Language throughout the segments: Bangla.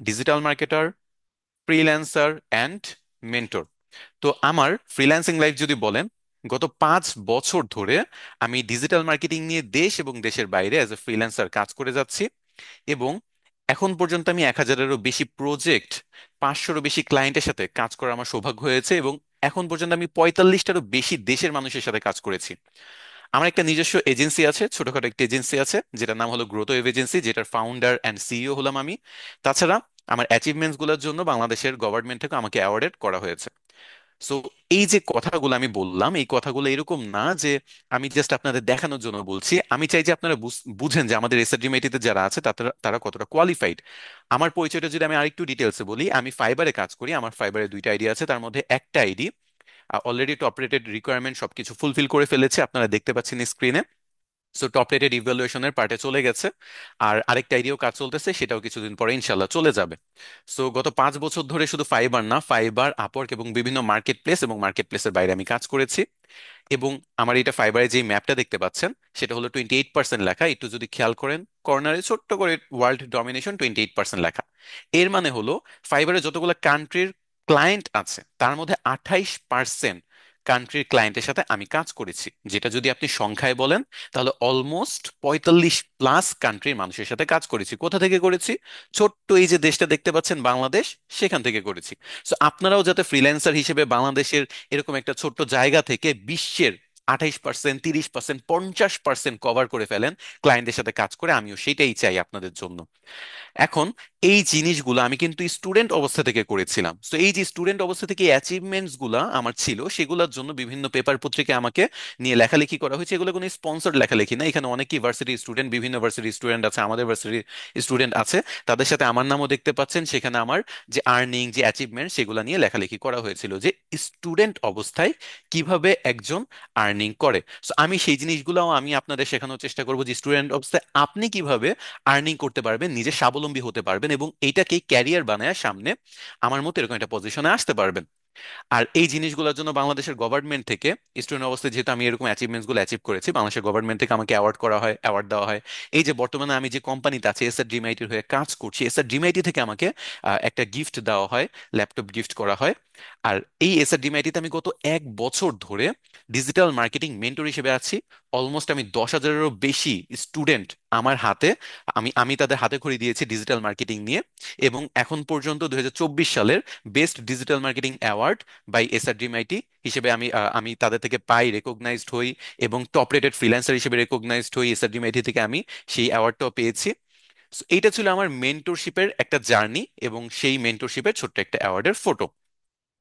Digital marketer, freelancer and mentor. তো আমার ফ্রিল্যান্সিং লাইফ যদি বলেন, গত 5 বছর ধরে আমি ডিজিটাল মার্কেটিং নিয়ে দেশ এবং দেশের বাইরে অ্যাজ এ ফ্রিল্যান্সার কাজ করে যাচ্ছি। এবং এখন পর্যন্ত আমি 1,000-এরও বেশি প্রজেক্ট, 500-রও বেশি ক্লায়েন্টের সাথে কাজ করার আমার সৌভাগ্য হয়েছে। এবং এখন পর্যন্ত আমি 45টারও বেশি দেশের মানুষের সাথে কাজ করেছি। আমার একটা নিজস্ব এজেন্সি আছে, ছোটখাটো একটা এজেন্সি আছে, যেটার নাম হলো গ্রোথ ওয়েভ এজেন্সি, যেটার ফাউন্ডার অ্যান্ড সিইও হলাম আমি। তাছাড়া আমার অ্যাচিভমেন্টস গুলোর জন্য বাংলাদেশের গভর্নমেন্ট থেকে আমাকে অ্যাওয়ার্ডেড করা হয়েছে। সো এই যে কথাগুলো আমি বললাম, এই কথাগুলো এরকম না যে আমি জাস্ট আপনাদের দেখানোর জন্য বলছি। আমি চাই যে আপনারা বুঝেন যে আমাদের এসআরজিমেটিতে যারা আছে তারা তারা কতটা কোয়ালিফাইড। আমার পরিচয়টা যদি আমি আরেকটু ডিটেলসে বলি, আমি ফাইবারে কাজ করি। আমার ফাইবারে 2টা আইডি আছে, তার মধ্যে একটা ID already top rated requirement সবকিছু ফুলফিল করে ফেলেছে, আপনারা দেখতে পাচ্ছেন স্ক্রিনে। সো টপ রেটেড ইভ্যালুয়েশনের পার্টে চলে গেছে। আর আরেকটা আইডিয়াও কাজ চলতেছে, সেটাও কিছুদিন পরে ইনশাল্লাহ চলে যাবে। সো গত 5 বছর ধরে শুধু ফাইবার না, ফাইবার, আপওয়ার্ক এবং বিভিন্ন মার্কেট প্লেস এবং মার্কেট প্লেসের বাইরে আমি কাজ করেছি। এবং আমার এটা ফাইবারে যে ম্যাপটা দেখতে পাচ্ছেন, সেটা হলো 28% লেখা। একটু যদি খেয়াল করেন, কর্নারে ছোট্ট করে ওয়ার্ল্ড ডমিনেশন 28% লেখা। এর মানে হলো ফাইবারে যতগুলো কান্ট্রির ক্লায়েন্ট আছে তার মধ্যে 28% কান্ট্রির ক্লায়েন্টের সাথে আমি কাজ করেছি। যেটা যদি আপনি সংখ্যায় বলেন, তাহলে অলমোস্ট 45+ কান্ট্রির মানুষের সাথে কাজ করেছি। কোথা থেকে করেছি? ছোট্ট এই যে দেশটা দেখতে পাচ্ছেন বাংলাদেশ, সেখান থেকে করেছি। সো আপনারাও যাতে ফ্রিল্যান্সার হিসেবে বাংলাদেশের এরকম একটা ছোট্ট জায়গা থেকে বিশ্বের 28%, 30%, 50% কভার করে ফেলেন ক্লায়েন্টের সাথে কাজ করে, আমিও সেটাই চাই আপনাদের জন্য। এখন এই জিনিসগুলো আমি কিন্তু স্টুডেন্ট অবস্থা থেকে করেছিলাম। তো এই যে স্টুডেন্ট অবস্থা থেকে অ্যাচিভমেন্টস গুলা আমার ছিল, সেগুলোর জন্য বিভিন্ন পেপার পত্রিকায় আমাকে নিয়ে লেখালেখি করা হয়েছে। এগুলো কোনো স্পন্সর্ড লেখালেখি না, এখানে অনেক ইউনিভার্সিটি স্টুডেন্ট, বিভিন্ন ভার্সিটি স্টুডেন্ট আছে, আমাদের ভার্সিটির স্টুডেন্ট আছে, তাদের সাথে আমার নামও দেখতে পাচ্ছেন সেখানে। আমার যে আর্নিং, যে অ্যাচিভমেন্ট, সেগুলো নিয়ে লেখালেখি করা হয়েছিল যে স্টুডেন্ট অবস্থায় কিভাবে একজন আর্নিং করে। সো আমি সেই জিনিসগুলো আমি আপনাদের শেখানোর চেষ্টা করবো যে স্টুডেন্ট অবস্থায় আপনি কিভাবে আর্নিং করতে পারবেন, নিজে স্বাবলম্বী হতে পারবেন এবং এইটাকেই ক্যারিয়ার বানায় সামনে আমার মতো এরকম একটা পজিশনে আসতে পারবেন। আর এই জিনিসগুলোর জন্য বাংলাদেশের গভর্নমেন্ট থেকে, স্টুডেন্ট অবস্থায় যেহেতু আমি এরকম অ্যাচিভমেন্টস গুলো অ্যাচিভ করেছি, বাংলাদেশের গভর্নমেন্ট থেকে আমাকে অ্যাওয়ার্ড করা হয়, অ্যাওয়ার্ড দেওয়া হয়। এই যে বর্তমানে আমি যে কোম্পানিতে আছি, এসআর ডিমাইটির হয়ে কাজ করছি, এসআর ডিমাইটি থেকে আমাকে একটা গিফট দেওয়া হয়, ল্যাপটপ গিফট করা হয়। আর এই এসআর ডিমাইটিতে আমি গত 1 বছর ধরে ডিজিটাল মার্কেটিং মেন্টর হিসেবে আছি। অলমোস্ট আমি 10,000-এরও বেশি স্টুডেন্ট আমার হাতে, আমি আমি তাদের হাতে খড়ি দিয়েছি ডিজিটাল মার্কেটিং নিয়ে। এবং এখন পর্যন্ত 2024 সালের best digital marketing award by SRDMIT হিসেবে আমি তাদের থেকে পাই, রেকগনাইজড হই। এবং টপ রেটেড ফ্রিল্যান্সার হিসেবে রেকগনাইজড হই এসআরডিএমআইটি থেকে, আমি সেই অ্যাওয়ার্ডটাও পেয়েছি। So, এইটা ছিল আমার মেন্টরশিপের একটা জার্নি এবং সেই মেন্টরশিপের ছোট্ট একটা অ্যাওয়ার্ডের ফটো।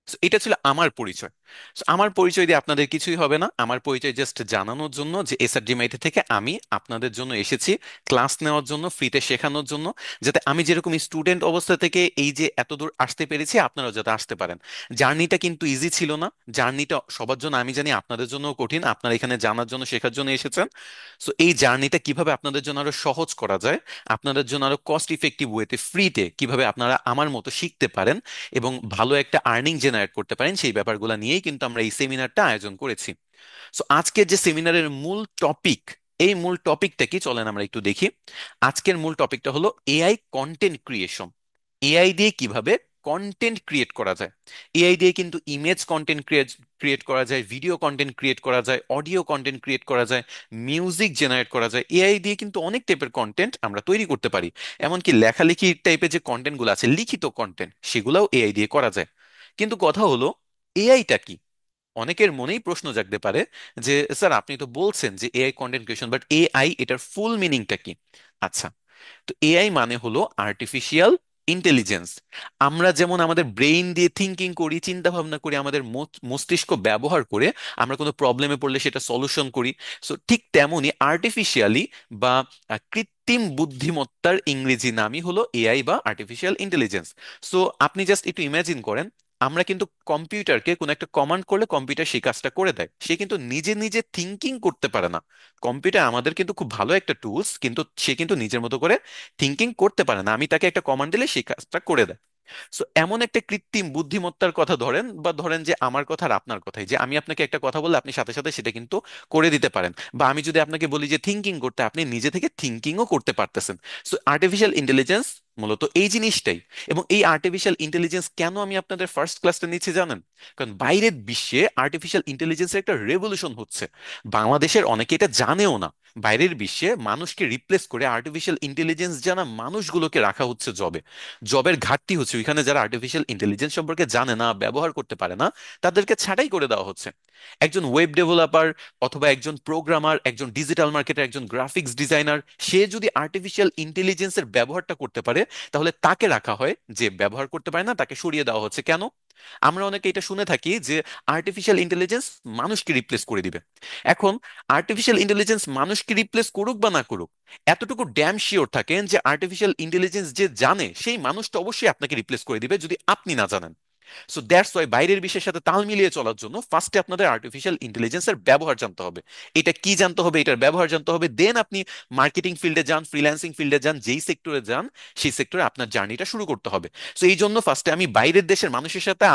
So, এটা ছিল আমার পরিচয়। So, আমার পরিচয় দিয়ে আপনাদের কিছুই হবে না, আমার পরিচয় জাস্ট জানানোর জন্য যে এসআরডিএমআইটি থেকে আমি আপনাদের জন্য এসেছি, ক্লাস নেওয়ার জন্য, ফ্রিতে শেখানোর জন্য, যাতে আমি যেরকম স্টুডেন্ট অবস্থা থেকে এই যে এতদূর আসতে পেরেছি, আপনারাও যাতে আসতে পারেন। জার্নিটা কিন্তু ইজি ছিল না, জার্নিটা সবার জন্য আমি জানি, আপনাদের জন্য কঠিন। আপনারা এখানে জানার জন্য, শেখার জন্য এসেছেন। সো এই জার্নিটা কিভাবে আপনাদের জন্য আরো সহজ করা যায়, আপনাদের জন্য আরো কস্ট ইফেক্টিভ ওয়েতে, ফ্রিতে কিভাবে আপনারা আমার মতো শিখতে পারেন এবং ভালো একটা আর্নিং জেনারেট করতে পারেন, সেই ব্যাপারগুলো নিয়েই কিন্তু আমরা এই সেমিনারটা আয়োজন করেছি। সো আজকের যে সেমিনারের মূল টপিক, এই মূল টপিকটা কি চলেন আমরা একটু দেখি। আজকের মূল টপিকটা হলো এআই কন্টেন্ট ক্রিয়েশন। এআই দিয়ে কিভাবে কন্টেন্ট ক্রিয়েট করা যায়। এআই দিয়ে কিন্তু ইমেজ কন্টেন্ট ক্রিয়েট করা যায়, ভিডিও কন্টেন্ট ক্রিয়েট করা যায়, অডিও কন্টেন্ট ক্রিয়েট করা যায়, মিউজিক জেনারেট করা যায়। এআই দিয়ে কিন্তু অনেক টাইপের কন্টেন্ট আমরা তৈরি করতে পারি। এমনকি লেখালেখি টাইপের যে কন্টেন্ট গুলো আছে, লিখিত কন্টেন্ট, সেগুলোও এআই দিয়ে করা যায়। কিন্তু কথা হলো, এআইটা কি? অনেকের মনেই প্রশ্ন জাগতে পারে যে স্যার আপনি তো বলছেন যে AI content creation, but AI এটার ফুল মিনিংটা কি? আচ্ছা, তো এআই মানে হলো আর্টিফিশিয়াল ইন্টেলিজেন্স। আমরা যেমন আমাদের ব্রেইন দিয়ে থিঙ্কিং করি, চিন্তা ভাবনা করি, আমাদের মস্তিষ্ক ব্যবহার করে আমরা কোনো প্রবলেমে পড়লে সেটা সলিউশন করি। সো ঠিক তেমনি আর্টিফিশিয়ালি বা কৃত্রিম বুদ্ধিমত্তার ইংরেজি নামই হলো এআই বা আর্টিফিশিয়াল ইন্টেলিজেন্স। সো আপনি জাস্ট একটু ইমাজিন করেন, আমরা কিন্তু কম্পিউটারকে কোনো একটা কমান্ড করলে কম্পিউটার সেই কাজটা করে দেয়, সে কিন্তু নিজে নিজে থিঙ্কিং করতে পারে না। কম্পিউটার আমাদের কিন্তু খুব ভালো একটা টুলস, কিন্তু সে কিন্তু নিজের মতো করে থিঙ্কিং করতে পারে না। আমি তাকে একটা কমান্ড দিলে সেই কাজটা করে দেয়। সো এমন একটা কৃত্রিম বুদ্ধিমত্তার কথা ধরেন, বা ধরেন যে আমার কথা আর আপনার কথাই, যে আমি আপনাকে একটা কথা বললে আপনি সাথে সাথে সেটা কিন্তু করে দিতে পারেন। বা আমি যদি আপনাকে বলি যে থিঙ্কিং করতে, আপনি নিজে থেকে থিঙ্কিংও করতে পারতেছেন। সো আর্টিফিশিয়াল ইন্টেলিজেন্স মূলত এই জিনিসটাই। এবং এই আর্টিফিশিয়াল ইন্টেলিজেন্স কেন আমি আপনাদের ফার্স্ট ক্লাসটা নিচ্ছি জানেন? কারণ বাইরের বিশ্বে আর্টিফিশিয়াল ইন্টেলিজেন্সের একটা রেভলিউশন হচ্ছে, বাংলাদেশের অনেকে এটা জানেও না। বাইরের বিশ্বে মানুষকে রিপ্লেস করে আর্টিফিশিয়াল ইন্টেলিজেন্স জানা মানুষগুলোকে রাখা হচ্ছে জবে। জবের ঘাটতি হচ্ছে ওইখানে, যারা আর্টিফিশিয়াল ইন্টেলিজেন্স সম্পর্কে জানে না, ব্যবহার করতে পারে না, তাদেরকে ছাঁটাই করে দেওয়া হচ্ছে। একজন ওয়েব ডেভেলপার অথবা একজন প্রোগ্রামার, একজন ডিজিটাল মার্কেটার, একজন গ্রাফিক্স ডিজাইনার, সে যদি আর্টিফিশিয়াল ইন্টেলিজেন্সের ব্যবহারটা করতে পারে, তাহলে তাকে রাখা হয়। যে ব্যবহার করতে পারে না তাকে সরিয়ে দেওয়া হচ্ছে কেন? আমরা অনেকে এটা শুনে থাকি যে আর্টিফিশিয়াল ইন্টেলিজেন্স মানুষকে রিপ্লেস করে দিবে। এখন আর্টিফিশিয়াল ইন্টেলিজেন্স মানুষকে রিপ্লেস করুক বা না করুক, এতটুকু ড্যাম শিওর থাকেন যে আর্টিফিশিয়াল ইন্টেলিজেন্স যে জানে সেই মানুষটা অবশ্যই আপনাকে রিপ্লেস করে দিবে যদি আপনি না জানেন। সো দ্যাটস ওয়াই বাইরের বিশ্বের সাথে তাল মিলিয়ে চলার জন্য ফার্স্টে আপনাদের আর্টিফিশিয়াল ইন্টেলিজেন্সের ব্যবহার জানতে হবে। এটা কি জানতে হবে, এটার ব্যবহার জানতে হবে, দেন আপনি মার্কেটিং ফিল্ডে যান, ফ্রিল্যান্সিং ফিল্ডে যান, যেই সেক্টরে যান সেই সেক্টরে আপনার জার্নিটা শুরু করতে হবে। সো এই জন্য ফার্স্টে আমি বাইরের দেশের মানুষের সাথে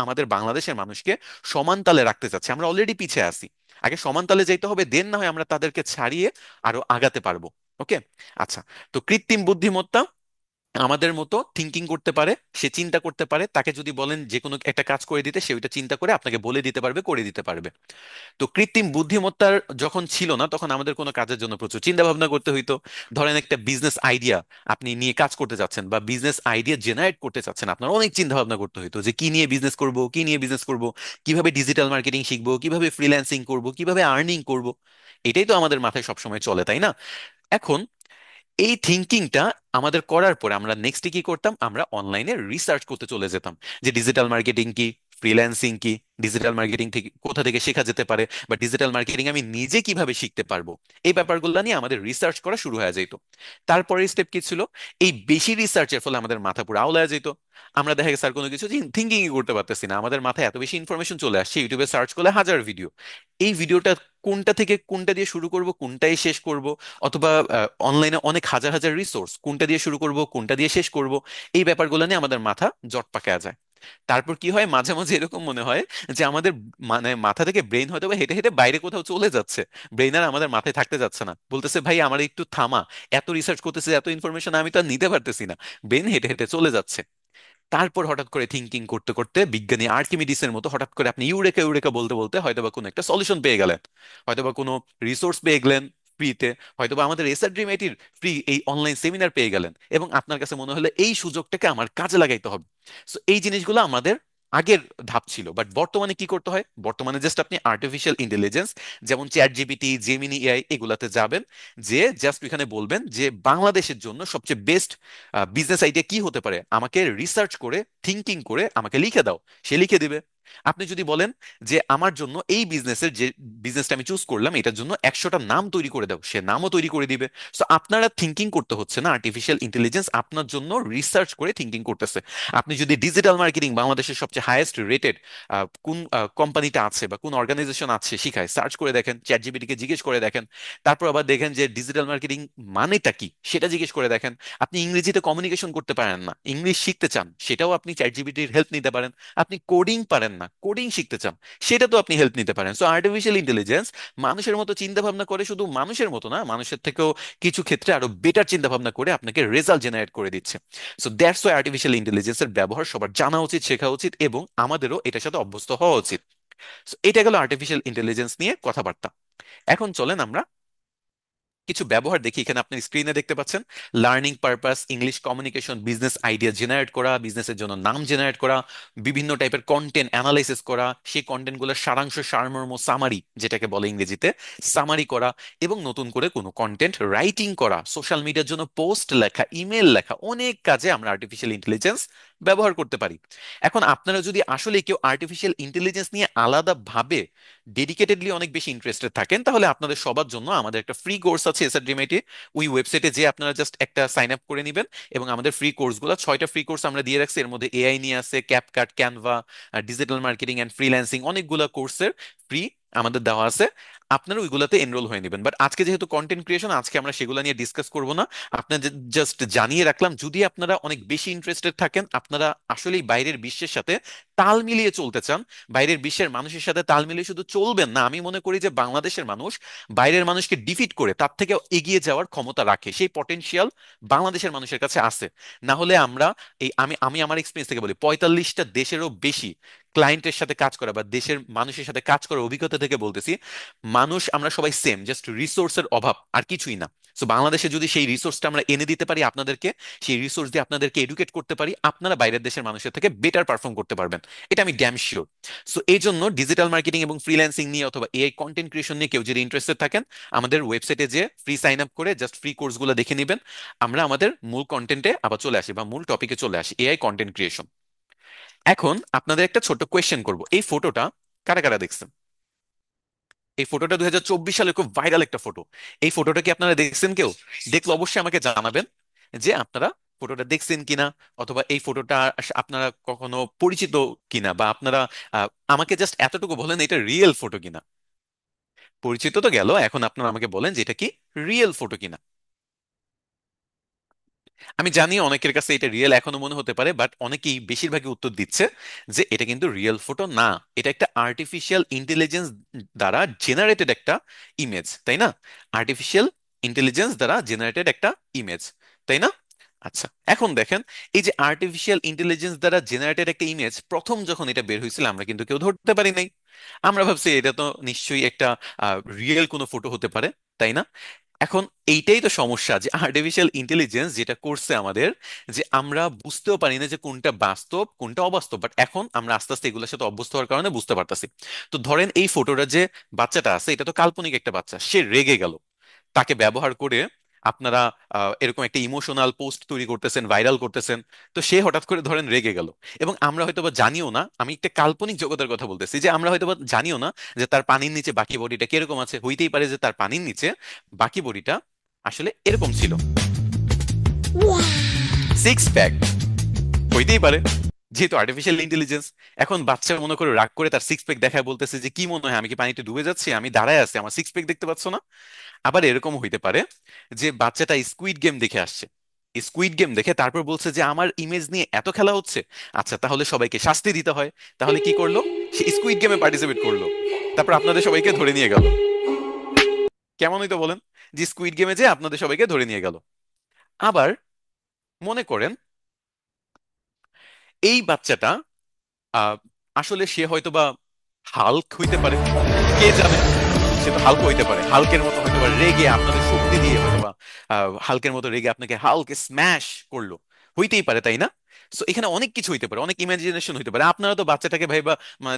আমাদের বাংলাদেশের মানুষকে সমান তালে রাখতে চাচ্ছি। আমরা অলরেডি পিছিয়ে আছি, আগে সমান তালে যেতে হবে, দেন না হয় আমরা তাদেরকে ছাড়িয়ে আরো আগাতে পারবো। ওকে। আচ্ছা, তো কৃত্রিম বুদ্ধিমত্তা আমাদের মতো থিঙ্কিং করতে পারে, সে চিন্তা করতে পারে। তাকে যদি বলেন যে কোনো একটা কাজ করে দিতে, সে ওইটা চিন্তা করে আপনাকে বলে দিতে পারবে, করে দিতে পারবে। তো কৃত্রিম বুদ্ধিমত্তার যখন ছিল না, তখন আমাদের কোনো কাজের জন্য প্রচুর চিন্তা ভাবনা করতে হইতো। ধরেন একটা বিজনেস আইডিয়া আপনি নিয়ে কাজ করতে চাচ্ছেন, বা বিজনেস আইডিয়া জেনারেট করতে চাচ্ছেন, আপনার অনেক চিন্তা ভাবনা করতে হইতো যে কি নিয়ে বিজনেস করব, কি নিয়ে বিজনেস করব, কিভাবে ডিজিটাল মার্কেটিং শিখবো, কিভাবে ফ্রিল্যান্সিং করব, কিভাবে আর্নিং করব। এটাই তো আমাদের মাথায় সবসময় চলে, তাই না? এখন এই থিঙ্কিংটা আমাদের করার পরে আমরা নেক্সটে কি করতাম, আমরা অনলাইনে রিসার্চ করতে চলে যেতাম যে ডিজিটাল মার্কেটিং কি, ফ্রিল্যান্সিং কি, ডিজিটাল মার্কেটিং থেকে কোথা থেকে শেখা যেতে পারে, বা ডিজিটাল মার্কেটিং আমি নিজে কিভাবে শিখতে পারবো। এই ব্যাপারগুলো নিয়ে আমাদের রিসার্চ করা শুরু হয়ে যেত। তারপরের স্টেপ কি ছিল? এই বেশি রিসার্চের ফলে আমাদের মাথা পুরো আওলায় যেত। আমরা দেখা গেছে আর কোনো কিছু থিঙ্কিংই করতে পারতেছি না, আমাদের মাথায় এত বেশি ইনফরমেশন চলে আসছে, ইউটিউবে সার্চ করলে হাজার ভিডিও। এই ভিডিওটা কোনটা থেকে কোনটা দিয়ে শুরু করব, কোনটাই শেষ করব, অথবা অনলাইনে অনেক হাজার হাজার রিসোর্স, কোনটা দিয়ে শুরু করব, কোনটা দিয়ে শেষ করব, এই ব্যাপারগুলো নিয়ে আমাদের মাথা জট পাকায়া যায়। তারপর কি হয়, মাঝে মাঝে এরকম মনে হয় যে আমাদের মানে মাথা থেকে ব্রেন হয়তো বা হেঁটে হেঁটে বাইরে কোথাও চলে যাচ্ছে। ব্রেন আর আমাদের মাথায় থাকতে যাচ্ছে না, বলতেছে ভাই আমার একটু থামা, এত রিসার্চ করতেছে, এত ইনফরমেশন আমি তো আর নিতে পারতেছি না। ব্রেন হেঁটে হেঁটে চলে যাচ্ছে। তারপর হঠাৎ করে থিঙ্কিং করতে করতে বিজ্ঞানী আর্কিমিডিসের মতো হঠাৎ করে আপনি ইউরেকা ইউরেকা বলতে বলতে হয়তোবা কোনো একটা সলিউশন পেয়ে গেলেন, হয়তোবা কোনো রিসোর্স পেয়ে গেলেন ফ্রিতে, হয়তোবা আমাদের এসআর ড্রিম আইটির ফ্রি এই অনলাইন সেমিনার পেয়ে গেলেন, এবং আপনার কাছে মনে হলো এই সুযোগটাকে আমার কাজে লাগাইতে হবে। সো এই জিনিসগুলো আমাদের আগের ধাপ ছিল। বাট বর্তমানে কি করতে হয়, বর্তমানে জাস্ট আপনি আর্টিফিশিয়াল ইন্টেলিজেন্স যেমন চ্যাট জিপিটি, জেমিনি এআই এগুলাতে যাবেন, যে জাস্ট এখানে বলবেন যে বাংলাদেশের জন্য সবচেয়ে বেস্ট বিজনেস আইডিয়া কি হতে পারে, আমাকে রিসার্চ করে থিঙ্কিং করে আমাকে লিখে দাও, সে লিখে দিবে। আপনি যদি বলেন যে আমার জন্য এই বিজনেসের যে বিজনেসটা আমি চুজ করলাম এটার জন্য 100টা নাম তৈরি করে দাও, সে নামও তৈরি করে দিবে। সো আপনারা থিঙ্কিং করতে হচ্ছে না, আর্টিফিশিয়াল ইন্টেলিজেন্স আপনার জন্য রিসার্চ করে থিঙ্কিং করতেছে। আপনি যদি ডিজিটাল মার্কেটিং বাংলাদেশের সবচেয়ে হাইয়েস্ট রেটেড কোন কোম্পানিটা আছে বা কোন অর্গানাইজেশন আছে শিখায়, সার্চ করে দেখেন, চ্যাট জিপিটি কে জিজ্ঞেস করে দেখেন। তারপর আবার দেখেন যে ডিজিটাল মার্কেটিং মানেটা কি, সেটা জিজ্ঞেস করে দেখেন। আপনি ইংরেজিতে কমিউনিকেশন করতে পারেন না, ইংলিশ শিখতে চান, সেটাও আপনি চ্যাট জিপিটির হেল্প নিতে পারেন। আপনি কোডিং পারেন না, কোডিং শিখতে চান, সেটা তো আপনি হেল্প নিতে পারেন। সো আর্টিফিশিয়াল ইন্টেলিজেন্স মানুষের মতো চিন্তা ভাবনা করে, শুধু মানুষের মতো না, মানুষের থেকেও কিছু ক্ষেত্রে আরো বেটার চিন্তা ভাবনা করে আপনাকে রেজাল্ট জেনারেট করে দিচ্ছে। সো দ্যাটস ওয়াই আর্টিফিশিয়াল ইন্টেলিজেন্সের ব্যবহার সবার জানা উচিত, শেখা উচিত, এবং আমাদেরও এটার সাথে অভ্যস্ত হওয়া উচিত। So, এটা গেল আর্টিফিশিয়াল ইন্টেলিজেন্স নিয়ে কথাবার্তা। এখন চলেন আমরা কিছু ব্যবহার দেখি। এখানে আপনি স্ক্রিনে দেখতে পাচ্ছেন learning purpose, English communication, business idea generate করা, বিজনেসের জন্য নাম জেনারেট করা, বিভিন্ন টাইপের কন্টেন্ট অ্যানালাইসিস করা, সেই কন্টেন্টগুলোর সারাংশ, সারমর্ম, সামারি যেটাকে বলে ইংরেজিতে, সামারি করা, এবং নতুন করে কোনো কন্টেন্ট রাইটিং করা, সোশ্যাল মিডিয়ার জন্য পোস্ট লেখা, ইমেল লেখা, অনেক কাজে আমরা আর্টিফিশিয়াল ইন্টেলিজেন্স ব্যবহার করতে পারি। এখন আপনারা যদি আসলে কেউ আর্টিফিশিয়াল ইন্টেলিজেন্স নিয়ে আলাদাভাবে ডেডিকেটেডলি অনেক বেশি ইন্টারেস্টেড থাকেন, তাহলে আপনাদের সবার জন্য আমাদের একটা ফ্রি কোর্স আছে এসআরডিএমআইটি। ওই ওয়েবসাইটে যে আপনারা জাস্ট একটা সাইন আপ করে নেবেন, এবং আমাদের ফ্রি কোর্সগুলো 6টা ফ্রি কোর্স আমরা দিয়ে রাখছি। এর মধ্যে এআই নিয়ে আছে, CapCut, Canva, digital marketing and freelancing, অনেকগুলো কোর্সের ফ্রি আমাদের দেওয়া আছে। আপনারা ওইগুলোতে এনরোল হয়ে নেবেন। বাট আজকে যেহেতু কন্টেন্ট ক্রিয়েশন, আজকে আমরা সেগুলো নিয়ে ডিসকাস করব না। আপনাদের জাস্ট জানিয়ে রাখলাম, যদি আপনারা অনেক বেশি ইন্টারেস্টেড থাকেন, আপনারা আসলেই বাইরের বিশ্বের সাথে তাল মিলিয়ে চলতে চান, বাইরের বিশ্বের মানুষের সাথে তাল মিলিয়ে শুধু চলবেন না, আমি মনে করি যে বাংলাদেশের মানুষ বাইরের মানুষকে ডিফিট করে তার থেকে এগিয়ে যাওয়ার ক্ষমতা রাখে, সেই পটেনশিয়াল বাংলাদেশের মানুষের কাছে আছে। না হলে আমরা আমি আমি আমার এক্সপিরিয়েন্স থেকে বলি, 45টা দেশেরও বেশি ক্লায়েন্টের সাথে কাজ করা বা দেশের মানুষের সাথে কাজ করার অভিজ্ঞতা থেকে বলতেছি, মানুষ আমরা সবাই সেম, জাস্ট রিসোর্সের অভাব আর কিছুই না। সো বাংলাদেশে যদি সেই রিসোর্সটা আমরা এনে দিতে পারি আপনাদেরকে, সেই রিসোর্স দিয়ে আপনাদেরকে এডুকেট করতে পারি, আপনারা বাইরের দেশের মানুষের থেকে বেটার পারফর্ম করতে পারবেন, এটা আমি ড্যাম শিওর। সো এই জন্য ডিজিটাল মার্কেটিং এবং ফ্রিল্যান্সিং নিয়ে অথবা এআই কন্টেন্ট ক্রিয়েশন নিয়ে কেউ যদি ইন্টারেস্টেড থাকেন, আমাদের ওয়েবসাইটে যে ফ্রি সাইন আপ করে জাস্ট ফ্রি কোর্সগুলো দেখে নেবেন। আমরা আমাদের মূল কন্টেন্টে আবার চলে আসি, বা মূল টপিকে চলে আসি, এআই কন্টেন্ট ক্রিয়েশন। এখন আপনাদের একটা ছোট্ট কোয়েশ্চেন করব, এই ফটোটা কারা কারা দেখছেন? এই ফটোটা 2024 সালে খুব ভাইরাল একটা ফটো। এই ফটোটা কি আপনারা দেখছেন কেউ? দেখলে অবশ্যই আমাকে জানাবেন যে আপনারা ফটোটা দেখছেন কিনা, অথবা এই ফটোটা আপনারা কখনো পরিচিত কিনা, বা আপনারা আহ, আমাকে জাস্ট এতটুকু বলেন এটা রিয়েল ফটো কিনা। পরিচিত তো গেল, এখন আপনারা আমাকে বলেন যে এটা কি রিয়েল ফটো কিনা। আমি জানি অনেকের কাছে এটা রিয়েল এখনো মনে হতে পারে, বাট অনেকেই বেশিরভাগই উত্তর দিচ্ছে যে এটা কিন্তু রিয়েল ফটো না, এটা একটা আর্টিফিশিয়াল ইন্টেলিজেন্স দ্বারা জেনারেটেড একটা ইমেজ, তাই না? আর্টিফিশিয়াল ইন্টেলিজেন্স দ্বারা জেনারেটেড একটা ইমেজ, তাই না? আচ্ছা, এখন দেখেন, এই যে আর্টিফিশিয়াল ইন্টেলিজেন্স দ্বারা জেনারেটেড একটা ইমেজ, প্রথম যখন এটা বের হয়েছিল আমরা কিন্তু কেউ ধরতে পারি নাই। আমরা ভাবছি এটা তো নিশ্চয়ই একটা রিয়েল কোনো ফটো হতে পারে, তাই না? এখন এইটাই তো সমস্যা, যে আর্টিফিশিয়াল ইন্টেলিজেন্স যেটা করছে আমাদের, যে আমরা বুঝতেও পারি না যে কোনটা বাস্তব কোনটা অবাস্তব, বাট এখন আমরা আস্তে আস্তে এগুলোর সাথে অভ্যস্ত হওয়ার কারণে বুঝতে পারতাছি। তো ধরেন এই ফটোটা যে বাচ্চাটা আছে, এটা তো কাল্পনিক একটা বাচ্চা, সে রেগে গেল, তাকে ব্যবহার করে আপনারা এরকম একটা ইমোশনাল পোস্ট তৈরি করতেছেন, ভাইরাল করতেছেন। তো সে হঠাৎ করে ধরেন রেগে গেল, এবং আমরা হয়তোবা জানিও না, আমি একটা কাল্পনিক জগতের কথা বলতেছি, যে আমরা হয়তোবা জানিও না যে তার পানির নিচে বাকি বডিটা কিরকম আছে। হইতেই পারে যে তার পানির নিচে বাকি বডিটা আসলে এরকম ছিল, সিক্স প্যাক, হইতেই পারে, যেহেতু আর্টিফিশিয়াল ইন্টেলিজেন্স। এখন বাচ্চা মনে করে রাগ করে তার সিক্স প্যাক দেখায়, বলতেছে যে কি মনে হয় আমি কি পানিতে ডুবে যাচ্ছি, আমি দাঁড়ায় আছি, আমার সিক্স প্যাক দেখতে পাচ্ছ না? আবার এরকম হইতে পারে যে বাচ্চাটা স্কুইড গেম দেখে আসছে, স্কুইড গেম দেখে তারপর বলছে যে আমার ইমেজ নিয়ে এত খেলা হচ্ছে, আচ্ছা তাহলে সবাইকে শাস্তি দিতে হয়। তাহলে কি করলো? সে স্কুইড গেমে পার্টিসিপেট করলো, তারপর আপনাদের সবাইকে ধরে নিয়ে গেল। কেমন হইতো বলেন, যে স্কুইড গেমে যে আপনাদের সবাইকে ধরে নিয়ে গেল। আবার মনে করেন এই বাচ্চাটা আহ, আসলে সে হয়তো বা হাল্ক হইতে পারে, কে জানে, সে তো হাল্ক হইতে পারে, হাল্কের মতো হয়তো বা রেগে আপনাদের শক্তি দিয়ে হয়তো বা হাল্কের মতো রেগে আপনাকে হাল্কে স্ম্যাশ করলো, হইতেই পারে, তাই না? সো এখানে অনেক কিছু হইতে পারে, অনেক ইমাজিনেশন হইতে পারে। আপনারা তো বাচ্চাটাকে ভাইবা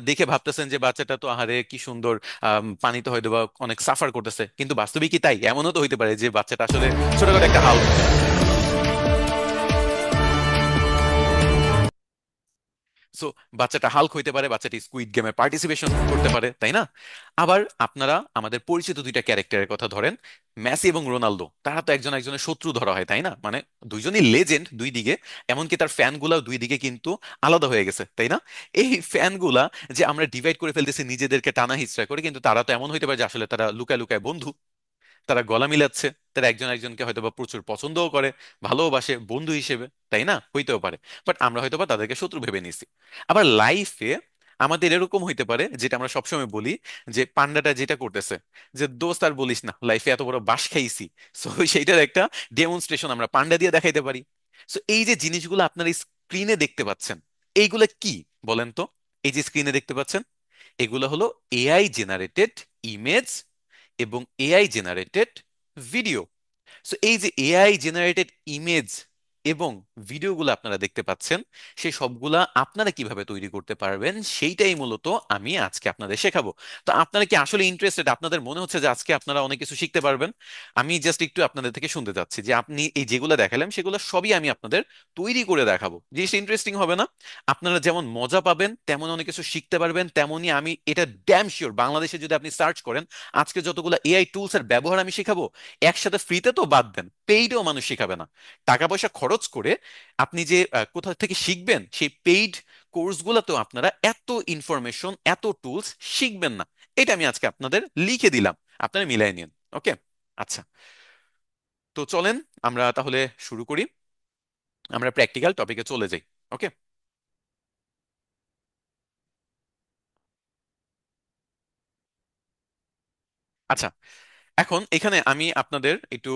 দেখে ভাবতেছেন যে বাচ্চাটা তো আহারে কি সুন্দর, পানিতে হয়তো বা অনেক সাফার করতেছে, কিন্তু বাস্তবে কি তাই? এমনও তো হইতে পারে যে বাচ্চাটা আসলে ছোটখাটো একটা হাল্ক। সো বাচ্চাটা হাল্ক হইতে পারে, বাচ্চাটি স্কুইড গেমে পার্টিসিপেশন করতে পারে, তাই না? আবার আপনারা আমাদের পরিচিত দুইটা ক্যারেক্টারের কথা ধরেন, মেসি এবং রোনালদো, তারা তো একজন একজনের শত্রু ধরা হয়, তাই না? মানে দুইজনই লেজেন্ড দুই দিকে, এমনকি তার ফ্যানগুলাও দুই দিকে কিন্তু আলাদা হয়ে গেছে, তাই না? এই ফ্যানগুলা যে আমরা ডিভাইড করে ফেলতেছি নিজেদেরকে টানা হিচড়া করে, কিন্তু তারা তো এমন হইতে পারে যে আসলে তারা লুকায় লুকায় বন্ধু, তারা গলা মিলাচ্ছে, তারা একজন একজনকে হয়তোবা প্রচুর পছন্দও করে, ভালোবাসে বন্ধু হিসেবে, তাই না? হইতেও পারে। বাট আমরা হয়তোবা তাদেরকে শত্রু ভেবে নিছি। আবার লাইফে আমাদের এরকম হইতে পারে, যেটা আমরা সবসময় বলি, যে পান্ডাটা যেটা করতেছে, যে দোস্ত আর বলিস না, লাইফে এত বড় বাস খাইছি, সো সেইটার একটা ডেমনস্ট্রেশন আমরা পান্ডা দিয়ে দেখাইতে পারি। সো এই যে জিনিসগুলো আপনার স্ক্রিনে দেখতে পাচ্ছেন, এইগুলা কি বলেন তো? এই যে স্ক্রিনে দেখতে পাচ্ছেন, এগুলো হলো এআই জেনারেটেড ইমেজ এবং এআই জেনারেটেড ভিডিও। সো এই যে এআই জেনারেটেড ইমেজ এবং ভিডিওগুলো আপনারা দেখতে পাচ্ছেন, সেই সবগুলা আপনারা কিভাবে তৈরি করতে পারবেন সেইটাই মূলত আমি আজকে আপনাদের শেখাবো। তো আপনারা কি আসলে ইন্টারেস্টেড? আপনাদের মনে হচ্ছে যে আজকে আপনারা অনেক কিছু শিখতে পারবেন? আমি জাস্ট একটু আপনাদের থেকে শুনতে চাচ্ছি যে আপনি এই যেগুলো দেখালাম সেগুলো সবই আমি আপনাদের তৈরি করে দেখাবো। জিনিসটা ইন্টারেস্টিং হবে না? আপনারা যেমন মজা পাবেন, তেমন অনেক কিছু শিখতে পারবেন, তেমনই আমি এটা ড্যাম শিওর, বাংলাদেশে যদি আপনি সার্চ করেন আজকে যতগুলো এআই টুলস এর ব্যবহার আমি শেখাবো, একসাথে ফ্রিতে তো বাদ দেন, পেইডও মানুষ শেখাবে না। টাকা পয়সা খরচ করে আপনি যে কোথা থেকে শিখবেন, সেই পেইড কোর্সগুলোতেও আপনারা এত ইনফরমেশন এত টুলস শিখবেন না। এটা আমি আজকে আপনাদের লিখে দিলাম। আপনারা মিলাই নিন। ওকে, আচ্ছা। তো চলেন আমরা তাহলে শুরু করি, আমরা প্র্যাকটিক্যাল টপিকে চলে যাই। ওকে, আচ্ছা। এখন এখানে আমি আপনাদের একটু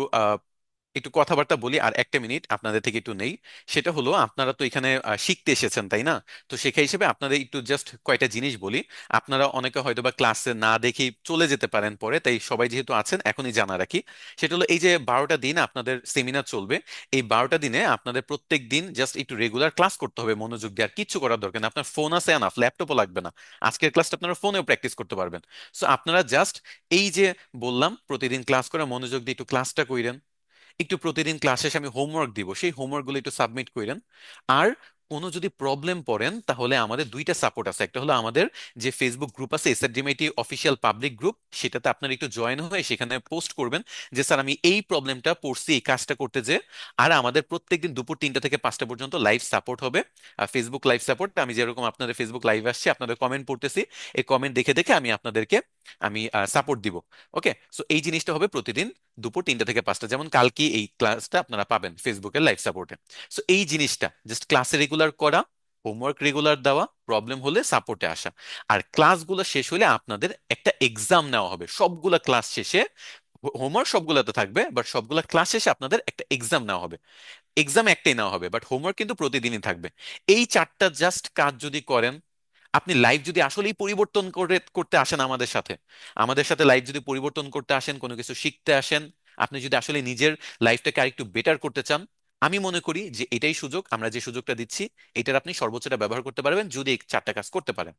একটু কথাবার্তা বলি, আর একটা মিনিট আপনাদের থেকে একটু নেই। সেটা হলো, আপনারা তো এখানে শিখতে এসেছেন, তাই না? তো শেখা হিসেবে আপনাদের একটু জাস্ট কয়টা জিনিস বলি। আপনারা অনেকে হয়তো বা ক্লাসে না দেখেই চলে যেতে পারেন পরে, তাই সবাই যেহেতু আছেন এখনই জানা রাখি। সেটা হলো, এই যে 12টা দিন আপনাদের সেমিনার চলবে, এই 12টা দিনে আপনাদের প্রত্যেক দিন জাস্ট একটু রেগুলার ক্লাস করতে হবে মনোযোগ দিয়ে, আর কিচ্ছু করার দরকার নেই। আপনার ফোন আছে এনাফ, ল্যাপটপও লাগবে না। আজকের ক্লাসটা আপনারা ফোনেও প্র্যাকটিস করতে পারবেন। সো আপনারা জাস্ট এই যে বললাম, প্রতিদিন ক্লাস করে মনোযোগ দিয়ে একটু ক্লাসটা কইরেন। একটু প্রতিদিন ক্লাস শেষে আমি হোমওয়ার্ক দিব, সেই হোমওয়ার্কগুলো একটু সাবমিট করেন। আর কোনো যদি প্রবলেম পড়েন, তাহলে আমাদের দুইটা সাপোর্ট আছে। একটা হলো আমাদের যে ফেসবুক গ্রুপ আছে, এসআরডিএমআইটি অফিসিয়াল পাবলিক গ্রুপ, সেটাতে আপনারা একটু জয়েন হয়ে সেখানে পোস্ট করবেন যে স্যার আমি এই প্রবলেমটা পড়ছি এই কাজটা করতে যে। আর আমাদের প্রত্যেকদিন দুপুর 3টা থেকে 5টা পর্যন্ত লাইভ সাপোর্ট হবে, ফেসবুক লাইভ সাপোর্ট। আমি যেরকম আপনাদের ফেসবুক লাইভ আসছে, আপনাদের কমেন্ট পড়তেছি, এই কমেন্ট দেখে দেখে আমি আপনাদেরকে আমি সাপোর্ট দিব। ওকে, সো এই জিনিসটা হবে প্রতিদিন দুপুর 3টা থেকে 5টা, যেমন কালকে এই ক্লাসটা আপনারা পাবেন ফেসবুকের লাইভ সাপোর্টে। সো এই জিনিসটা জাস্ট ক্লাসে রেগুলার করা, হোমওয়ার্ক রেগুলার দেওয়া, প্রবলেম হলে সাপোর্টে আসা। আর ক্লাসগুলো শেষ হলে আপনাদের একটা এক্সাম নেওয়া হবে সবগুলা ক্লাস শেষে। হোমওয়ার্ক সবগুলো তো থাকবে, বাট সবগুলা ক্লাস শেষে আপনাদের একটা এক্সাম নেওয়া হবে। এক্সাম একটাই নেওয়া হবে, বাট হোমওয়ার্ক কিন্তু প্রতিদিনই থাকবে। এই চারটা জাস্ট কাজ যদি করেন, আপনি লাইভ যদি আসলেই পরিবর্তন করতে আসেন আমাদের সাথে, আমাদের সাথে লাইভ যদি পরিবর্তন করতে আসেন, কোনো কিছু শিখতে আসেন, আপনি যদি আসলে নিজের লাইফটাকে আরেকটু বেটার করতে চান, আমি মনে করি যে এটাই সুযোগ। আমরা যে সুযোগটা দিচ্ছি, এটার আপনি সর্বোচ্চটা ব্যবহার করতে পারবেন যদি এই চারটা কাজ করতে পারেন।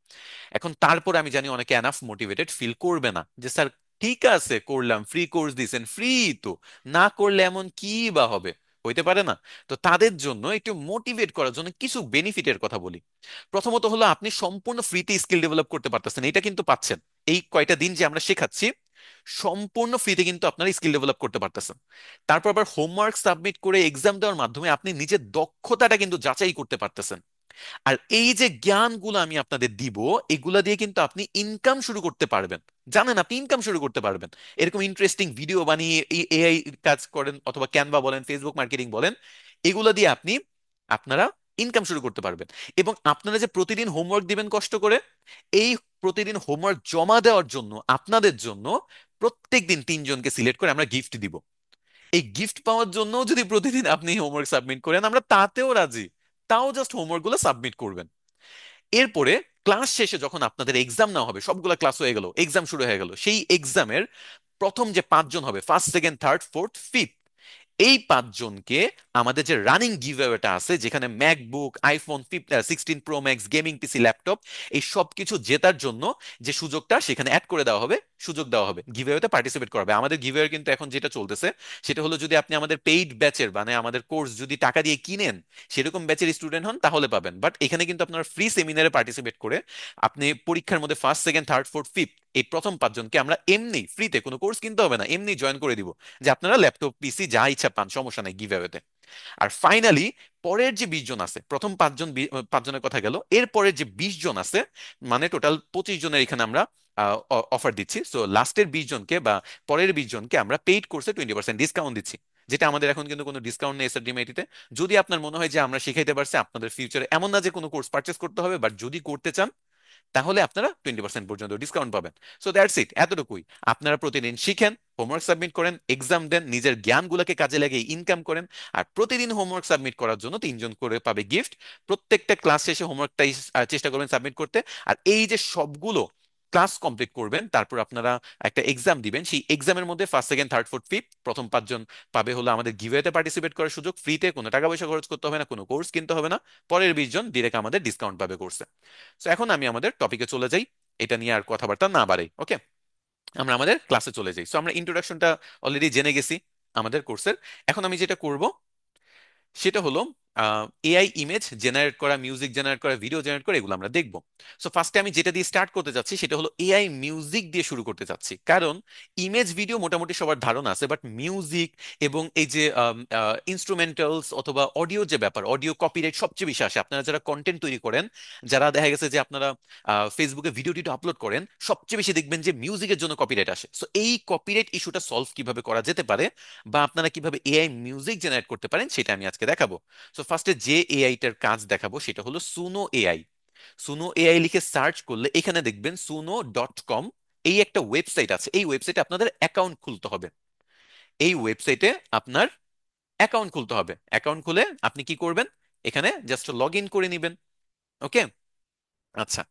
এখন তারপর আমি জানি অনেকে এনাফ মোটিভেটেড ফিল করবে না, যে স্যার ঠিক আছে করলাম, ফ্রি কোর্স দিছেন, ফ্রি তো, না করলে এমন কি বা হবে, হইতে পারে না। তো তাদের জন্য একটু মোটিভেট করার জন্য কিছু বেনিফিটের কথা বলি। প্রথমত হলো, আপনি সম্পূর্ণ ফ্রিতে স্কিল ডেভেলপ করতে পারতেছেন, এটা কিন্তু পাচ্ছেন। এই কয়টা দিন যে আমরা শেখাচ্ছি, সম্পূর্ণ ফ্রিতে কিন্তু আপনারা স্কিল ডেভেলপ করতে পারতেছেন। তারপর আবার হোমওয়ার্ক সাবমিট করে এক্সাম দেওয়ার মাধ্যমে আপনি নিজের দক্ষতাটা কিন্তু যাচাই করতে পারতেছেন। আর এই যে জ্ঞানগুলো আমি আপনাদের দিব, এগুলা দিয়ে কিন্তু আপনি ইনকাম শুরু করতে পারবেন। জানেন, আপনি ইনকাম শুরু করতে পারবেন। এরকম ইন্টারেস্টিং ভিডিও বানিয়ে এআই কাজ করেন, অথবা ক্যানভা বলেন, ফেসবুক মার্কেটিং বলেন, এগুলো দিয়ে আপনারা ইনকাম শুরু করতে পারবেন। এবং আপনারা যে প্রতিদিন হোমওয়ার্ক দিবেন কষ্ট করে, এই প্রতিদিন হোমওয়ার্ক জমা দেওয়ার জন্য আপনাদের জন্য প্রত্যেকদিন 3জনকে সিলেক্ট করে আমরা গিফট দিব। এই গিফট পাওয়ার জন্য যদি প্রতিদিন আপনি হোমওয়ার্ক সাবমিট করেন, আমরা তাতেও রাজি। তাও জাস্ট হোমওয়ার্ক গুলো সাবমিট করবেন। এরপরে ক্লাস শেষে যখন আপনাদের এক্সাম নেওয়া হবে, সবগুলা ক্লাস হয়ে গেল, এক্সাম শুরু হয়ে গেল, সেই এক্সামের প্রথম যে 5জন হবে, first second third fourth fifth, এই 5জনকে আমাদের যে রানিং গিভঅ্যাওয়েটা আছে, যেখানে MacBook, iPhone 16 pro max, gaming পিসি, ল্যাপটপ, এই সব কিছু জেতার জন্য যে সুযোগটা সেখানে অ্যাড করে দেওয়া হবে, সুযোগ দেওয়া হবে, গিভঅ্যাওয়েতে পার্টিসিপেট করবে। আমাদের গিভঅ্যাওয়ে কিন্তু এখন যেটা চলতেছে, সেটা হলো, যদি আপনি আমাদের পেইড ব্যাচের মানে আমাদের কোর্স যদি টাকা দিয়ে কিনেন, সেরকম ব্যাচের স্টুডেন্ট হন, তাহলে পাবেন। বাট এখানে কিন্তু আপনারা ফ্রি সেমিনারে পার্টিসিপেট করে আপনি পরীক্ষার মধ্যে first second third fourth fifth, এই প্রথম 5জনকে আমরা এমনি ফ্রিতে, কোনো কোর্স কিনতে হবে না, এমনি জয়েন করে দিব, যে আপনারা ল্যাপটপ পিসি যা ইচ্ছা পান, সমস্যা নাই, গিভ অ্যাওয়েতে। আর ফাইনালি পরের যে 20জন আছে, প্রথম 5জনের কথা গেল, এর পরের যে 20জন আছে, মানে টোটাল 25জনের এখানে আমরা অফার দিচ্ছি। সো লাস্টের 20জনকে বা পরের 20জনকে আমরা পেইড কোর্সে 20% ডিসকাউন্ট দিচ্ছি, যেটা আমাদের এখন কিন্তু কোনো ডিসকাউন্ট নেই এসআরডিএমআইটিতে। যদি আপনার মনে হয় যে আমরা শিখাইতে পারছি আপনাদের ফিউচারে, এমন না যে কোনো কোর্স পারচেস করতে হবে, বাট যদি করতে চান, তাহলে আপনারা 20% পর্যন্ত ডিসকাউন্ট পাবেন। সো দ্যাটস ইট, এতটুকুই। আপনারা প্রতিদিন শিখেন, হোমওয়ার্ক সাবমিট করেন, এক্সাম দেন, নিজের জ্ঞানগুলোকে কাজে লাগিয়ে ইনকাম করেন। আর প্রতিদিন হোমওয়ার্ক সাবমিট করার জন্য 3জন করে পাবে গিফট। প্রত্যেকটা ক্লাস শেষে হোমওয়ার্কটাই চেষ্টা করবেন সাবমিট করতে। আর এই যে সবগুলো ক্লাস কমপ্লিট করবেন, তারপর আপনারা একটা এক্সাম দিবেন, সেই এক্সামের মধ্যে first second third fourth fifth প্রথম 5জন পাবে হলো আমাদের গিভওয়েতে পার্টিসিপেট করার সুযোগ, ফ্রিতে, কোনো টাকা পয়সা খরচ করতে হবে না, কোনো কোর্স কিনতে হবে না। পরের 20জন ডিরেক্ট আমাদের ডিসকাউন্ট পাবে কোর্সে। তো এখন আমি আমাদের টপিকে চলে যাই, এটা নিয়ে আর কথাবার্তা না বাড়াই। ওকে, আমরা আমাদের ক্লাসে চলে যাই। সো আমরা ইন্ট্রোডাকশনটা অলরেডি জেনে গেছি আমাদের কোর্সের। এখন আমি যেটা করব সেটা হলো, এআই ইমেজ জেনারেট করা, মিউজিক জেনারেট করা, ভিডিও জেনারেট করা, এগুলো আমরা দেখবো। সো ফার্স্টে আমি যেটা দিয়ে স্টার্ট করতে যাচ্ছি সেটা হলো এআই মিউজিক দিয়ে শুরু করতে যাচ্ছি, কারণ ইমেজ ভিডিও মোটামুটি সবার ধারণা আছে, বাট মিউজিক এবং এই যে ইনস্ট্রুমেন্টালস অথবা অডিও যে ব্যাপার, অডিও কপিরাইট সবচেয়ে বেশি আসে। আপনারা যারা কন্টেন্ট তৈরি করেন, যারা দেখা গেছে যে আপনারা ফেসবুকে ভিডিও টিডিও আপলোড করেন, সবচেয়ে বেশি দেখবেন যে মিউজিকের জন্য কপিরাইট আসে। সো এই কপিরাইট ইস্যুটা সলভ কিভাবে করা যেতে পারে, বা আপনারা কিভাবে এআই মিউজিক জেনারেট করতে পারেন, সেটা আমি আজকে দেখাবো। সো ফার্স্টে যে এআইটার কাজ দেখাবো সেটা হলো সুনো এআই। সুনো এআই লিখে সার্চ করলে এখানে দেখবেন suno.com, এই একটা ওয়েবসাইট আছে। এই ওয়েবসাইটে আপনাদের অ্যাকাউন্ট খুলতে হবে। এই ওয়েবসাইটে আপনার অ্যাকাউন্ট খুলতে হবে। অ্যাকাউন্ট খুলে আপনি কি করবেন, এখানে জাস্ট লগ ইন করে নেবেন। ওকে। আচ্ছা,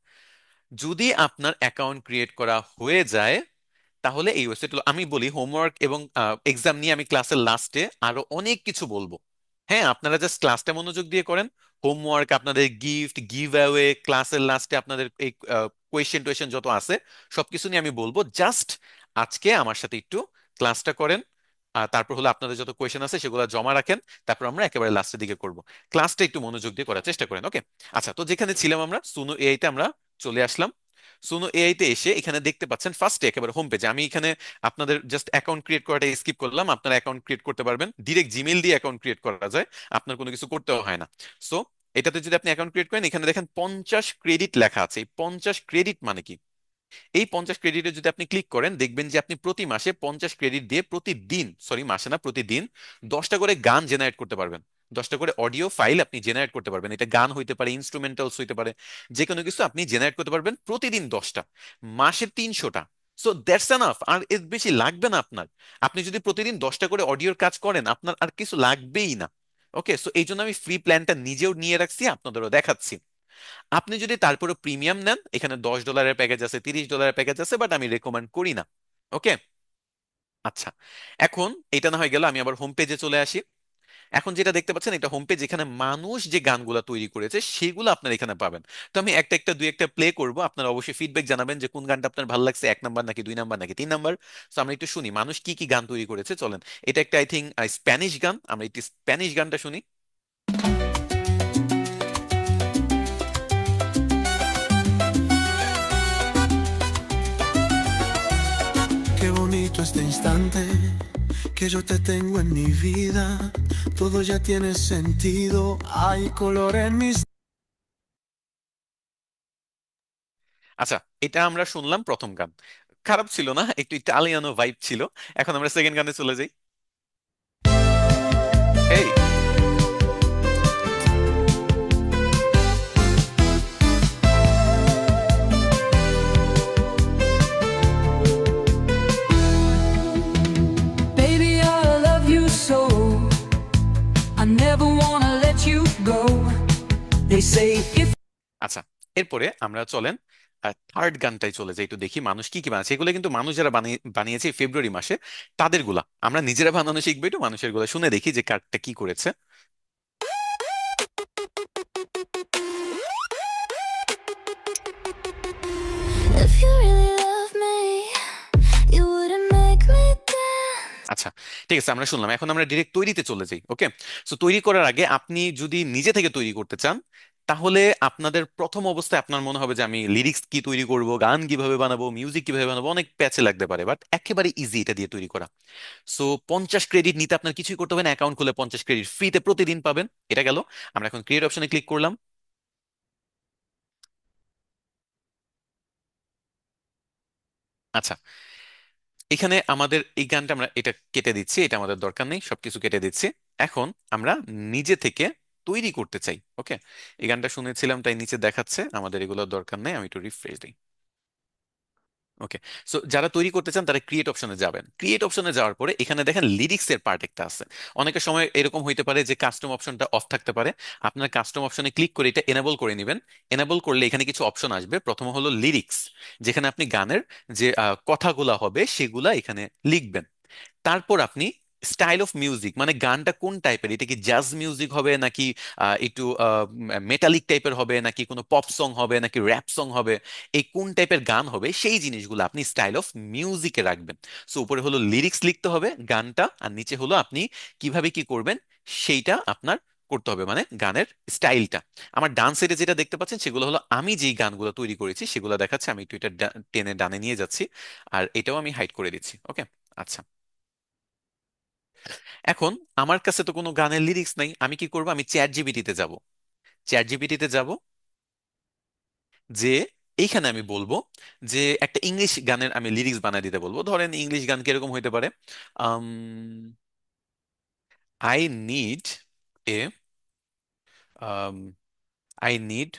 যদি আপনার অ্যাকাউন্ট ক্রিয়েট করা হয়ে যায়, তাহলে এই ওয়েবসাইট, আমি বলি হোমওয়ার্ক এবং এক্সাম নিয়ে আমি ক্লাসের লাস্টে আরো অনেক কিছু বলবো। হ্যাঁ, আপনারা জাস্ট ক্লাসটা মনোযোগ দিয়ে করেন। হোমওয়ার্ক, আপনাদের গিফট, গিভ অ্যাওয়ে, ক্লাসের লাস্টে আপনাদের এই কোয়েশ্চেন টোয়েশ্চেন যত আছে সবকিছু নিয়ে আমি বলবো। জাস্ট আজকে আমার সাথে একটু ক্লাসটা করেন, আর তারপর হলো আপনাদের যত কোয়েশ্চেন আছে সেগুলো জমা রাখেন। তারপর আমরা একেবারে লাস্টের দিকে করব। ক্লাসটা একটু মনোযোগ দিয়ে করার চেষ্টা করেন। ওকে। আচ্ছা, তো যেখানে ছিলাম আমরা সুনো এআই তে আমরা চলে আসলাম। সুনো এআই তে এসে এখানে দেখতে পাচ্ছেন ফার্স্টে একেবারে হোম পেজে আমি এখানে আপনাদের জাস্ট অ্যাকাউন্ট ক্রিয়েট করাটা স্কিপ করলাম। আপনারা অ্যাকাউন্ট ক্রিয়েট করতে পারবেন, ডিরেক্ট জিমেইল দিয়ে অ্যাকাউন্ট ক্রিয়েট করা যায়, আপনার কোনো কিছু করতেও হয় না। সো এটাতে যদি আপনি অ্যাকাউন্ট ক্রিয়েট করেন, এখানে দেখেন 50 ক্রেডিট লেখা আছে। এই 50 ক্রেডিট মানে কি? এই 50 ক্রেডিটে যদি আপনি ক্লিক করেন, দেখবেন যে আপনি প্রতি মাসে 50 ক্রেডিট দিয়ে প্রতিদিন, সরি মাসে না, প্রতিদিন 10টা করে গান জেনারেট করতে পারবেন। 10টা করে অডিও ফাইল আপনি জেনারেট করতে পারবেন। এটা গান হইতে পারে, ইনস্ট্রুমেন্টালস হইতে পারে, যে কোনো কিছু আপনি জেনারেট করতে পারবেন প্রতিদিন 10টা, মাসে 300টা। সো দ্যাটস এনাফ, আর এর বেশি লাগবে না আপনার। আপনি যদি প্রতিদিন 10টা করে অডিওর কাজ করেন, আপনার আর কিছু লাগবেই না। ওকে, সো এই জন্য আমি ফ্রি প্ল্যানটা নিজেও নিয়ে রাখছি, আপনাদেরও দেখাচ্ছি। আপনি যদি তারপরে প্রিমিয়াম নেন, এখানে $10 প্যাকেজ আছে, $30 প্যাকেজ আছে, বাট আমি রেকমেন্ড করি না। ওকে। আচ্ছা, এখন এটা না হয়ে গেল, আমি আবার হোম পেজে চলে আসি। এখন যেটা দেখতে পাচ্ছেন, এটা হোম পেজ, এখানে মানুষ যে গানগুলা তৈরি করেছে সেগুলো আপনার এখানে পাবেন। তো আমি একটা একটা দুই একটা প্লে করব, আপনারা অবশ্যই ফিডব্যাক জানাবেন যে কোন গানটা আপনার ভালো লাগছে, 1 নাম্বার নাকি 2 নাম্বার নাকি 3 নাম্বার। তো আমরা একটু শুনি মানুষ কি কি গান তৈরি করেছে, চলেন। এটা একটা আই থিঙ্ক স্প্যানিশ গান, আমরা একটু স্প্যানিশ গানটা শুনি। Qué bonito este instante que yo te tengo en mi vida. Todo ya tiene sentido. Hay color en mis... আচ্ছা, এটা আমরা শুনলাম প্রথম গান, খারাপ ছিল না, একটু ইটালিয়ানো ভাইব ছিল। এখন আমরা সেকেন্ড গানে চলে যাই। এই, Baby, I love you so. I never wanna let you go. They say if... আচ্ছা, এরপরে আমরা চলেন থার্ড গানটাই চলে যাই, একটু দেখি মানুষ কি কি বানাচ্ছে। এগুলো কিন্তু মানুষ যারা বানিয়েছে এই ফেব্রুয়ারি মাসে, তাদের গুলা আমরা নিজেরা বানানো শিখবো। একটু মানুষের গুলা শুনে দেখি যে কারটা কি করেছে। If you really love me, you wouldn't make me dance. আচ্ছা, ঠিক আছে, আমরা শুনলাম। এখন আমরা ডিরেক্ট তৈরিতে চলে যাই। ওকে। সো তৈরি করার আগে আপনি যদি নিজে থেকে তৈরি করতে চান, তাহলে আপনাদের প্রথম অবস্থায় আপনার মনে হবে যে আমি লিরিক্স কি তৈরি করব, গান কিভাবে বানাবো, মিউজিক কিভাবে বানাবো, অনেক প্যাচে লাগতে পারে, বাট একেবারে ইজি এটা দিয়ে তৈরি করা। সো 50 ক্রেডিট নিতে আপনার কিছুই করতে হবে না, অ্যাকাউন্ট খুলে 50 ক্রেডিট ফ্রিতে প্রতিদিন পাবেন। এটা গেল। আমরা এখন ক্রিয়েট অপশনে ক্লিক করলাম। আচ্ছা, এখানে আমাদের এই গানটা আমরা এটা কেটে দিচ্ছি, এটা আমাদের দরকার নেই, সবকিছু কেটে দিচ্ছি। এখন আমরা নিজে থেকে তৈরি করতে চাই। ওকে। এই গানটা শুনেছিলাম তাই নিচে দেখাচ্ছে, আমাদের এগুলোর দরকার নেই, আমি একটু রিফ্রেশ দিই। ওকে। সো যারা তৈরি করতে চান তারা ক্রিয়েট অপশনে যাবেন। ক্রিয়েট অপশনে যাওয়ার পরে এখানে দেখেন লিরিক্স এর পার্ট একটা আছে। অনেকের সময় এরকম হইতে পারে যে কাস্টম অপশনটা অফ থাকতে পারে। আপনার কাস্টম অপশনে ক্লিক করে এটা এনেবল করে নেবেন। এনেবল করলে এখানে কিছু অপশন আসবে। প্রথম হলো লিরিক্স, যেখানে আপনি গানের যে কথাগুলা হবে সেগুলা এখানে লিখবেন। তারপর আপনি স্টাইল অফ মিউজিক, মানে গানটা কোন টাইপের, এটা কি জাজ মিউজিক হবে নাকি একটু মেটালিক টাইপের হবে, নাকি কোনো পপ সং হবে, নাকি র্যাপ সং হবে, এই কোন টাইপের গান হবে সেই জিনিসগুলো আপনি স্টাইল অফ মিউজিকে রাখবেন। সো উপরে হলো লিরিক্স লিখতে হবে গানটা, আর নিচে হলো আপনি কিভাবে কি করবেন সেইটা আপনার করতে হবে, মানে গানের স্টাইলটা। আমার ডান সাইডে যেটা দেখতে পাচ্ছেন সেগুলো হলো আমি যেই গানগুলো তৈরি করেছি সেগুলো দেখাচ্ছে, আমি একটু এটা টেনে ডানে নিয়ে যাচ্ছি, আর এটাও আমি হাইড করে দিচ্ছি। ওকে, আচ্ছা। এখন আমার কাছে তো কোনো গানের লিরিক্স নাই, আমি কি করব? আমি চ্যাট জিপিটিতে যাব। চ্যাট জিপিটিতে যাব, যে এইখানে আমি বলবো যে একটা ইংলিশ গানের আমি লিরিক্স বানিয়ে দিতে বলবো। ধরেন ইংলিশ গান কিরকম হইতে পারে? I need A I need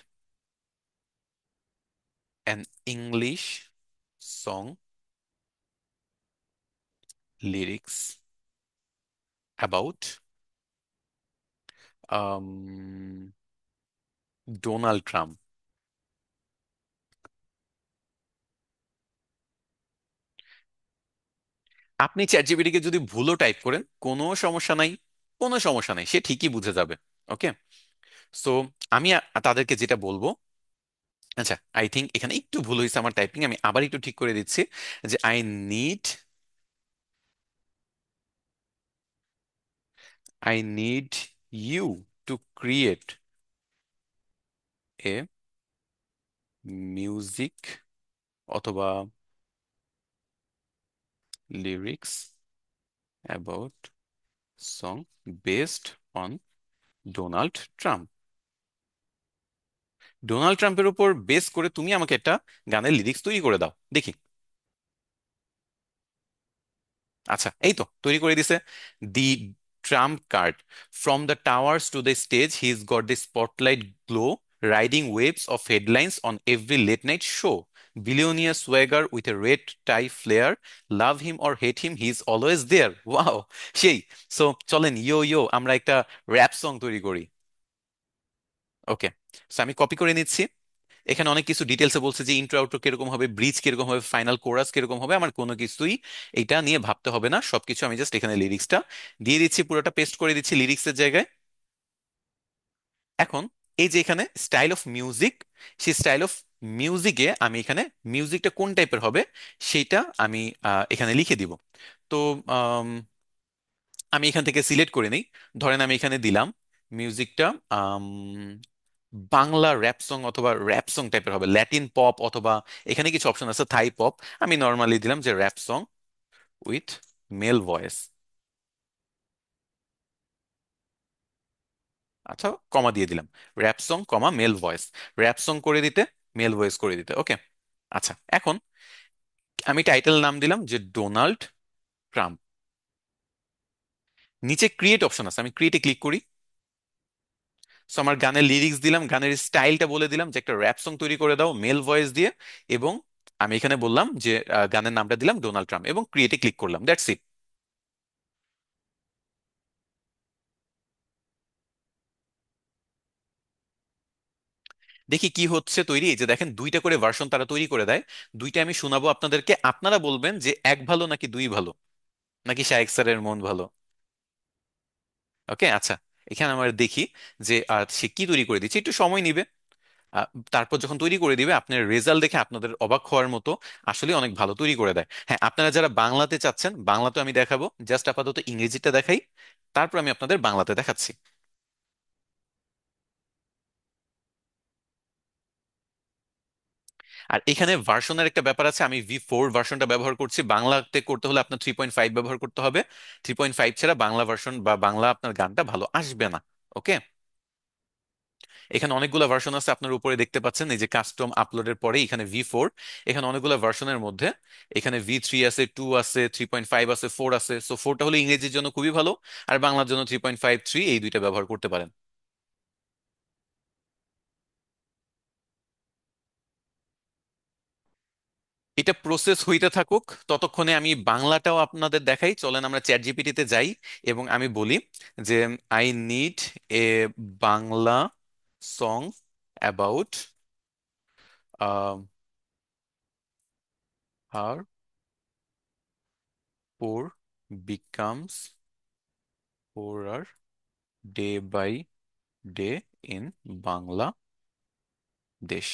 an English song lyrics about um, Donald Trump. আপনি চ্যাট জিপিটিকে যদি ভুলও টাইপ করেন, কোনো সমস্যা নাই, কোনো সমস্যা নাই, সে ঠিকই বুঝে যাবে। ওকে, সো আমি তাদেরকে যেটা বলবো, আচ্ছা, আই থিঙ্ক এখানে একটু ভুল হয়েছে আমার টাইপিং, আমি আবার একটু ঠিক করে দিচ্ছি, যে need I need you to create a music অথবা lyrics about song based on Donald Trump. Donald ট্রাম্পের উপর বেস করে তুমি আমাকে একটা গানের লিরিক্স তৈরি করে দাও দেখি। আচ্ছা, এই তো তৈরি করে দিছে। The Trump card, from the towers to the stage he is got the spotlight glow, riding waves of headlines on every late night show, billionaire swagger with a red tie flair, love him or hate him he is always there. Wow, সেই। সো চলেন ইয়ো ইয়ো আমরা একটা র্যাপ সং তৈরি করি। ওকে, সো আমি কপি করে নিচ্ছি। এখানে অনেক কিছু ডিটেলসে বলছে যে ইন্ট্রো আউট্রো কিরকম হবে, ব্রিজ কিরকম হবে, ফাইনাল কোরাস কিরকম হবে, আমার কোনো কিছুই এটা নিয়ে ভাবতে হবে না, সবকিছু আমি জাস্ট এখানে লিরিক্সটা দিয়ে দিচ্ছি, পুরোটা পেস্ট করে দিচ্ছি লিরিক্সের জায়গায়। এখন এই যে এখানে স্টাইল অফ মিউজিক, সেই স্টাইল অফ মিউজিকে আমি এখানে মিউজিকটা কোন টাইপের হবে সেটা আমি এখানে লিখে দিব। তো আম, আমি এখান থেকে সিলেক্ট করে নিই। ধরেন আমি এখানে দিলাম মিউজিকটা বাংলা র্যাপ সং অথবা র্যাপ সং টাইপের হবে, ল্যাটিন পপ, অথবা এখানে কিছু অপশন আছে থাই পপ। আমি নর্মালি দিলাম যে rap song with male voice. আচ্ছা, কমা দিয়ে দিলাম, rap song comma male voice, rap song করে দিতে, মেল ভয়েস করে দিতে। ওকে, আচ্ছা। এখন আমি টাইটেল নাম দিলাম যে ডোনাল্ড ট্রাম্প। নিচে ক্রিয়েট অপশন আছে, আমি ক্রিয়েটে ক্লিক করি। সো আমার গানের লিরিক্স দিলাম, গানের স্টাইলটা বলে দিলাম যে একটা র্যাপ সং তৈরি করে দাও মেল ভয়েস দিয়ে, এবং আমি এখানে বললাম যে গানের নামটা দিলাম ডোনাল্ড ট্রাম্প, এবং ক্রিয়েটে ক্লিক করলাম, দ্যাটস ইট। দেখি কি হচ্ছে তৈরি। এই যে দেখেন, দুইটা করে ভার্সন তারা তৈরি করে দেয়, দুইটা আমি শোনাবো আপনাদেরকে, আপনারা বলবেন যে এক ভালো নাকি দুই ভালো, নাকি শায়েক স্যারের মন ভালো। ওকে, আচ্ছা। এখানে আমরা দেখি যে সে কি তৈরি করে দিচ্ছে, একটু সময় নিবে। আহ, তারপর যখন তৈরি করে দিবে, আপনার রেজাল্ট দেখে আপনাদের অবাক হওয়ার মতো, আসলে অনেক ভালো তৈরি করে দেয়। হ্যাঁ, আপনারা যারা বাংলাতে চাচ্ছেন বাংলাতে আমি দেখাবো, জাস্ট আপাতত ইংরেজিটা দেখাই, তারপর আমি আপনাদের বাংলাতে দেখাচ্ছি। আর এখানে ভার্সনের একটা ব্যাপার আছে, আমি V4 ভার্সনটা ব্যবহার করছি। বাংলাতে করতে হলে আপনার 3.5 ব্যবহার করতে হবে, 3.5 ছাড়া বাংলা ভার্সন বা বাংলা আপনার গানটা ভালো আসবে না। ওকে, এখানে অনেকগুলো ভার্সন আছে, আপনার উপরে দেখতে পাচ্ছেন এই যে কাস্টম আপলোডের পরে এখানে V4। এখানে অনেকগুলো ভার্সনের মধ্যে এখানে V3 আছে, 2 আছে, 3.5 আছে, 4 আছে। সো 4টা হলো ইংরেজির জন্য খুবই ভালো, আর বাংলার জন্য 3.5, 3, এই দুইটা ব্যবহার করতে পারেন। এটা প্রসেস হইতে থাকুক, ততক্ষণে আমি বাংলাটাও আপনাদের দেখাই। চলেন আমরা চ্যাট জিপিটিতে যাই, এবং আমি বলি যে I need a Bangla song about her poor becomes poorer day by day in Bangladesh,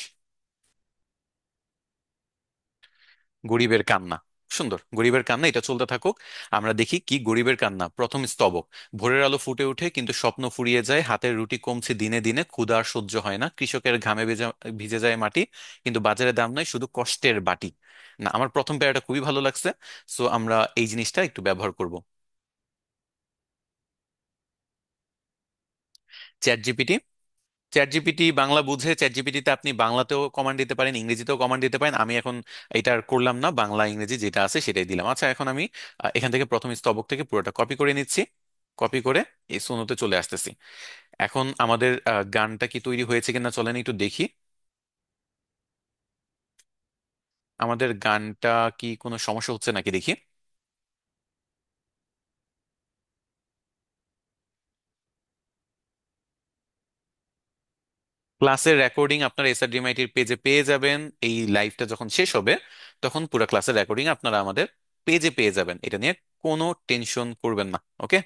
গরিবের কান্না। সুন্দর, গরিবের কান্না, এটা চলতে থাকুক। আমরা দেখি কি গরিবের কান্না। প্রথম স্তবক: ভোরের আলো ফুটে ওঠে কিন্তু স্বপ্ন ফুরিয়ে যায়, হাতের রুটি কমছে দিনে দিনে, ক্ষুধা আর সহ্য হয় না, কৃষকের ঘামে ভিজে যায় মাটি, কিন্তু বাজারে দাম নাই, শুধু কষ্টের বাটি। না, আমার প্রথম প্যারাটা খুবই ভালো লাগছে। সো আমরা এই জিনিসটা একটু ব্যবহার করব। Chat GPT. Chat GPT Bangla বুঝে। চ্যাট জিপিটিতে আপনি বাংলাতেও কমান্ড দিতে পারেন, ইংরেজিতেও কমান্ড দিতে পারেন। আমি এখন এটা আর করলাম না, বাংলা ইংরেজি যেটা আছে সেটাই দিলাম। আচ্ছা, এখন আমি এখান থেকে প্রথম স্তবক থেকে পুরোটা কপি করে নিচ্ছি। কপি করে এই সোনোতে চলে আসতেছি। এখন আমাদের গানটা কি তৈরি হয়েছে কিনা চলেন একটু দেখি। আমাদের গানটা কি কোনো সমস্যা হচ্ছে নাকি দেখি। ক্লাসের রেকর্ডিং আপনারা এসআরডিএমআইটির পেজে পেয়ে যাবেন। এই লাইভটা যখন শেষ হবে তখন পুরো ক্লাসের রেকর্ডিং আপনারা আমাদের পেজে পেয়ে যাবেন, এটা নিয়ে কোনো টেনশন করবেন না। ওকে।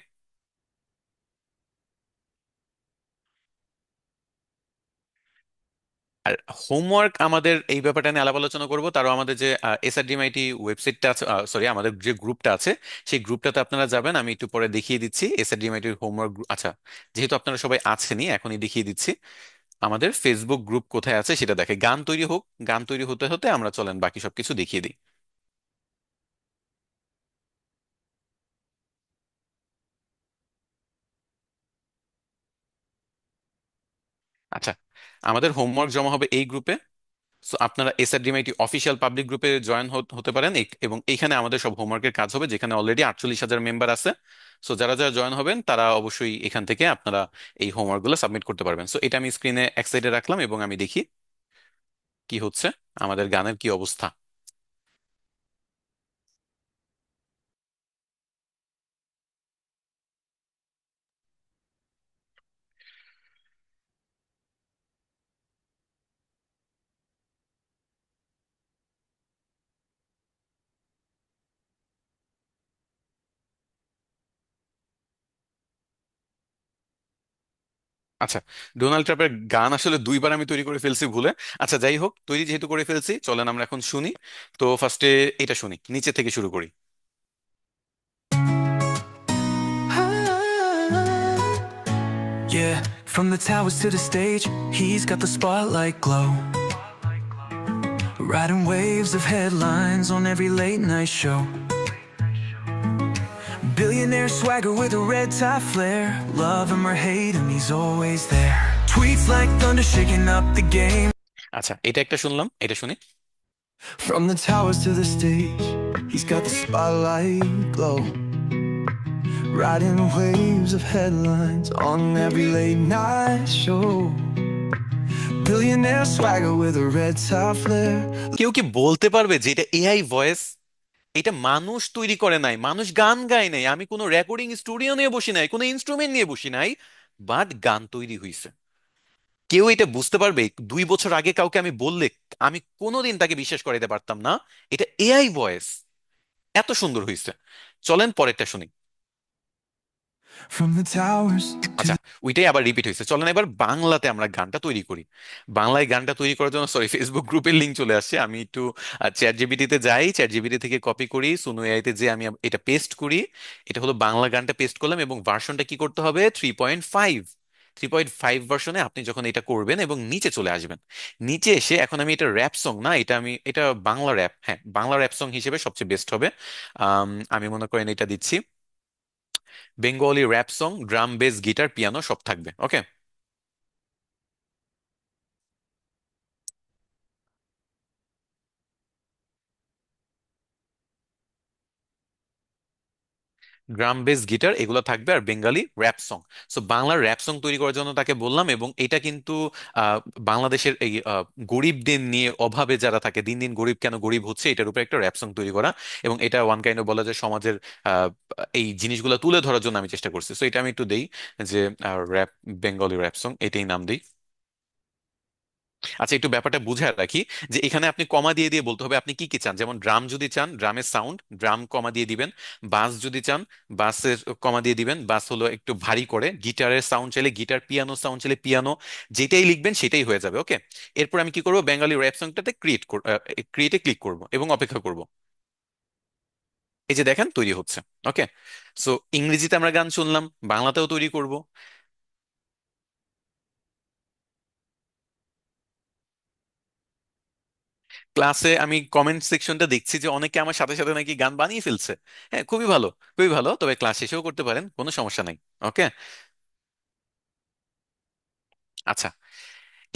আর হোমওয়ার্ক, আমাদের এই ব্যাপারটা নিয়ে আলাপ আলোচনা করবো। তারও আমাদের যে এসআরডিএমআইটি ওয়েবসাইটটা আছে, সরি, আমাদের যে গ্রুপটা আছে, সেই গ্রুপটাতে আপনারা যাবেন। আমি একটু পরে দেখিয়ে দিচ্ছি এসআরডিএমআইটির হোমওয়ার্ক। আচ্ছা, যেহেতু আপনারা সবাই আছেনই, এখনই দেখিয়ে দিচ্ছি আমাদের ফেসবুক গ্রুপ কোথায় আছে সেটা দেখে। গান তৈরি হোক, গান তৈরি হতে হতে আমরা চলেন বাকি সবকিছু দেখিয়ে দিই। আচ্ছা, আমাদের হোমওয়ার্ক জমা হবে এই গ্রুপে। সো আপনারা এসআরডিএমআইটি অফিসিয়াল পাবলিক গ্রুপে জয়েন হতে পারেন। এবং এইখানে আমাদের সব হোমওয়ার্কের কাজ হবে, যেখানে অলরেডি 48,000 মেম্বার আছে। সো যারা যারা জয়েন হবেন তারা অবশ্যই এখান থেকে আপনারা এই হোমওয়ার্কগুলো সাবমিট করতে পারবেন। সো এটা আমি স্ক্রিনে এক সাইডে রাখলাম এবং আমি দেখি কি হচ্ছে, আমাদের গানের কি অবস্থা। আচ্ছা, ডোনাল্ড ট্রাম্পের গান আসলে দুইবার আমি তৈরি করে ফেলছি ভুলে। আচ্ছা, যাই হোক, তৈরি যেহেতু করে ফেলছি, চলেন আমরা এখন শুনি। তো ফার্স্টে এটা শুনি, নিচে থেকে শুরু করি। Yeah, from the towers to the stage, he's got the spotlight glow. Riding waves of headlines on every late night show. Billionaire swagger with a red tie flare. Love him or hate him, he's always there. Tweets like thunder shaking up the game. আচ্ছা, এটা একটা শুনলাম, এটা শুনি। From the towers to the stage, he's got the spotlight glow. Riding waves of headlines on every late night show. Billionaire swagger with a red tie flare. কেউ কি বলতে পারবে যে এটা এআই ভয়েস? এটা মানুষ তৈরি করে নাই, মানুষ গান গায় নাই, আমি কোনো রেকর্ডিং স্টুডিও নিয়ে বসি নাই, কোনো ইনস্ট্রুমেন্ট নিয়ে বসি নাই, বাট গান তৈরি হয়েছে। কেউ এটা বুঝতে পারবে? 2 বছর আগে কাউকে আমি বললে আমি কোনোদিন তাকে বিশ্বাস করাইতে পারতাম না এটা এআই ভয়েস। এত সুন্দর হয়েছে। চলেন পরেরটা শুনি। From the towers to আচ্ছা, the... ওইটাই আবার রিপিট হয়েছে। চলেন এবার বাংলাতে আমরা গানটা তৈরি করি। বাংলায় গানটা তৈরি করার জন্য, সরি, ফেসবুক গ্রুপের লিঙ্ক চলে আসছে। আমি একটু চ্যাট জিপিটিতে যাই, চ্যাট জিপিটি থেকে কপি করি, সুনো এআইতে যে আমি এটা পেস্ট করি। এটা হলো বাংলা গানটা পেস্ট করলাম এবং ভার্সনটা কি করতে হবে? 3.5। 3.5 ভার্সনে আপনি যখন এটা করবেন এবং নিচে চলে আসবেন, নিচে এসে এখন আমি এটা র্যাপ সং না, এটা বাংলা র্যাপ, হ্যাঁ বাংলা র্যাপ সং হিসেবে সবচেয়ে বেস্ট হবে। আমি মনে করেন এটা দিচ্ছি, Bengali rap song, drum bass guitar piano সব থাকবে। ওকে। ড্রাম বেস গিটার এগুলো থাকবে আর বেঙ্গালি র্যাপ সং। সো বাংলার র্যাপ সং তৈরি করার জন্য তাকে বললাম। এবং এটা কিন্তু আহ, বাংলাদেশের এই গরিবদের নিয়ে, অভাবে যারা থাকে, দিন দিন গরিব কেন গরিব হচ্ছে, এটার উপরে একটা র্যাপ সং তৈরি করা। এবং এটা ওয়ান কাইন্ড অফ বলা যায় সমাজের আহ, এই জিনিসগুলো তুলে ধরার জন্য আমি চেষ্টা করছি। সো এটা আমি একটু দেই যে র্যাপ, বেঙ্গলি র্যাপ সং এটাই নাম দিই। আচ্ছা, একটু ব্যাপারটা বুঝে রাখি যে এখানে আপনি কমা দিয়ে দিয়ে বলতে হবে আপনি কি কি চান। যেমন ড্রাম যদি চান, ড্রামের সাউন্ড, ড্রাম কমা দিয়ে দিবেন। বাস যদি চান, বাসের কমা দিয়ে দিবেন, বাস হলো একটু ভারী করে। গিটারের সাউন্ড চাইলে গিটার, পিয়ানো সাউন্ড চাইলে পিয়ানো। যেটাই লিখবেন সেটাই হয়ে যাবে। ওকে। এরপর আমি কি করবো? বেঙ্গলি র্যাপ সংটাতে ক্রিয়েটে ক্লিক করব এবং অপেক্ষা করব। এই যে দেখেন তৈরি হচ্ছে। ওকে, সো ইংরেজিতে আমরা গান শুনলাম, বাংলাতেও তৈরি করব। ক্লাসে আমি কমেন্ট সেকশনটা দেখছি যে অনেকে আমার সাথে সাথে নাকি গান বানিয়ে ফেলছে। হ্যাঁ, খুবই ভালো, খুবই ভালো, তবে ক্লাস শেষেও করতে পারেন, কোনো সমস্যা নাই। ওকে। আচ্ছা,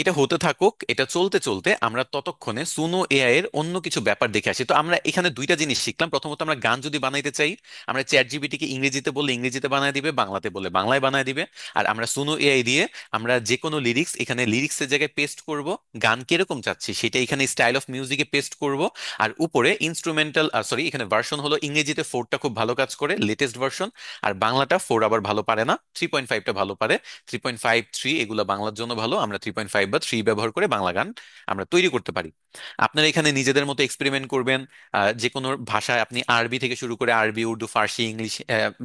এটা হতে থাকুক, এটা চলতে চলতে আমরা ততক্ষণে সুনো এআই এর অন্য কিছু ব্যাপার দেখে আসি। তো আমরা এখানে দুইটা জিনিস শিখলাম। প্রথমত, আমরা গান যদি বানাইতে চাই, আমরা চ্যাট জিপিটি কে ইংরেজিতে বললে ইংরেজিতে বানায় দিবে, বাংলাতে বললে বাংলায় বানায় দিবে। আর আমরা সুনো এআই দিয়ে আমরা যে কোনো লিরিক্স এখানে লিরিক্সের জায়গায় পেস্ট করব, গান কিরকম চাচ্ছি সেটা এখানে স্টাইল অফ মিউজিকে পেস্ট করব। আর উপরে ইনস্ট্রুমেন্টাল, সরি, এখানে ভার্সন হলো ইংরেজিতে 4টা খুব ভালো কাজ করে, লেটেস্ট ভার্সন। আর বাংলাটা 4 আবার ভালো পারে না, 3.5টা ভালো পারে। 3.5, 3 এগুলো বাংলার জন্য ভালো, আমরা 3.5 বা 3 ব্যবহার করে বাংলা গান আমরা তৈরি করতে পারি। আপনারা এখানে নিজেদের মতো এক্সপেরিমেন্ট করবেন। যে কোনো ভাষায় আপনি আরবি থেকে শুরু করে আরবি, উর্দু, ফার্সি, ইংলিশ,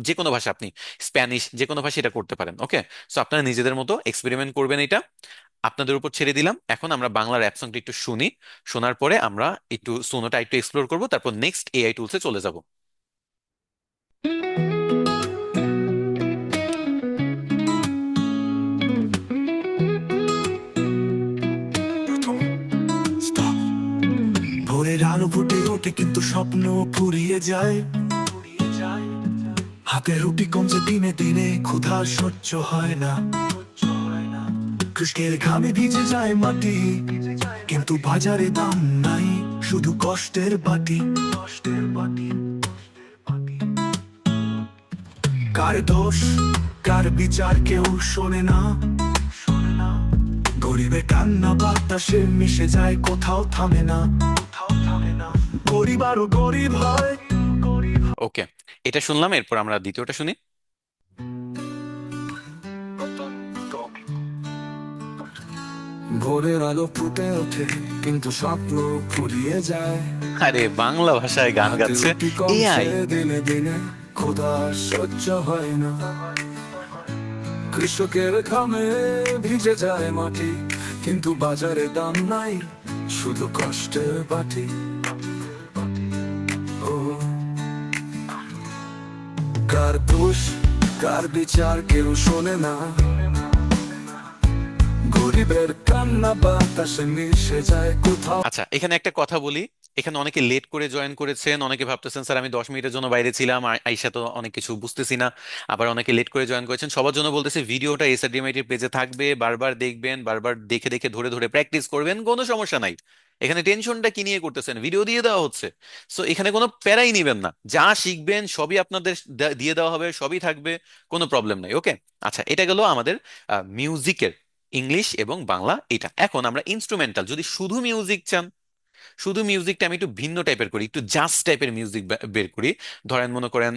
যে কোনো ভাষা আপনি, স্প্যানিশ, যে কোনো ভাষা এটা করতে পারেন। ওকে, সো আপনারা নিজেদের মতো এক্সপেরিমেন্ট করবেন, এটা আপনাদের উপর ছেড়ে দিলাম। এখন আমরা বাংলার অ্যাপ সংটা একটু শুনি, শোনার পরে আমরা একটু সোনোটা একটু এক্সপ্লোর করব, তারপর নেক্সট এআই টুলসে চলে যাব। Stop. ভোরের আলো ফুটে ওঠে কিন্তু স্বপ্ন ফুরিয়ে যায়। হাতে রুটি কমছে দিনে দিনে, ক্ষুধা সহ্য হয় না। কৃষ্ণের ঘামে ভিজে যায় মাটি, কিন্তু বাজারে দাম নাই, শুধু কষ্টের বাটি। কার দোষ, কার বিচার কেউ শোনে না। গরিবের কান্না বাতাসে মিশে যায়, কোথাও থামে না। গরিব আরো গরিব হয়। ওকে, এটা শুনলাম, এরপর আমরা দ্বিতীয়টা শুনি। ভোরের আলো ফুটে ওঠে কিন্তু স্বপ্ন ফুরিয়ে যায়। আরে, বাংলা ভাষায় গান হাতে গাচ্ছে রুটি কমছে এআই! দিনে দিনে, ক্ষুধা সহ্য হয় না। কৃষকের ঘামে ভিজে যায় মাটি, কিন্তু বাজারে দাম নাই, শুধু কষ্টের বাটি। ও, কার দোষ, কার বিচার কেউ শোনে না। গরিবের কান্না বাতাসে মিশে যায়, কোথাও। আচ্ছা, এখানে একটা কথা বলি। এখানে অনেকে লেট করে জয়েন করেছেন, অনেকে ভাবতেছেন স্যার আমি 10 মিনিটের জন্য বাইরে ছিলাম, আইসা তো অনেক কিছু বুঝতেছি না। আবার অনেকে লেট করে জয়েন করেছেন, সবার জন্য বলতেছে ভিডিওটা এসআরডিএমআইটির পেজে থাকবে, বারবার দেখবেন, বারবার দেখে দেখে ধরে ধরে প্র্যাকটিস করবেন, কোনো সমস্যা নাই। এখানে টেনশনটা কি নিয়ে করতেছেন? ভিডিও দিয়ে দেওয়া হচ্ছে। সো এখানে কোনো প্যারাই নিবেন না, যা শিখবেন সবই আপনাদের দিয়ে দেওয়া হবে, সবই থাকবে, কোনো প্রবলেম নাই। ওকে। আচ্ছা, এটা গেল আমাদের মিউজিকের ইংলিশ এবং বাংলা। এটা এখন আমরা ইনস্ট্রুমেন্টাল, যদি শুধু মিউজিক চান, শুধু মিউজিকটা আমি একটু ভিন্ন টাইপের করি, একটু জাজ টাইপের মিউজিক বের করি। ধরেন, মনে করেন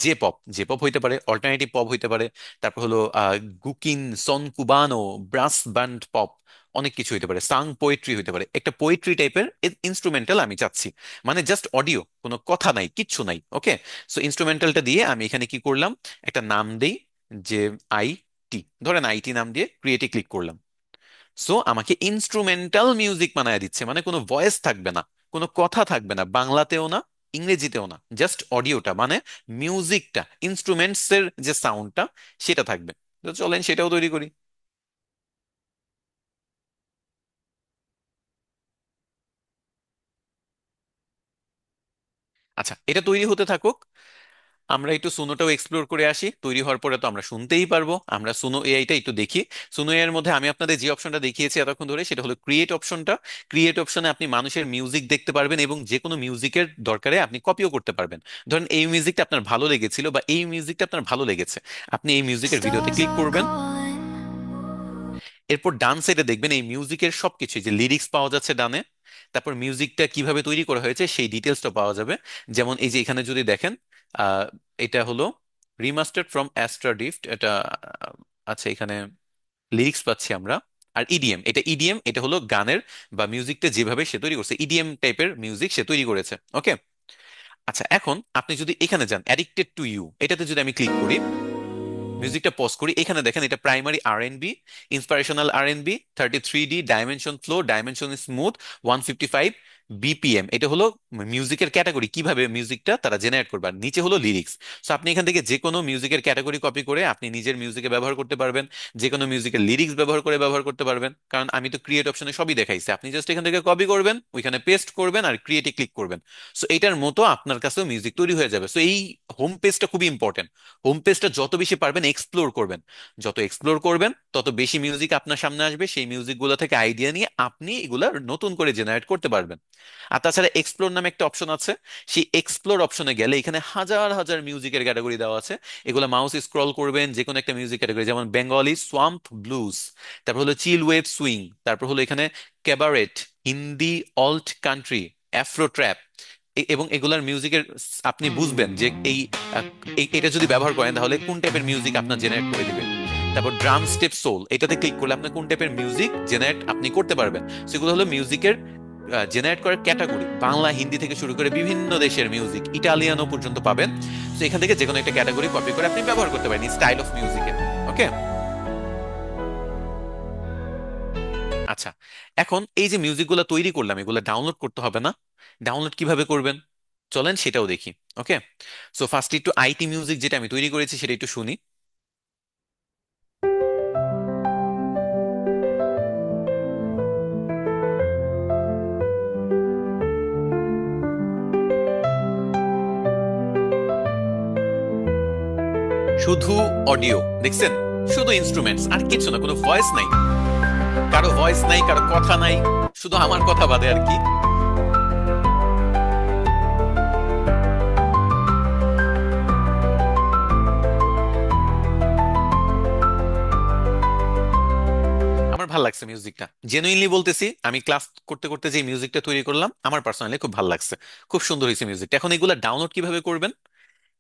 জে পপ, জে পপ হইতে পারে, অল্টারনেটিভ পপ হইতে পারে, তারপর হলো গুকিন, সন কুবানো, ব্রাস ব্যান্ড পপ, অনেক কিছু হইতে পারে, সাং পোয়েট্রি হইতে পারে। একটা পোয়েট্রি টাইপের ইনস্ট্রুমেন্টাল আমি চাচ্ছি, মানে জাস্ট অডিও, কোনো কথা নাই, কিচ্ছু নাই। ওকে, সো ইনস্ট্রুমেন্টালটা দিয়ে আমি এখানে কি করলাম, একটা নাম দেই, যে আইটি, ধরেন আইটি নাম দিয়ে ক্রিয়েটে ক্লিক করলাম। সো আমাকে ইনস্ট্রুমেন্টাল মিউজিক বানায় দিচ্ছে, মানে কোনো ভয়েস থাকবে না, কোনো কথা থাকবে না, বাংলাতেও না, ইংরেজিতেও না, জাস্ট অডিওটা, মানে মিউজিকটা, ইনস্ট্রুমেন্টস এর যে সাউন্ডটা সেটা থাকবে। তো চলেন সেটাও তৈরি করি। আচ্ছা, এটা তৈরি হতে থাকুক, আমরা একটু সুনোটাও এক্সপ্লোর করে আসি। তৈরি হওয়ার পরে তো আমরা শুনতেই পারবো। আমরা সুনো এআইটা একটু দেখি। সুনো এআই এর মধ্যে আমি আপনাদের যে অপশনটা দেখিয়েছি এতক্ষণ ধরে, সেটা হলো ক্রিয়েট অপশনটা। ক্রিয়েট অপশনে আপনি মানুষের মিউজিক দেখতে পারবেন, এবং যে কোনো মিউজিকের দরকারে আপনি কপিও করতে পারবেন। ধরেন এই মিউজিকটা আপনার ভালো লেগেছিল, বা এই মিউজিকটা আপনার ভালো লেগেছে, আপনি এই মিউজিকের ভিডিওতে Stars ক্লিক are করবেন। calling. এরপর ডান সাইডে দেখবেন এই মিউজিকের সবকিছু, যে লিরিক্স পাওয়া যাচ্ছে ডানে, তারপর মিউজিকটা কিভাবে তৈরি করা হয়েছে সেই ডিটেলসটা পাওয়া যাবে। যেমন এই যে এখানে যদি দেখেন, আহ, এটা হলো রিমাস্টার্ড ফ্রম অ্যাস্ট্রা ডিফট, এটা আচ্ছা, এখানে লিরিক্স পাচ্ছি আমরা। আর ইডিএম, এটা ইডিএম, এটা হলো গানের বা মিউজিকটা যেভাবে সে তৈরি করছে, ইডিএম টাইপের মিউজিক সে তৈরি করেছে। ওকে। আচ্ছা, এখন আপনি যদি এখানে যান অ্যাডিক্টেড টু ইউ, এটাতে যদি আমি ক্লিক করি, মিউজিকটা পজ করি, এখানে দেখেন এটা primary R N B, inspirational R N B, 33D, dimension flow, dimension smooth, 155, BPM, এটা হলো মিউজিকের ক্যাটাগরি, কিভাবে মিউজিকটা তারা জেনারেট করবে। আর নিচে হলো লিরিক্স। সো আপনি এখান থেকে যে কোনো মিউজিকের ক্যাটাগরি কপি করে আপনি নিজের মিউজিকে ব্যবহার করতে পারবেন, যে কোনো মিউজিকের লিরিক্স ব্যবহার করতে পারবেন। কারণ আমি তো ক্রিয়েট অপশনে সবই দেখাইছি, আপনি জাস্ট এখান থেকে কপি করবেন, ওইখানে পেস্ট করবেন আর ক্রিয়েটে ক্লিক করবেন। সো এইটার মতো আপনার কাছেও মিউজিক তৈরি হয়ে যাবে। সো এই হোম পেজটা খুবই ইম্পর্টেন্ট। হোম পেজটা যত বেশি পারবেন এক্সপ্লোর করবেন, যত এক্সপ্লোর করবেন তত বেশি মিউজিক আপনার সামনে আসবে, সেই মিউজিকগুলো থেকে আইডিয়া নিয়ে আপনি এগুলা নতুন করে জেনারেট করতে পারবেন। আর তাছাড়া এক্সপ্লোর নামে একটা অপশন আছে, সেই এক্সপ্লোর অপশনে গেলে এখানে হাজার হাজার মিউজিকের ক্যাটাগরি দেওয়া আছে। এগুলো মাউস স্ক্রল করবেন, যে কোনো একটা মিউজিক ক্যাটাগরি, যেমন বেঙ্গলি সোয়াম্প ব্লুজ, তারপর হলো চিল ওয়েভ সুইং, তারপর হলো এখানে cabaret, Hindi alt country, afro trap, এবং এগুলার মিউজিকের আপনি বুঝবেন যে আহ, এটা যদি ব্যবহার করেন তাহলে কোন টাইপের মিউজিক আপনার জেনারেট করে দিবে। তারপর ড্রাম স্টেপ সোল, এটাতে ক্লিক করলে আপনার কোন টাইপের মিউজিক জেনারেট আপনি করতে পারবেন। সেগুলো হলো মিউজিকের জেনারেট করার ক্যাটাগরি, বাংলা হিন্দি থেকে শুরু করে বিভিন্ন দেশের মিউজিক, ইটালিয়ানও পর্যন্ত পাবেন। তো এখান থেকে যে কোনো একটা ক্যাটাগরি কপি করে আপনি ব্যবহার করতে পারেন স্টাইল অফ মিউজিকে। ওকে, আচ্ছা, এখন এই যে মিউজিকগুলো তৈরি করলাম এগুলো ডাউনলোড করতে হবে না? ডাউনলোড কিভাবে করবেন চলেন সেটাও দেখি। ওকে, সো ফার্স্ট একটু আইটি মিউজিক যেটা আমি তৈরি করেছি সেটা একটু শুনি। শুধু অডিও, দেখছেন? শুধু ইনস্ট্রুমেন্টস আর কিছু না, কোনো ভয়েস নাই, কারো ভয়েস নাই, কারো কথা নাই, শুধু আমার কথা বাদে আর কি। আমার ভাল লাগছে মিউজিকটা, জেনুইনলি বলতেছি। আমি ক্লাস করতে করতে যে মিউজিকটা তৈরি করলাম আমার পার্সোনালি খুব ভাল লাগছে, খুব সুন্দর হয়েছে মিউজিকটা। এখন এগুলা ডাউনলোড কিভাবে করবেন?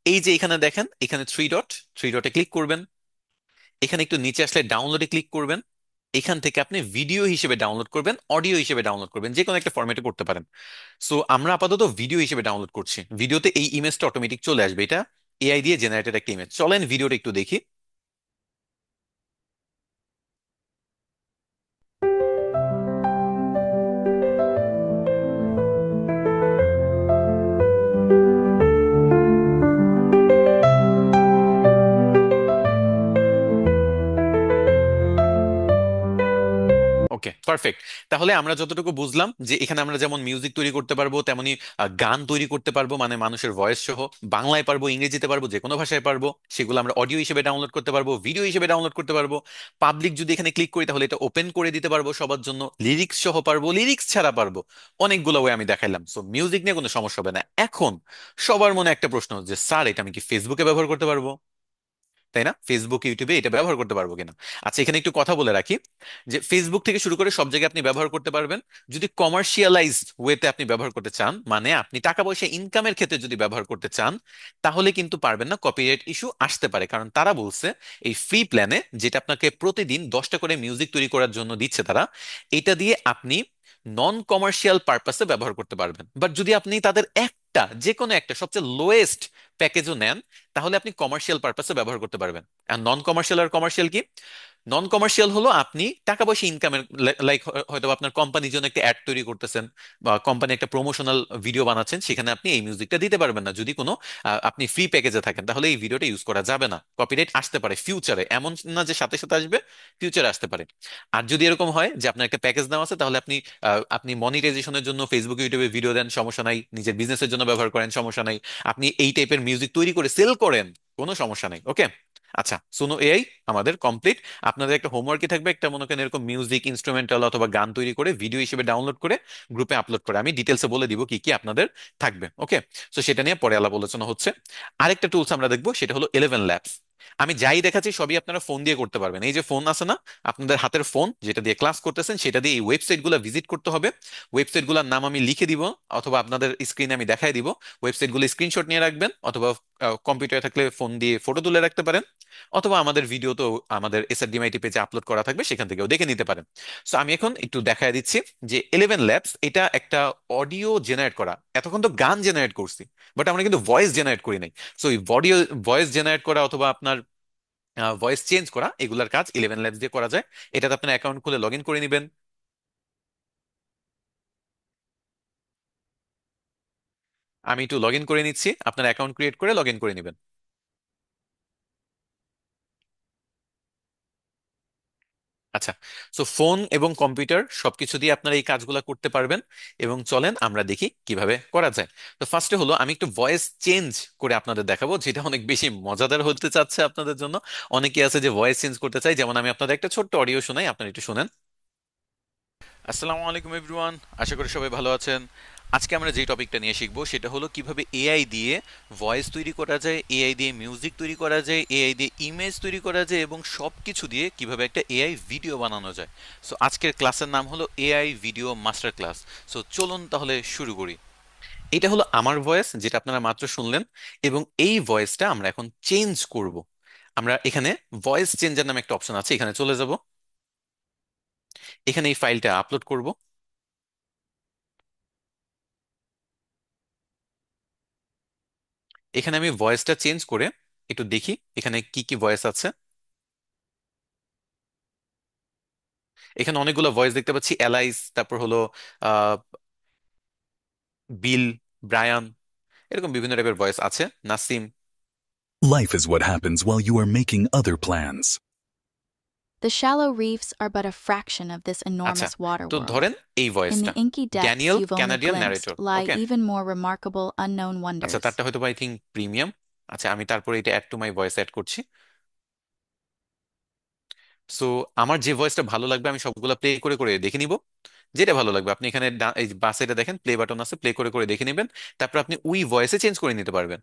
এই যে এখানে দেখেন, এখানে থ্রি ডট, থ্রি ডটে ক্লিক করবেন, এখানে একটু নিচে আসলে ডাউনলোডে ক্লিক করবেন। এখান থেকে আপনি ভিডিও হিসেবে ডাউনলোড করবেন, অডিও হিসেবে ডাউনলোড করবেন, যে কোনো একটা ফরম্যাটে করতে পারেন। সো আমরা আপাতত ভিডিও হিসেবে ডাউনলোড করছি, ভিডিওতে এই ইমেজটা অটোমেটিক চলে আসবে, এটা এআই দিয়ে জেনারেটেড একটা ইমেজ। চলেন ভিডিওটা একটু দেখি। ওকে, পারফেক্ট। তাহলে আমরা যতটুকু বুঝলাম যে এখানে আমরা যেমন মিউজিক তৈরি করতে পারবো, তেমনি গান তৈরি করতে পারবো, মানে মানুষের ভয়েস সহ, বাংলায় পারবো, ইংরেজিতে পারবো, যে কোনো ভাষায় পারবো। সেগুলো আমরা অডিও হিসেবে ডাউনলোড করতে পারবো, ভিডিও হিসেবে ডাউনলোড করতে পারবো। পাবলিক যদি এখানে ক্লিক করি তাহলে এটা ওপেন করে দিতে পারবো সবার জন্য, লিরিক্স সহ পারবো, লিরিক্স ছাড়া পারবো। অনেকগুলো ওয়ে আমি দেখাইলাম, সো মিউজিক নিয়ে কোনো সমস্যা হবে না। এখন সবার মনে একটা প্রশ্ন যে স্যার এটা আমি কি ফেসবুকে ব্যবহার করতে পারবো, তাই না? ফেসবুক ইউটিউবে এটা ব্যবহার করতে পারবো কিনা? আচ্ছা, এখানে একটু কথা বলে রাখি যে ফেসবুক থেকে শুরু করে সব জায়গায় আপনি ব্যবহার করতে পারবেন। যদি কমার্শিয়ালাইজড ওয়েতে আপনি ব্যবহার করতে চান, মানে আপনি টাকা পয়সা ইনকামের ক্ষেত্রে যদি ব্যবহার করতে চান, তাহলে কিন্তু পারবেন না, কপিরাইট ইস্যু আসতে পারে। কারণ তারা বলছে এই ফ্রি প্ল্যানে, যেটা আপনাকে প্রতিদিন 10টা করে মিউজিক তৈরি করার জন্য দিচ্ছে তারা, এটা দিয়ে আপনি নন কমার্শিয়াল পারপাসে ব্যবহার করতে পারবেন। বাট যদি আপনি তাদের একটা, যে কোনো একটা সবচেয়ে লোয়েস্ট প্যাকেজও নেন, তাহলে আপনি কমার্শিয়াল পারপাসে ব্যবহার করতে পারবেন। আর নন কমার্শিয়াল আর কমার্শিয়াল কি? নন কমার্শিয়াল হলো আপনি টাকা পয়সা ইনকামের, লাইক হয়তো আপনার কোম্পানির জন্য একটা অ্যাড তৈরি করতেছেন বা কোম্পানি একটা প্রমোশনাল ভিডিও বানাচ্ছেন, সেখানে আপনি এই মিউজিকটা দিতে পারবেন না। যদি কোনো আপনি ফ্রি প্যাকেজে থাকেন তাহলে এই ভিডিওটা ইউজ করা যাবে না, কপিরাইট আসতে পারে ফিউচারে, এমন না যে সাথে সাথে আসবে, ফিউচারে আসতে পারে। আর যদি এরকম হয় যে আপনার একটা প্যাকেজ দেওয়া আছে, তাহলে আপনি মনিটাইজেশনের জন্য ফেসবুক ইউটিউবে ভিডিও দেন, সমস্যা নাই, নিজের বিজনেসের জন্য ব্যবহার করেন, সমস্যা নাই, আপনি এই টাইপের মিউজিক তৈরি করে সেল করেন, কোনো সমস্যা নাই। ওকে, আচ্ছা, সুনো এআই আমাদের কমপ্লিট। আপনাদের একটা হোমওয়ার্কই থাকবে, একটা মনে করেন এরকম মিউজিক ইনস্ট্রুমেন্টাল অথবা গান তৈরি করে ভিডিও হিসেবে ডাউনলোড করে গ্রুপে আপলোড করে, আমি ডিটেলসে বলে দিব কি কি আপনাদের থাকবে। ওকে, তো সেটা নিয়ে পরে আলাপ আলোচনা হচ্ছে। আরেকটা টুলস আমরা দেখবো, সেটা হলো 11 ল্যাবস। আমি যাই দেখাচ্ছি সবই আপনারা ফোন দিয়ে করতে পারবেন। এই যে ফোন আছে না, আপনাদের হাতের ফোন যেটা দিয়ে ক্লাস করতেছেন, সেটা দিয়ে এই ওয়েবসাইট গুলো ভিজিট করতে হবে। ওয়েবসাইট গুলোর নাম আমি লিখে দিব অথবা আপনাদের স্ক্রিনে আমি দেখাই দিব। ওয়েবসাইট গুলো স্ক্রিনশট নিয়ে রাখবেন, অথবা কম্পিউটারে থাকলে ফোন দিয়ে ফটো তুলে রাখতে পারেন, অথবা আমাদের ভিডিও তো আমাদের এসআরডিমাইটি পেজে আপলোড করা থাকবে, সেখান থেকেও দেখে নিতে পারেন। সো আমি এখন একটু দেখায় দিচ্ছি যে 11 ল্যাবস এটা একটা অডিও জেনারেট করা। এতক্ষণ তো গান জেনারেট করছি, বাট আমরা কিন্তু ভয়েস জেনারেট করি নাই। সো এই অডিও, ভয়েস জেনারেট করা অথবা আপনার ভয়েস চেঞ্জ করা, এগুলার কাজ 11 ল্যাবস দিয়ে করা যায়। এটাতে আপনার অ্যাকাউন্ট খুলে লগ ইন করে নেবেন। আমি একটু লগ ইন করে নিচ্ছি, আপনার অ্যাকাউন্ট ক্রিয়েট করে লগ ইন করে নেবেন। আচ্ছা, সো ফোন এবং কম্পিউটার সবকিছু দিয়ে আপনারা এই কাজগুলো করতে পারবেন। এবং চলেন আমরা দেখি কিভাবে করা যায়। তো ফার্স্টে হলো আমি একটু ভয়েস চেঞ্জ করে আপনাদের দেখাবো, যেটা অনেক বেশি মজাদার হতে চাচ্ছে আপনাদের জন্য। অনেকে আছে যে ভয়েস চেঞ্জ করতে চাই, যেমন আমি আপনাদের একটা ছোট্ট অডিও শোনাই, আপনারা একটু শুনেন। আসসালামু আলাইকুম এভরিওয়ান, আশা করি সবাই ভালো আছেন। আজকে আমরা যে টপিকটা নিয়ে শিখবো সেটা হলো কিভাবে এআই দিয়ে ভয়েস তৈরি করা যায়, এআই দিয়ে মিউজিক তৈরি করা যায়, এআই দিয়ে ইমেজ তৈরি করা যায়, এবং সব কিছু দিয়ে কিভাবে একটা এআই ভিডিও বানানো যায়। সো আজকের ক্লাসের নাম হলো AI video master class. So চলুন তাহলে শুরু করি। এটা হলো আমার ভয়েস, যেটা আপনারা মাত্র শুনলেন। এবং এই ভয়েসটা আমরা এখন চেঞ্জ করব। আমরা এখানে ভয়েস চেঞ্জার নামে একটা অপশন আছে, এখানে চলে যাব। এখানে এই ফাইলটা আপলোড করব। এখানে আমি ভয়েসটা চেঞ্জ করে একটু দেখি এখানে কি কি ভয়েস আছে। এখানে অনেকগুলো ভয়েস দেখতে পাচ্ছি, অ্যালাইস, তারপর হলো আহ বিল, ব্রায়ান, এরকম বিভিন্ন টাইপের ভয়েস আছে, Nasim. Life is what happens while you are making other plans. The shallow reefs are but a fraction of this আচ্ছা, enormous water তো world. ধরেন এই In ভয়েসটা the inky depths Daniel you've only Canadian glimpsed narrator. lie okay, even more remarkable unknown আচ্ছা, wonders. তারটা হয়তো আই থিঙ্ক প্রিমিয়াম। আচ্ছা, আমি তারপরে এটা add to my voice add করছি। সো আমার যে ভয়েসটা ভালো লাগবে আমি সবগুলা প্লে করে করে দেখে নিব। যেটা ভালো লাগবে আপনি এখানে এই বাসে এটা দেখেন, প্লে বাটন আছে, প্লে করে করে দেখে নেবেন। তারপর আপনি ওই ভয়েসে চেঞ্জ করে নিতে পারবেন।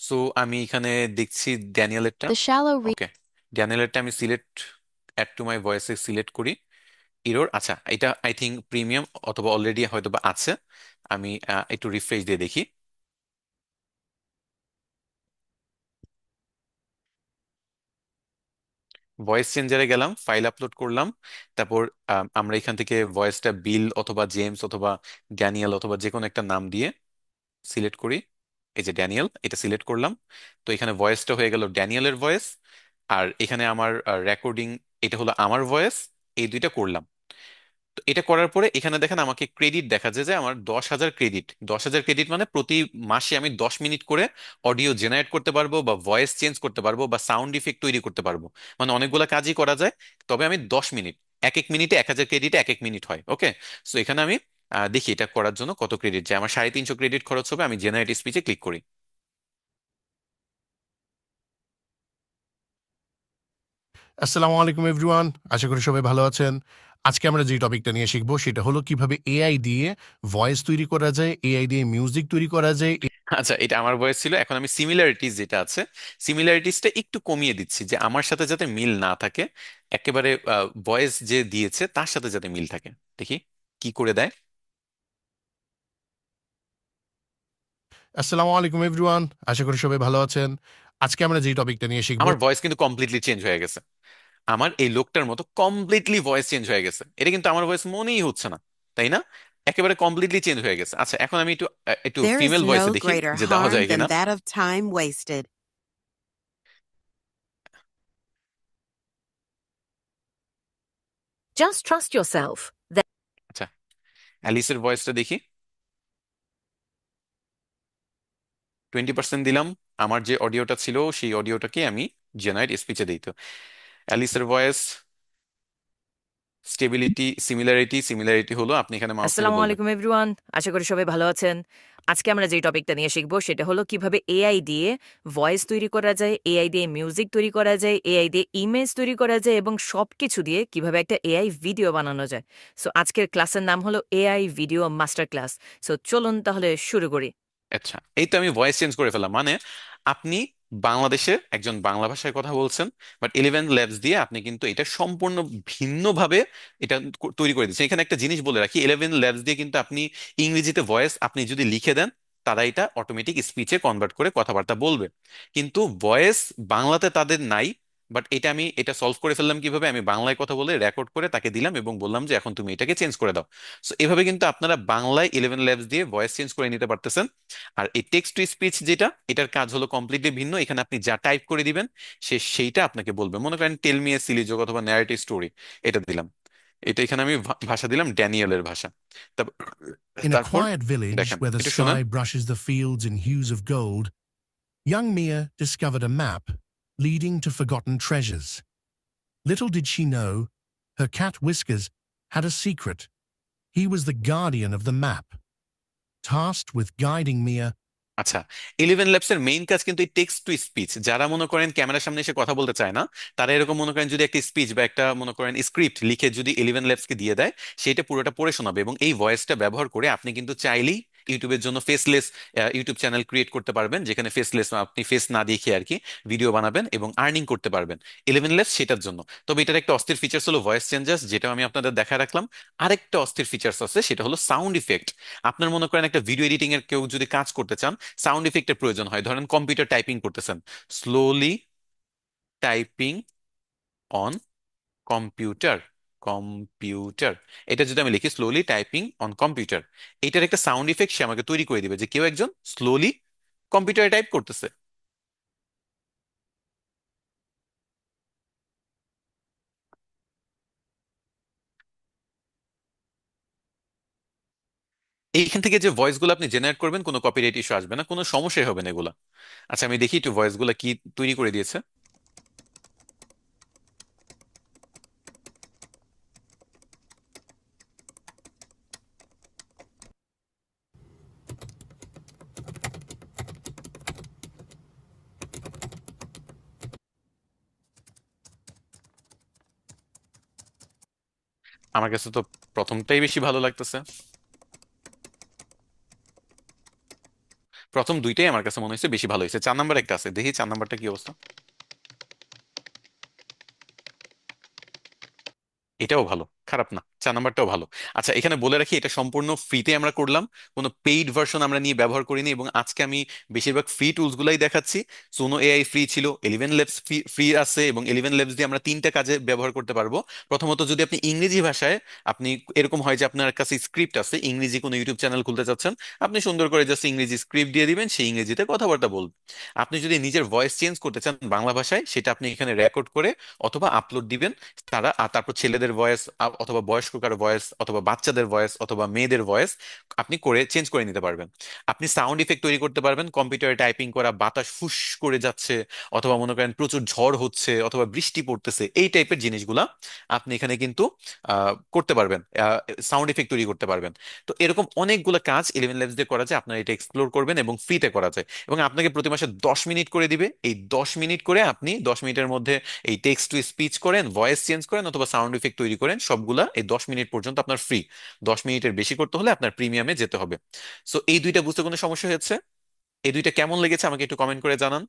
সো আমি এখানে দেখছি ড্যানিয়েলেরটা। The shallow reef. ওকে, ড্যানিয়েলেরটা আমি সিলেক্ট, অ্যাড টু মাই ভয়েসে সিলেক্ট করি। ইরোর, আচ্ছা, এটা আই থিঙ্ক প্রিমিয়াম অথবা অলরেডি হয়তো বা আছে। আমি একটু রিফ্রেশ দিয়ে দেখি। ভয়েস চেঞ্জারে গেলাম, ফাইল আপলোড করলাম। তারপর আমরা এখান থেকে ভয়েসটা বিল অথবা জেমস অথবা ড্যানিয়েল অথবা যে কোনো একটা নাম দিয়ে সিলেক্ট করি। এই যে ড্যানিয়েল, এটা সিলেক্ট করলাম। তো এখানে ভয়েসটা হয়ে গেল ড্যানিয়েলের ভয়েস। আর এখানে আমার রেকর্ডিং, এটা হলো আমার ভয়েস। এই দুইটা করলাম। তো এটা করার পরে এখানে দেখেন আমাকে ক্রেডিট দেখা যায় যে আমার 10,000 ক্রেডিট। 10,000 ক্রেডিট মানে প্রতি মাসে আমি 10 মিনিট করে অডিও জেনারেট করতে পারবো, বা ভয়েস চেঞ্জ করতে পারবো, বা সাউন্ড ইফেক্ট তৈরি করতে পারবো। মানে অনেকগুলো কাজই করা যায়। তবে আমি 10 মিনিট, এক এক মিনিটে 1,000 ক্রেডিটে এক এক মিনিট হয়। ওকে, সো এখানে আমি দেখি এটা করার জন্য কত ক্রেডিট যায়। আমার 350 ক্রেডিট খরচ হবে। আমি জেনারেট স্পিচে ক্লিক করি। আসসালামু আলাইকুম এভরিওয়ান, আশা করি সবাই ভালো আছেন। আজকে আমরা যে টপিকটা নিয়ে শিখবো সেটা হলো কিভাবে এআই দিয়ে ভয়েস তৈরি করা যায়, এআই দিয়ে মিউজিক তৈরি করা যায়। আচ্ছা, এটা আমার ভয়েস ছিল। এখন আমি সিমিলারিটিস যেটা আছে, সিমিলারিটিসটা একটু কমিয়ে দিচ্ছি, যে আমার সাথে যাতে মিল না থাকে। একেবারে ভয়েস যে দিয়েছে তার সাথে যাতে মিল থাকে। দেখি কি করে দেয়। আসসালামু আলাইকুম এভরিওয়ান, আশা করি সবাই ভালো আছেন। আজকে আমরা যে টপিকটা নিয়ে শিখবো আমার ভয়েস কিন্তু কমপ্লিটলি চেঞ্জ হয়ে গেছে। আমার এই লোকটার মতো কমপ্লিটলি ভয়েস চেঞ্জ হয়ে গেছে। এটা কিন্তু আমার ভয়েস মনেই হচ্ছে না, তাই না? একেবারে কমপ্লিটলি চেঞ্জ হয়ে গেছে। আচ্ছা, এখন আমি একটু একটু There is ফিমেল ভয়েসে no দেখি greater যে দেওয়া harm যায় than কিনা। that of time wasted. Just trust yourself. আচ্ছা, অ্যালিসের ভয়েসটা দেখি। 20% দিলাম। আমার যে অডিওটা ছিল সেই অডিওটাকে আমি জেনারেট স্পিচে দিই। তো অ্যালিসের ভয়েস, স্টেবিলিটি, সিমিলারিটি। সিমিলারিটি হলো আপনি এখানে মাউস থেকে আসসালামু বলবেন। আলাইকুম এভরিওয়ান, আশা করি সবাই ভালো আছেন। আজকে আমরা যে টপিকটা নিয়ে শিখবো সেটা হলো কিভাবে এআই দিয়ে ভয়েস তৈরি করা যায়, এআই দিয়ে মিউজিক তৈরি করা যায়, এআই দিয়ে ইমেজ তৈরি করা যায়, এবং সবকিছু দিয়ে কিভাবে একটা এআই ভিডিও বানানো যায়। সো আজকের ক্লাসের নাম হলো AI video master class. So চলুন তাহলে শুরু করি। আচ্ছা, এই তো আমি ভয়েস চেঞ্জ করে ফেললাম। মানে আপনি বাংলাদেশে একজন বাংলা ভাষায় কথা বলছেন, বাট 11 ল্যাবস দিয়ে আপনি কিন্তু এটা সম্পূর্ণ ভিন্নভাবে এটা তৈরি করে দিচ্ছেন। এখানে একটা জিনিস বলে রাখি, 11 ল্যাবস দিয়ে কিন্তু আপনি ইংরেজিতে ভয়েস আপনি যদি লিখে দেন, তারা এটা অটোমেটিক স্পিচে কনভার্ট করে কথাবার্তা বলবে। কিন্তু ভয়েস বাংলাতে তাদের নাই। বাট এটা আমি এটা সলভ করে ফেললাম কিভাবে, আমি বাংলায় কথা বলে রেকর্ড করে তাকে দিলাম এবং বললাম যে এখন তুমি এটাকে চেঞ্জ করে দাও। সো এভাবে কিন্তু আপনারা বাংলায় 11 ল্যাবস দিয়ে ভয়েস চেঞ্জ করে নিতে পারতেছেন। আর এই টেক্সট টু স্পিচ যেটা, এটার কাজ হলো কমপ্লিটলি ভিন্ন। এখানে আপনি যা টাইপ করে দিবেন সেইটা আপনাকে বলবে। মনে করেন tell me a silly joke অথবা ন্যারেটিভ স্টোরি, এটা দিলাম। এটা এখানে আমি ভাষা দিলাম ড্যানিয়েলের ভাষা। তারপর In a তারপর quiet village দেখেন where the এটা শুনেন। sky brushes the fields in hues of gold, young Mia discovered a map leading to forgotten treasures. Little did she know, her cat Whiskers had a secret. He was the guardian of the map, tasked with guiding Mia. আচ্ছা, ইলেভেন ল্যাবস এর মেইন কাজ কিন্তু এই টেক্সট টু স্পিচ। যারা মনে করেন ক্যামেরার সামনে এসে কথা বলতে চায় না, তারা এরকম মনে করেন যদি একটা স্পিচ বা একটা মনে করেন স্ক্রিপ্ট লিখে যদি ইলেভেন ল্যাবসকে দিয়ে দেয়, সেটা পুরোটা পড়ে শোনাবে। এবং এই ভয়েসটা ব্যবহার করে আপনি কিন্তু চাইলেই ইউটিউবের জন্য ফেসলেস ইউটিউব চ্যানেল ক্রিয়েট করতে পারবেন, যেখানে ফেসলেস আপনি ফেস না দেখিয়ে আর কি ভিডিও বানাবেন এবং আর্নিং করতে পারবেন। ইলেভেন ল্যাবস সেটার জন্য। তবে এটার একটা অস্থির ফিচার্স হলো ভয়েস চেঞ্জার্স, যেটা আমি আপনাদের দেখায় রাখলাম। আরেকটা অস্থির ফিচার্স আছে, সেটা হলো সাউন্ড ইফেক্ট। আপনার মনে করেন একটা ভিডিও এডিটিং এর কেউ যদি কাজ করতে চান, সাউন্ড ইফেক্টের প্রয়োজন হয়। ধরেন কম্পিউটার টাইপিং করতেছেন, slowly typing on computer, computer, এটা যদি আমি লিখি স্লোলি টাইপিং অন কম্পিউটার, এটার একটা সাউন্ড ইফেক্ট সে আমাকে তৈরি করে দিবে যে কেউ একজন স্লোলি কম্পিউটারে টাইপ করতেছে। এইখান থেকে যে ভয়েস গুলো আপনি জেনারেট করবেন, কোনো কপিরাইট ইস্যু আসবে না, কোনো সমস্যাই হবে না এগুলা। আচ্ছা, আমি দেখি একটু ভয়েস গুলা কি তৈরি করে দিয়েছে। আমার কাছে তো প্রথমটাই বেশি ভালো লাগতেছে। প্রথম দুইটাই আমার কাছে মনে হয়েছে বেশি ভালো হয়েছে। 4 নাম্বার একটা আছে, দেখি 4 নাম্বারটা কি অবস্থা। এটাও ভালো, খারাপ না, 4 নাম্বারটাও ভালো। আচ্ছা, এখানে বলে রাখি এটা সম্পূর্ণ ফ্রিতে আমরা করলাম, কোনো পেইড ভার্সন আমরা নিয়ে ব্যবহার করিনি। এবং আজকে আমি বেশিরভাগ ফ্রি টুলস গুলাই দেখাচ্ছি। সোনো এআই ফ্রি ছিল, ইলেভেন ল্যাবস ফ্রি আছে, এবং ইলেভেন ল্যাবস দিয়ে আমরা 3টা কাজে ব্যবহার করতে পারবো। প্রথমত, যদি আপনি ইংরেজি ভাষায়, আপনি এরকম হয় যে আপনার কাছে স্ক্রিপ্ট আছে, ইংরেজি কোনো ইউটিউব চ্যানেল খুলতে চাচ্ছেন, আপনি সুন্দর করে জাস্ট ইংরেজি স্ক্রিপ্ট দিয়ে দিবেন, সেই ইংরেজিতে কথাবার্তা বলবেন। আপনি যদি নিজের ভয়েস চেঞ্জ করতে চান বাংলা ভাষায়, সেটা আপনি এখানে রেকর্ড করে অথবা আপলোড দিবেন। তারপর ছেলেদের ভয়েস অথবা বয়স্ক কারো ভয়েস অথবা বাচ্চাদের ভয়েস অথবা মেয়েদের ভয়েস আপনি করে চেঞ্জ করে নিতে পারবেন। আপনি সাউন্ড ইফেক্ট তৈরি করতে পারবেন, কম্পিউটারে টাইপিং করা, বাতাস ফুস করে যাচ্ছে, অথবা মনে করেন প্রচুর ঝড় হচ্ছে অথবা বৃষ্টি পড়তেছে, এই টাইপের জিনিসগুলা আপনি এখানে কিন্তু করতে পারবেন, সাউন্ড ইফেক্ট তৈরি করতে পারবেন। তো এরকম অনেকগুলো কাজ ইলেভেন ল্যাবস দিয়ে করা যায়, আপনারা এটা এক্সপ্লোর করবেন এবং ফ্রিতে করা যায়। এবং আপনাকে প্রতি মাসে 10 মিনিট করে দিবে, এই 10 মিনিট করে আপনি 10 মিনিটের মধ্যে এই টেক্সট টু স্পিচ করেন, ভয়েস চেঞ্জ করেন অথবা সাউন্ড ইফেক্ট তৈরি করেন, সবগুলা এই 10 মিনিট পর্যন্ত আপনার ফ্রি। 10 মিনিটের বেশি করতে হলে আপনার প্রিমিয়ামে যেতে হবে। সো এই দুইটা বুঝতে কোনো সমস্যা হয়েছে? এই দুইটা কেমন লেগেছে আমাকে একটু কমেন্ট করে জানান।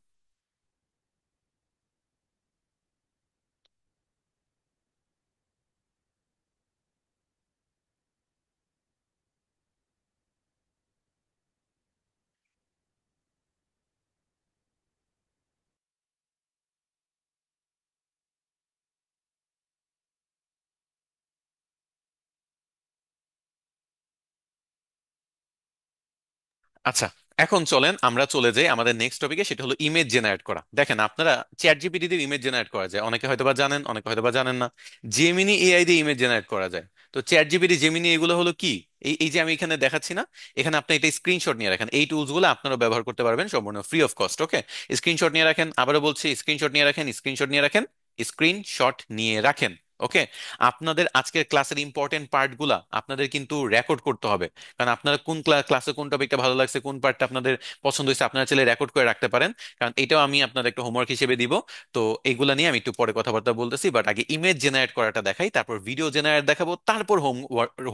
আচ্ছা, এখন চলেন আমরা চলে যাই আমাদের নেক্সট টপিকে, সেটা হলো ইমেজ জেনারেট করা। দেখেন, আপনারা চ্যাট জিপিটি দিয়ে ইমেজ জেনারেট করা যায়, অনেকে হয়তোবা জানেন, অনেকে হয়তোবা জানেন না। জেমিনি এআই দিয়ে ইমেজ জেনারেট করা যায়। তো চ্যাট জিপিটি, জেমিনি, এগুলো হলো কি? এই এই যে আমি এখানে দেখাচ্ছি না, এখানে আপনি এটা স্ক্রিনশট নিয়ে রাখেন। এই টুলস গুলো আপনারা ব্যবহার করতে পারবেন সম্পূর্ণ free of cost. Okay, screenshot নিয়ে রাখেন, আবারও বলছি স্ক্রিনশট নিয়ে রাখেন, স্ক্রিনশট নিয়ে রাখেন, স্ক্রিনশট নিয়ে রাখেন। ওকে, আপনাদের আজকের ক্লাসের ইম্পর্টেন্ট পার্ট গুলা আপনাদের কিন্তু রেকর্ড করতে হবে। কারণ আপনারা কোন ক্লাসে কোন টপিকটা ভালো লাগছে, কোন পার্টটা আপনাদের পছন্দ হয়েছে, আপনারা চাইলে রেকর্ড করে রাখতে পারেন। কারণ এটাও আমি আপনাদের একটা হোমওয়ার্ক হিসেবে দিব। তো এগুলা নিয়ে আমি একটু পরে কথাবার্তা বলতেছি, বাট আগে ইমেজ জেনারেট করাটা দেখাই, তারপর ভিডিও জেনারেট দেখাবো, তারপর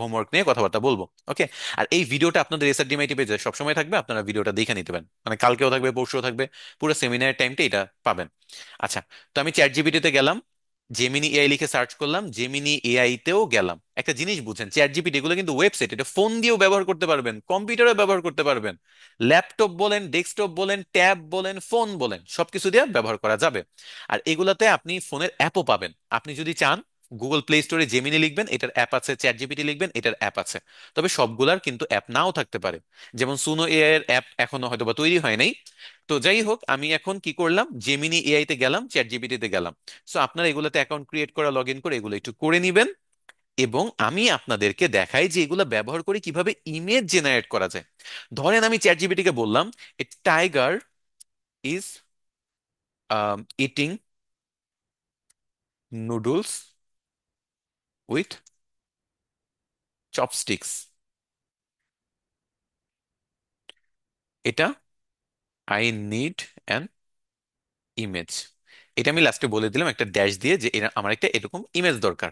হোমওয়ার্ক নিয়ে কথাবার্তা বলবো। ওকে, আর এই ভিডিওটা আপনাদের এসআরডিএমআইটি পেজে সবসময় থাকবে, আপনারা ভিডিওটা দেখে নিতে পারেন, মানে কালকেও থাকবে, পরশুও থাকবে, পুরো সেমিনারের টাইমটা এটা পাবেন। আচ্ছা, তো আমি চ্যাট জিপিটিতে গেলাম, জেমিনি এআই লিখে সার্চ করলাম, জেমিনি এআই তেও গেলাম। একটা জিনিস বুঝেন, চ্যাট জিপিটি এগুলো কিন্তু ওয়েবসাইট, এটা ফোন দিয়েও ব্যবহার করতে পারবেন, কম্পিউটারেও ব্যবহার করতে পারবেন, ল্যাপটপ বলেন, ডেস্কটপ বলেন, ট্যাব বলেন, ফোন বলেন, সবকিছু দিয়ে ব্যবহার করা যাবে। আর এগুলাতে আপনি ফোনের অ্যাপও পাবেন। আপনি যদি চান, গুগল প্লে স্টোরে জেমিনি লিখবেন, এটার অ্যাপ আছে, চ্যাট জিপিটি লিখবেন, এটার অ্যাপ আছে। তবে সবগুলার কিন্তু অ্যাপ নাও থাকতে পারে। যেমন সুনো এআই এর অ্যাপ এখনো হয়তো বা তৈরি হয় নাই। তো যাই হোক, আমি এখন কি করলাম, জেমিনি এআই তে গেলাম, চ্যাট জিপিটি তে গেলাম। সো আপনারা এগুলোতে অ্যাকাউন্ট ক্রিয়েট করা, লগ ইন করে এগুলো একটু করে নিবেন। এবং আমি আপনাদেরকে দেখাই যে এগুলো ব্যবহার করে কিভাবে ইমেজ জেনারেট করা যায়। ধরেন আমি চ্যাট জিপিটিকে বললাম a tiger is eating noodles with chopsticks, এটা আই নিড অ্যান ইমেজ। এটা আমি লাস্টে বলে দিলাম একটা ড্যাশ দিয়ে যে আমার একটা এরকম ইমেজ দরকার।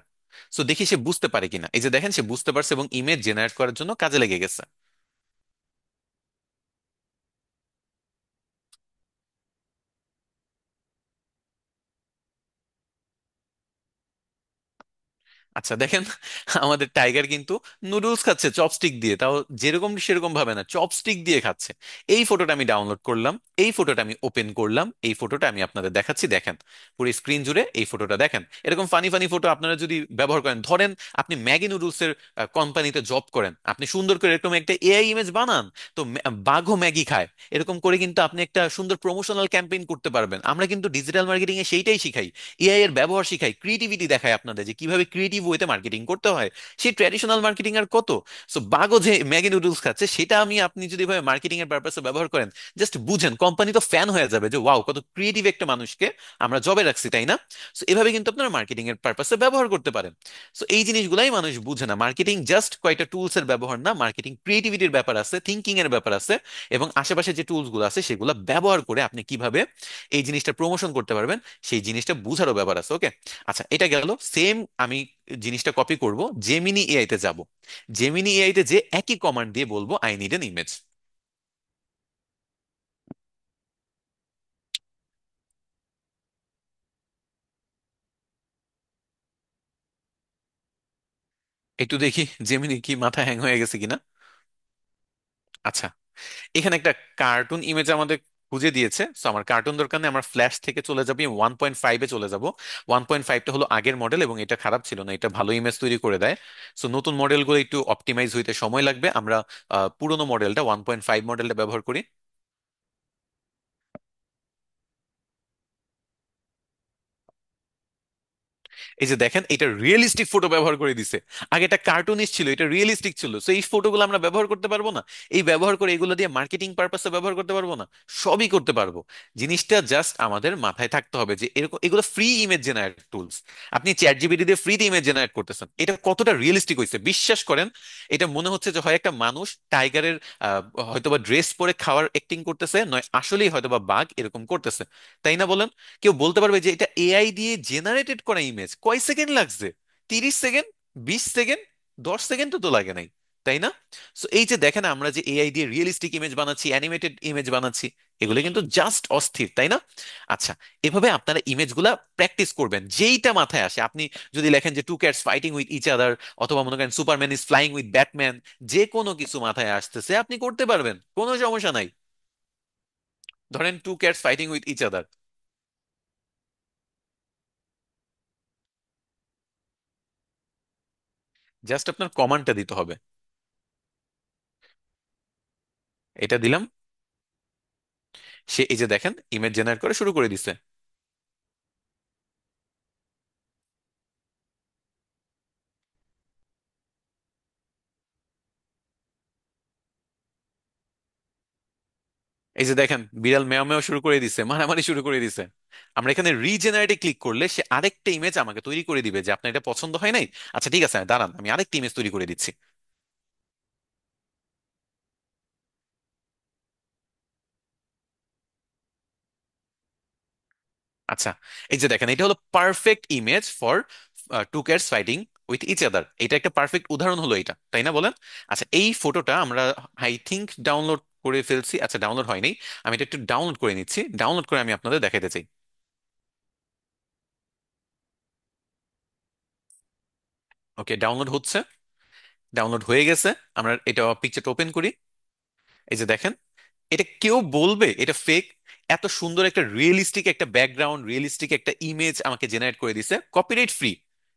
সো দেখি সে বুঝতে পারে কিনা। এই যে দেখেন সে বুঝতে পারছে এবং ইমেজ জেনারেট করার জন্য কাজে লেগে গেছে। আচ্ছা দেখেন, আমাদের টাইগার কিন্তু নুডলস খাচ্ছে চপস্টিক দিয়ে, তাও যেরকম সেরকম ভাবে না, চপস্টিক দিয়ে খাচ্ছে। এই ফটোটা আমি ডাউনলোড করলাম, এই ফটোটা আমি ওপেন করলাম, এই ফটোটা আমি আপনাদের দেখাচ্ছি। দেখেন পুরো স্ক্রিন জুড়ে এই ফটোটা দেখেন। এরকম ফানি ফানি ফটো আপনারা যদি ব্যবহার করেন, ধরেন আপনি ম্যাগি নুডলসের কোম্পানিতে জব করেন, আপনি সুন্দর করে এরকম একটা এআই ইমেজ বানান, তো বাঘও ম্যাগি খায়, এরকম করে কিন্তু আপনি একটা সুন্দর প্রমোশনাল ক্যাম্পেইন করতে পারবেন। আমরা কিন্তু ডিজিটাল মার্কেটিং এ সেইটাই শিখাই, এআই এর ব্যবহার শিখাই, ক্রিয়েটিভিটি দেখায় আপনাদের যে কিভাবে ক্রিয়েটিভ ওয়েতে মার্কেটিং করতে হয়। সেই ট্র্যাডিশনাল মার্কেটিং আর কত। সো বাগো যে ম্যাগি নুডলস খাচ্ছে সেটা আপনি যদি ভাবে মার্কেটিং এর পারপাসে ব্যবহার করেন, জাস্ট বুঝেন কোম্পানি তো ফ্যান হয়ে যাবে যে ওয়াও কত ক্রিয়েটিভ একটা মানুষকে আমরা জবে রাখছি, তাই না? সো এভাবে কিন্তু আপনারা মার্কেটিং এর পারপাসে ব্যবহার করতে পারেন। সো এই জিনিসগুলাই মানুষ বুঝে না। মার্কেটিং জাস্ট কয়টা টুলস এর ব্যবহার না, মার্কেটিং ক্রিয়েটিভিটির ব্যাপার আছে, থিঙ্কিং এর ব্যাপার আছে, এবং আশেপাশে যে টুলস গুলো আছে সেগুলো ব্যবহার করে আপনি কিভাবে এই জিনিসটা প্রমোশন করতে পারবেন সেই জিনিসটা বুঝারও ব্যাপার আছে। ওকে, আচ্ছা এটা গেল। সেম আমি জিনিসটা কপি করব, জেমিনি এআই তে যাব। জেমিনি এআই তে যে একই কমান্ড দিয়ে বলবো আই নিড এন ইমেজ। একটু দেখি জেমিনি কি মাথা হ্যাং হয়ে গেছে কিনা। আচ্ছা, এখানে একটা কার্টুন ইমেজ আমাদের খুঁজে দিয়েছে। সো আমার কার্টুন দরকার নেই, আমার ফ্ল্যাশ থেকে চলে যাবো, 1.5-এ চলে যাব। 1.5টা হলো আগের মডেল এবং এটা খারাপ ছিল না, এটা ভালো ইমেজ তৈরি করে দেয়। সো নতুন মডেলগুলো একটু অপটিমাইজ হইতে সময় লাগবে, আমরা পুরোনো মডেলটা 1.5 মডেলটা ব্যবহার করি। এই যে দেখেন এটা রিয়েলিস্টিক ফটো ব্যবহার করে দিছে। আগে এটা কার্টুনিস্ট ছিল, এটা রিয়েলিস্টিক ছিল। সো এই ফটোগুলো আমরা ব্যবহার করতে পারবো না? এই ব্যবহার করে এগুলো দিয়ে মার্কেটিং পারপাসে ব্যবহার করতে পারবো না? সবই করতে পারবো। জিনিসটা জাস্ট আমাদের মাথায় থাকতে হবে যে এরকম এগুলো ফ্রি ইমেজ জেনারেট টুলস। আপনি চ্যাট জিপিটি দিয়ে ফ্রিতে ইমেজ জেনারেট করতেছেন, এটা কতটা রিয়েলিস্টিক হয়েছে বিশ্বাস করেন। এটা মনে হচ্ছে যে হয় একটা মানুষ টাইগারের হয়তোবা ড্রেস পরে খাওয়ার অ্যাক্টিং করতেছে, নয় আসলেই হয়তোবা বাঘ এরকম করতেছে, তাই না বলেন? কেউ বলতে পারবে যে এটা এআই দিয়ে জেনারেটেড করা ইমেজ? কয় সেকেন্ড লাগছে? 30 সেকেন্ড? 20 সেকেন্ড? 10 সেকেন্ড তো লাগে নাই, তাই না? সো এই যে দেখেন আমরা যে এআই দিয়ে রিয়েলিস্টিক ইমেজ বানাচ্ছি, অ্যানিমেটেড ইমেজ বানাচ্ছি, এগুলো কিন্তু জাস্ট অস্থির, তাই না? আচ্ছা, এভাবে আপনারা ইমেজগুলা প্র্যাকটিস করবেন যেইটা মাথায় আসে। আপনি যদি লেখেন যে two cats fighting with each other, অথবা মনে করেন Superman is flying with Batman, যে কোনো কিছু মাথায় আসতেছে আপনি করতে পারবেন, কোনো সমস্যা নাই। ধরেন two cats fighting with each other, just আপনার কমান্ডটা দিতে হবে। এটা দিলাম, সে এই যে দেখেন ইমেজ জেনারেট করা শুরু করে দিছে। এই যে দেখেন বিড়াল মেও মেও শুরু করে দিছে, মারামারি শুরু করে দিছে। আমরা এখানে রিজেনারেটে ক্লিক করলে সে আরেকটা ইমেজ আমাকে তৈরি করে দিবে যে আপনার এটা পছন্দ হয় নাই। আচ্ছা ঠিক আছে, দাঁড়ান আমি আরেকটা ইমেজ তৈরি করে দিচ্ছি। আচ্ছা, এই যে দেখেন এটা হলো perfect image for two cats fighting with each other. এটা একটা পারফেক্ট উদাহরণ হলো এটা, তাই না বলেন? আচ্ছা এই ফটোটা আমরা আই থিংক ডাউনলোড করে ফেলছি। আচ্ছা ডাউনলোড হয়নি, আমি এটা একটু ডাউনলোড করে নিচ্ছি, ডাউনলোড করে আমি আপনাদের দেখাতে চাই। ওকে, ডাউনলোড হচ্ছে, ডাউনলোড হয়ে গেছে। আমরা এটা পিকচারটা ওপেন করি। এই যে দেখেন, এটা কেউ বলবে এটা ফেক? এত সুন্দর একটা রিয়েলিস্টিক একটা ব্যাকগ্রাউন্ড, রিয়েলিস্টিক একটা ইমেজ আমাকে জেনারেট করে দিছে কপিরাইট ফ্রি।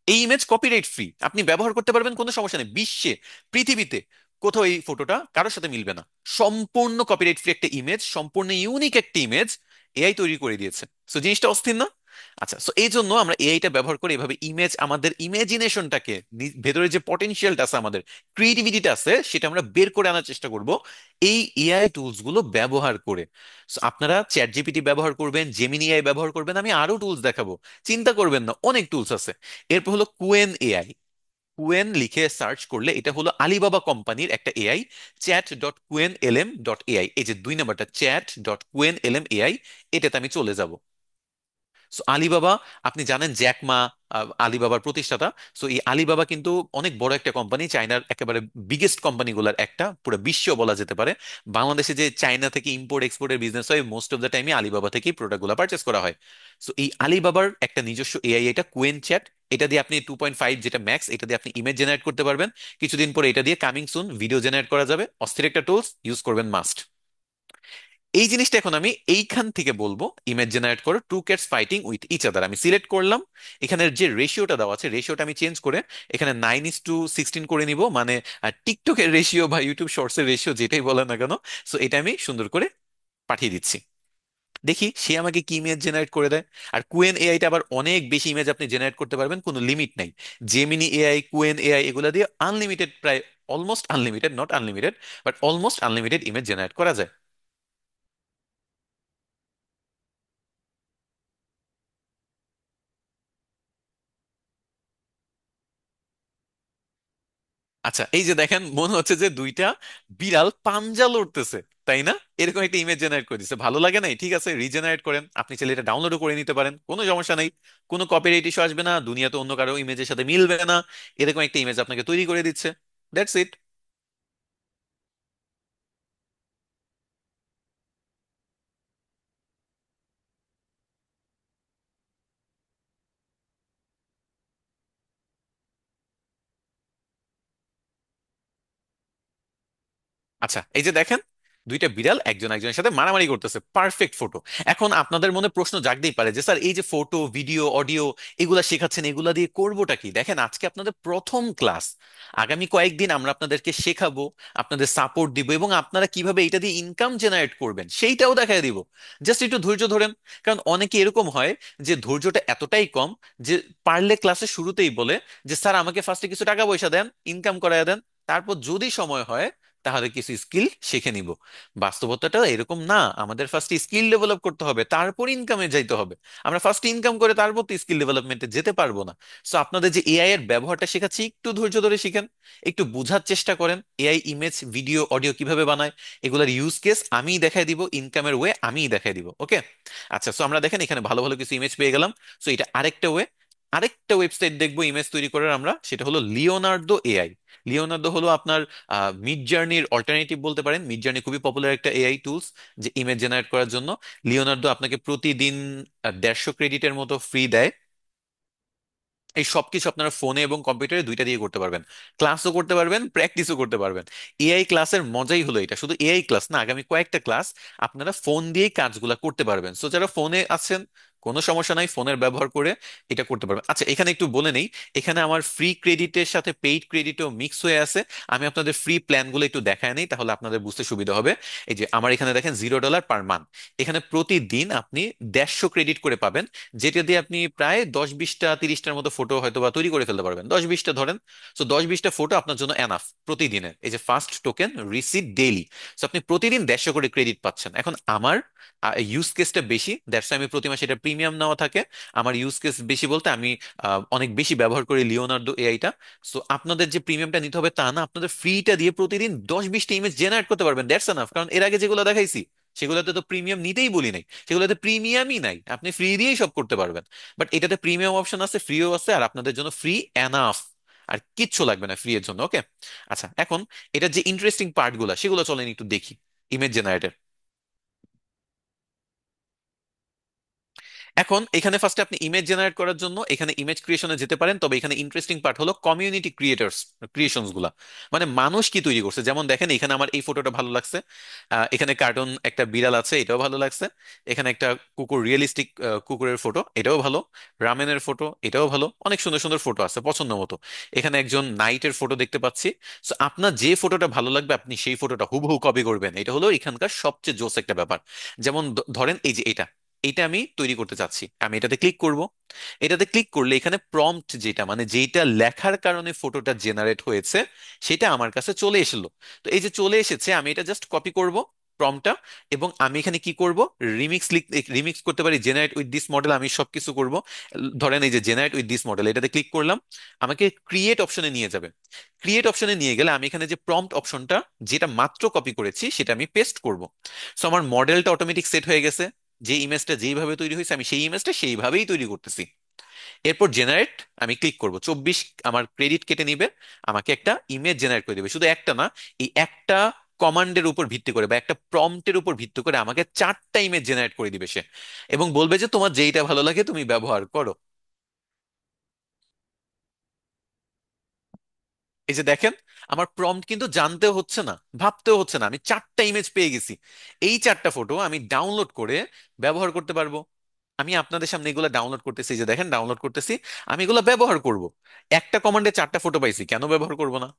এই ইমেজ কপিরাইট ফ্রি, আপনি ব্যবহার করতে পারবেন, কোনো সমস্যা নেই। বিশ্বে, পৃথিবীতে কোথাও এই ফটোটা কারোর সাথে মিলবে না। সম্পূর্ণ কপিরাইট ফ্রি একটা ইমেজ, সম্পূর্ণ ইউনিক একটা ইমেজ এআই তৈরি করে দিয়েছে। সো জিনিসটা অস্থির না? আচ্ছা, সো এই জন্য আমরা এআইটা ব্যবহার করে এভাবে ইমেজ, আমাদের ইমাজিনেশনটাকে, ভেতরে যে পটেনশিয়ালটা আছে, আমাদের ক্রিয়েটিভিটিটা আছে, সেটা আমরা বের করে আনার চেষ্টা করব এই এআই টুলস গুলো ব্যবহার করে। So, আপনারা চ্যাট জিপিটি ব্যবহার করবেন, জেমিনি এআই ব্যবহার করবেন, আমি আরো টুলস দেখাবো, চিন্তা করবেন না, অনেক টুলস আছে। এরপর হলো কুয়েন এআই। কুয়েন লিখে সার্চ করলে এটা হলো আলিবাবা কোম্পানির একটা এআই, chat.quenlm.ai, এই যে 2 নাম্বারটা, chat.quenlm.ai, এটাতে আমি চলে যাব। সো আলিবাবা, আপনি জানেন জ্যাকমা আলিবাবার প্রতিষ্ঠাতা। সো এই আলিবাবা কিন্তু অনেক বড় একটা কোম্পানি, চায়নার একেবারে বিগেস্ট কোম্পানিগুলোর একটা, পুরো বিশ্ব বলা যেতে পারে। বাংলাদেশে যে চায়না থেকে ইম্পোর্ট এক্সপোর্টের বিজনেস হয়, মোস্ট অফ দ্য টাইমই আলিবাবা থেকেই প্রোডাক্টগুলো পারচেস করা হয়। সো এই আলিবাবার একটা নিজস্ব এআই, এটা কুয়েন চ্যাট। এটা দিয়ে আপনি 2.5 যেটা ম্যাক্স, এটা দিয়ে আপনি ইমেজ জেনারেট করতে পারবেন। কিছুদিন পরে এটা দিয়ে কামিং সুন ভিডিও জেনারেট করা যাবে। অস্থির একটা টুলস, ইউজ করবেন মাস্ট। এই জিনিসটা এখন আমি এইখান থেকে বলবো, ইমেজ জেনারেট করো two cats fighting with each other, আমি সিলেক্ট করলাম। এখানের যে রেশিওটা দেওয়া আছে, রেশিওটা আমি চেঞ্জ করে এখানে 9:16 করে নিব, মানে টিকটকের রেশিও বা ইউটিউব শর্টসের রেশিও, যেটাই বলে না কেন। সো এটা আমি সুন্দর করে পাঠিয়ে দিচ্ছি। দেখি সে আমাকে কি ইমেজ জেনারেট করে দেয়। আর কুয়েন এআইটা আবার অনেক বেশি ইমেজ আপনি জেনারেট করতে পারবেন, কোনো লিমিট নাই। জেমিনি এআই, কুয়েন এআই, এগুলা দিয়ে আনলিমিটেড, প্রায় almost unlimited, not unlimited, but almost unlimited image generate করা যায়। আচ্ছা, এই যে দেখেন, মনে হচ্ছে যে দুইটা বিড়াল পাঞ্জা লড়তেছে, তাই না? এরকম একটা ইমেজ জেনারেট করে দিচ্ছে, ভালো লাগে নাই? ঠিক আছে, রিজেনারেট করেন, আপনি চাইলে এটা ডাউনলোডও করে নিতে পারেন, কোনো সমস্যা নেই। কোনো কপিরাইট ইস্যু আসবে না, দুনিয়াতে অন্য কারো ইমেজের সাথে মিলবে না। এরকম একটা ইমেজ আপনাকে তৈরি করে দিচ্ছে। That's it. আচ্ছা, এই যে দেখেন, দুইটা বিড়াল একজন একজনের সাথে মারামারি করতেছে, পারফেক্ট ফটো। এখন আপনাদের মনে প্রশ্ন জাগতেই পারে যে স্যার, এই যে ফটো, ভিডিও, অডিও এগুলা শেখাচ্ছেন, এগুলা দিয়ে করবোটা কি? দেখেন, আজকে আপনাদের প্রথম ক্লাস, আগামী কয়েকদিন আমরা আপনাদেরকে শেখাবো, আপনাদের সাপোর্ট দিব, এবং আপনারা কিভাবে এটা দিয়ে ইনকাম জেনারেট করবেন সেইটাও দেখায় দিব। জাস্ট একটু ধৈর্য ধরেন। কারণ অনেকে এরকম হয় যে ধৈর্যটা এতটাই কম, যে পারলে ক্লাসের শুরুতেই বলে যে স্যার, আমাকে ফার্স্টে কিছু টাকা পয়সা দেন, ইনকাম করায় দেন, তারপর যদি সময় হয় তাহলে কিছু স্কিল শিখে নিব। বাস্তবতাটা এরকম না, আমাদের ফার্স্ট স্কিল ডেভেলপ করতে হবে, তারপর ইনকামে যাইতে হবে। আমরা ফার্স্ট ইনকাম করে তারপর তো স্কিল ডেভেলপমেন্টে যেতে পারবো না। সো আপনাদের যে এআই এর ব্যবহারটা শেখাচ্ছি, একটু ধৈর্য ধরে শিখেন, একটু বোঝার চেষ্টা করেন এআই ইমেজ, ভিডিও, অডিও কিভাবে বানায়, এগুলোর ইউজ কেস আমিই দেখাই দিব, ইনকামের ওয়ে আমিই দেখাই দিব। ওকে? আচ্ছা, সো আমরা দেখেন এখানে ভালো ভালো কিছু ইমেজ পেয়ে গেলাম। সো এটা আরেকটা ওয়ে। আরেকটা ওয়েবসাইট দেখবো ইমেজ তৈরি করার আমরা, সেটা হলো লিওনার্দো এআই। লিওনার্দো হলো আপনার মিড জার্নির অল্টারনেটিভ বলতে পারেন। মিড জার্নি খুবই পপুলার একটা এআই টুলস, যে ইমেজ জেনারেট করার জন্য। লিওনার্দো আপনাকে প্রতিদিন 150 ক্রেডিটের মতো ফ্রি দেয়। এই সবকিছু আপনারা ফোনে এবং কম্পিউটারে দুইটা দিয়ে করতে পারবেন, ক্লাসও করতে পারবেন, প্র্যাকটিসও করতে পারবেন। এআই ক্লাসের মজাই হলো এটা, শুধু এআই ক্লাস না, আগামী কয়েকটা ক্লাস আপনারা ফোন দিয়েই কাজগুলা করতে পারবেন। সো যারা ফোনে আছেন, কোনো সমস্যা নাই, ফোনের ব্যবহার করে এটা করতে পারবেন। আচ্ছা, এখানে একটু বলে নেই, এখানে আমার ফ্রি ক্রেডিটের সাথে পেইড ক্রেডিটও মিক্স হয়ে আছে। আমি আপনাদের ফ্রি প্ল্যানগুলো একটু দেখায় নেই, তাহলে আপনাদের বুঝতে সুবিধা হবে। এই যে আমার এখানে দেখেন, $0 পার মান্থ। এখানে প্রতিদিন আপনি 150 ক্রেডিট করে পাবেন, যেটা দিয়ে আপনি প্রায় 10, 20টা, 30টার মতো ফটো হয়তো বা তৈরি করে ফেলতে পারবেন, 10, 20টা ধরেন। সো 10, 20টা ফটো আপনার জন্য এনাফ প্রতিদিনের। এই যে first token receive daily. So আপনি প্রতিদিন 150 করে ক্রেডিট পাচ্ছেন। এখন আমার ইউজ কেসটা বেশি, দ্যাটস আমি প্রতি মাসে এটা প্রিমিয়াম নেওয়া থাকে। আমার ইউজ কেস বেশি বলতে আমি অনেক বেশি ব্যবহার করি লিওনার্দো এআইটা। সো আপনাদের যে প্রিমিয়ামটা নিতে হবে তা না, আপনাদের ফ্রিটা দিয়ে প্রতিদিন 10, 20টা ইমেজ জেনারেট করতে পারবেন, দ্যাটস এনাফ। কারণ এর আগে যেগুলো দেখাইছি সেগুলোতে তো প্রিমিয়াম নিতেই বলি নাই, সেগুলোতে প্রিমিয়ামই নাই, আপনি ফ্রি দিয়েই সব করতে পারবেন। বাট এটাতে প্রিমিয়াম অপশন আছে, ফ্রিও আছে, আর আপনাদের জন্য ফ্রি এনাফ। আর কিচ্ছু লাগবে না ফ্রি এর জন্য। ওকে? আচ্ছা, এখন এটা যে ইন্টারেস্টিং পার্ট গুলা, সেগুলো চলেন একটু দেখি। Image generator. এখন এখানে ফার্স্টে আপনি ইমেজ জেনারেট করার জন্য এখানে ইমেজ ক্রিয়েশনে যেতে পারেন, তবে এখানে ইন্টারেস্টিং পার্ট হলো কমিউনিটি ক্রিয়েটার্স ক্রিয়েশনস গুলা। মানে মানুষ কি তৈরি করছে, যেমন দেখেন এখানে আমার এই ফটোটা ভালো লাগছে, এখানে কার্টুন একটা বিড়াল আছে, এটাও ভালো লাগছে। এখানে একটা কুকুর, রিয়েলিস্টিক কুকুরের ফটো, এটাও ভালো। রামেনের ফটো, এটাও ভালো। অনেক সুন্দর সুন্দর ফটো আছে পছন্দ মতো। এখানে একজন নাইটের ফটো দেখতে পাচ্ছি। সো আপনার যে ফটোটা ভালো লাগবে আপনি সেই ফটোটা হুবহু কপি করবেন, এটা হলো এখানকার সবচেয়ে জোস একটা ব্যাপার। যেমন ধরেন এই যে এটা, এটা আমি তৈরি করতে চাচ্ছি, আমি এটাতে ক্লিক করব। এটাতে ক্লিক করলে এখানে প্রম্পট যেটা, মানে যেটা লেখার কারণে ফটোটা জেনারেট হয়েছে, সেটা আমার কাছে চলে এসেলো। তো এই যে চলে এসেছে, আমি এটা জাস্ট কপি করব প্রম্পটটা, এবং আমি এখানে কি করব, রিমিক্স করতে পারি, জেনারেট উইথ দিস মডেল, আমি সবকিছু করব। ধরেন এই যে জেনারেট উইথ দিস মডেল, এটাতে ক্লিক করলাম, আমাকে ক্রিয়েট অপশনে নিয়ে যাবে। ক্রিয়েট অপশনে নিয়ে গেলে আমি এখানে যে প্রম্পট অপশনটা, যেটা মাত্র কপি করেছি, সেটা আমি পেস্ট করব। সো আমার মডেলটা অটোমেটিক সেট হয়ে গেছে, যে ইমেজটা যেইভাবে তৈরি হয়েছে আমি সেই ইমেজটা সেইভাবেই তৈরি করতেছি। এরপর জেনারেট আমি ক্লিক করব, 24 আমার ক্রেডিট কেটে নিবে, আমাকে একটা ইমেজ জেনারেট করে দিবে। শুধু একটা না, এই একটা কমান্ডের উপর ভিত্তি করে বা একটা প্রম্পটের উপর ভিত্তি করে আমাকে 4টা ইমেজ জেনারেট করে দিবে সে, এবং বলবে যে তোমার যেইটা ভালো লাগে তুমি ব্যবহার করো। এই যে দেখেন, আমার প্রম্পট কিন্তু জানতেও হচ্ছে না, ভাবতেও হচ্ছে না, আমি 4টা ইমেজ পেয়ে গেছি। এই 4টা ফটো আমি ডাউনলোড করে ব্যবহার করতে পারবো। আমি আপনাদের সামনে এগুলো ডাউনলোড করতেছি, এই যে দেখেন ডাউনলোড করতেছি, আমি এগুলো ব্যবহার করব। একটা কমান্ডে 4টা ফটো পাইছি, কেন ব্যবহার করব না?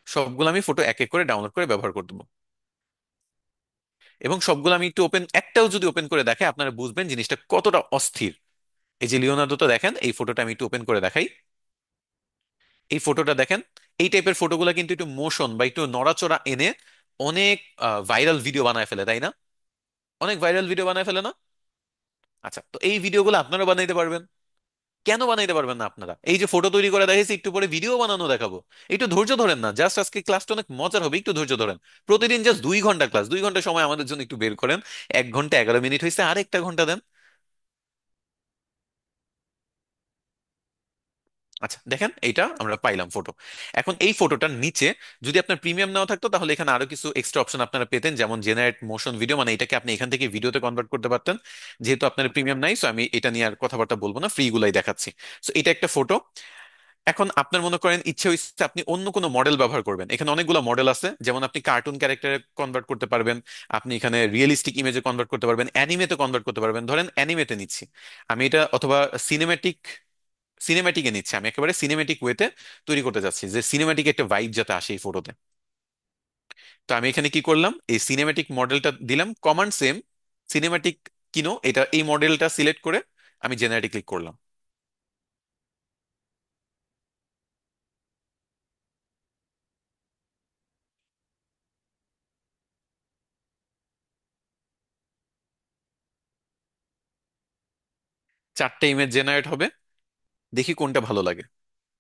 সবগুলো আমি ফটো এক এক করে ডাউনলোড করে ব্যবহার করে দেবো। এবং সবগুলো আমি একটু ওপেন, একটাও যদি ওপেন করে দেখে আপনারা বুঝবেন জিনিসটা কতটা অস্থির। এই যে লিওনার্দো, তো দেখেন এই ফটোটা আমি একটু ওপেন করে দেখাই। এই ফটোটা দেখেন, এই টাইপের ফটোগুলো কিন্তু একটু মোশন বা একটু নড়াচড়া এনে অনেক ভাইরাল ভিডিও বানায় ফেলে, তাই না? অনেক ভাইরাল ভিডিও বানায় ফেলে না? আচ্ছা, তো এই ভিডিওগুলো আপনারা বানাইতে পারবেন। কেন বানাইতে পারবেন না আপনারা? এই যে ফটো তৈরি করে দেখেছি, একটু পরে ভিডিও বানানো দেখাবো। একটু ধৈর্য ধরেন না, জাস্ট আজকে ক্লাসটা অনেক মজার হবে, একটু ধৈর্য ধরেন। প্রতিদিন জাস্ট 2 ঘন্টা ক্লাস, 2 ঘন্টা সময় আমাদের জন্য একটু বের করেন। 1 ঘন্টা 11 মিনিট হয়েছে, আর একটা ঘন্টা দেন। আচ্ছা দেখেন, এইটা আমরা পাইলাম ফটো। এখন এই ফটোটার নিচে যদি আপনার প্রিমিয়াম নাও থাকতো, তাহলে এখানে আরো কিছু এক্সট্রা অপশন আপনারা পেতেন, যেমন জেনারেট মোশন ভিডিও, মানে এটাকে আপনি এখান থেকে ভিডিওতে কনভার্ট করতে পারতেন। যেহেতু আপনার প্রিমিয়াম নাই, সো আমি এটা নিয়ে আর কথাবার্তা বলবো না, ফ্রি গুলাই দেখাচ্ছি। সো এটা একটা ফটো। এখন আপনার মনে করেন ইচ্ছে হইছে আপনি অন্য কোনো মডেল ব্যবহার করবেন, এখানে অনেকগুলো মডেল আছে, যেমন আপনি কার্টুন ক্যারেক্টারে কনভার্ট করতে পারবেন, আপনি এখানে রিয়েলিস্টিক ইমেজে কনভার্ট করতে পারবেন, অ্যানিমেতে কনভার্ট করতে পারবেন। ধরেন অ্যানিমেতে নিচ্ছি আমি এটা, অথবা সিনেম্যাটিক, সিনেম্যাটিকে নিচ্ছি আমি, একেবারে সিনেম্যাটিক ওয়েতে তৈরি করতে চাচ্ছি, যে সিনেম্যাটিক একটা ভাইব যাতে আসে এই ফটোতে। তো আমি এখানে কি করলাম, এই সিনেম্যাটিক মডেলটা দিলাম, কমান্ড সেম, সিনেম্যাটিক কিনো, এটা এই মডেলটা সিলেক্ট করে আমি জেনারেটে ক্লিক করলাম। 4টে ইমেজ জেনারেট হবে, দেখি কোনটা ভালো লাগে।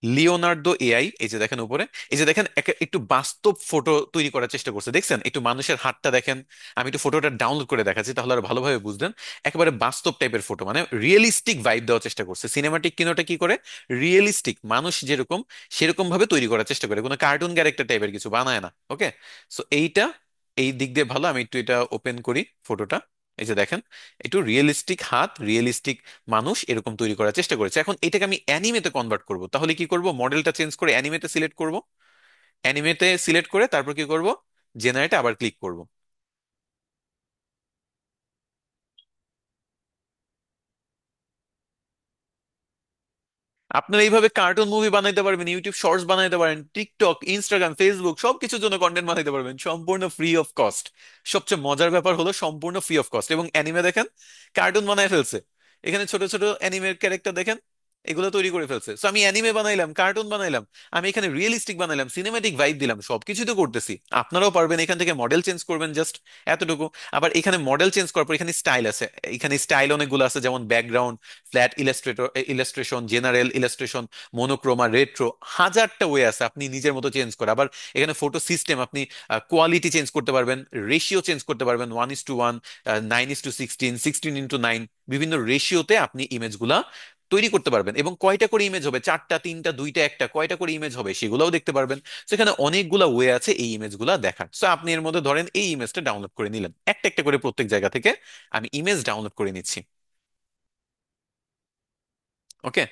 লিওনার্দো এআই, এই যে দেখেন উপরে, এই যে দেখেন একটু বাস্তব ফটো তৈরি করার চেষ্টা করছে, দেখছেন? একটু মানুষের হাতটা দেখেন। আমি একটু ফটোটা ডাউনলোড করে দেখাচ্ছি, তাহলে আর ভালোভাবে বুঝবেন। একেবারে বাস্তব টাইপের ফটো, মানে রিয়েলিস্টিক ভাইব দেওয়ার চেষ্টা করছে। সিনেমাটিক কিনোটা কি করে, রিয়েলিস্টিক মানুষ যেরকম সেরকম ভাবে তৈরি করার চেষ্টা করে, কোনো কার্টুন ক্যারেক্টার টাইপের কিছু বানায় না। ওকে, সো এইটা এই দিক দিয়ে ভালো। আমি একটু এটা ওপেন করি ফটোটা, এই যে দেখেন, একটু রিয়েলিস্টিক হাত, রিয়েলিস্টিক মানুষ এরকম তৈরি করার চেষ্টা করেছে। এখন এটাকে আমি অ্যানিমেতে কনভার্ট করব, তাহলে কি করব, মডেলটা চেঞ্জ করে অ্যানিমেতে সিলেক্ট করব। অ্যানিমেতে সিলেক্ট করে তারপর কি করব, জেনারেটে আবার ক্লিক করব। আপনারা এইভাবে কার্টুন মুভি বানাইতে পারবেন, ইউটিউব শর্টস বানাইতে পারেন, টিকটক, ইনস্টাগ্রাম, ফেসবুক সবকিছুর জন্য কন্টেন্ট বানাইতে পারবেন, সম্পূর্ণ ফ্রি অফ কস্ট। সবচেয়ে মজার ব্যাপার হলো সম্পূর্ণ ফ্রি অফ কস্ট। এবং অ্যানিমে দেখেন, কার্টুন বানায় ফেলছে, এখানে ছোট ছোট অ্যানিমের ক্যারেক্টার দেখেন, এগুলো তৈরি করে ফেলছে। সো আমি অ্যানিমে বানাইলাম, কার্টুন বানাইলাম, আমি এখানে রিয়েলিস্টিক বানাইলাম, সিনেমেটিক ভাইব দিলাম, সবকিছু তো করতেছি। আপনারাও পারবেন, এখান থেকে মডেল চেঞ্জ করবেন জাস্ট এতটুকু। আবার এখানে মডেল চেঞ্জ করার পর এখানে স্টাইল আছে, এখানে স্টাইল অনেকগুলো আছে, যেমন background, flat illustration, general illustration, monochrome, retro, হাজারটা ওয়ে আছে আপনি নিজের মতো চেঞ্জ করে। আবার এখানে ফটো সিস্টেম, আপনি কোয়ালিটি চেঞ্জ করতে পারবেন, রেশিও চেঞ্জ করতে পারবেন, 1:1, 9:16, 16:9, বিভিন্ন রেশিওতে আপনি ইমেজগুলা তৈরি করতে পারবেন। এবং কয়টা করে ইমেজ হবে, 4টা, 3টা, 2টা, একটা, কয়টা করে ইমেজ হবে সেগুলোও দেখতে পারবেন। সেখানে অনেকগুলা ওয়ে আছে এই ইমেজগুলা দেখার। সো আপনি এর মধ্যে ধরেন এই ইমেজটা ডাউনলোড করে নিলেন, একটা একটা করে প্রত্যেক জায়গা থেকে আমি ইমেজ ডাউনলোড করে নিচ্ছি। ওকে,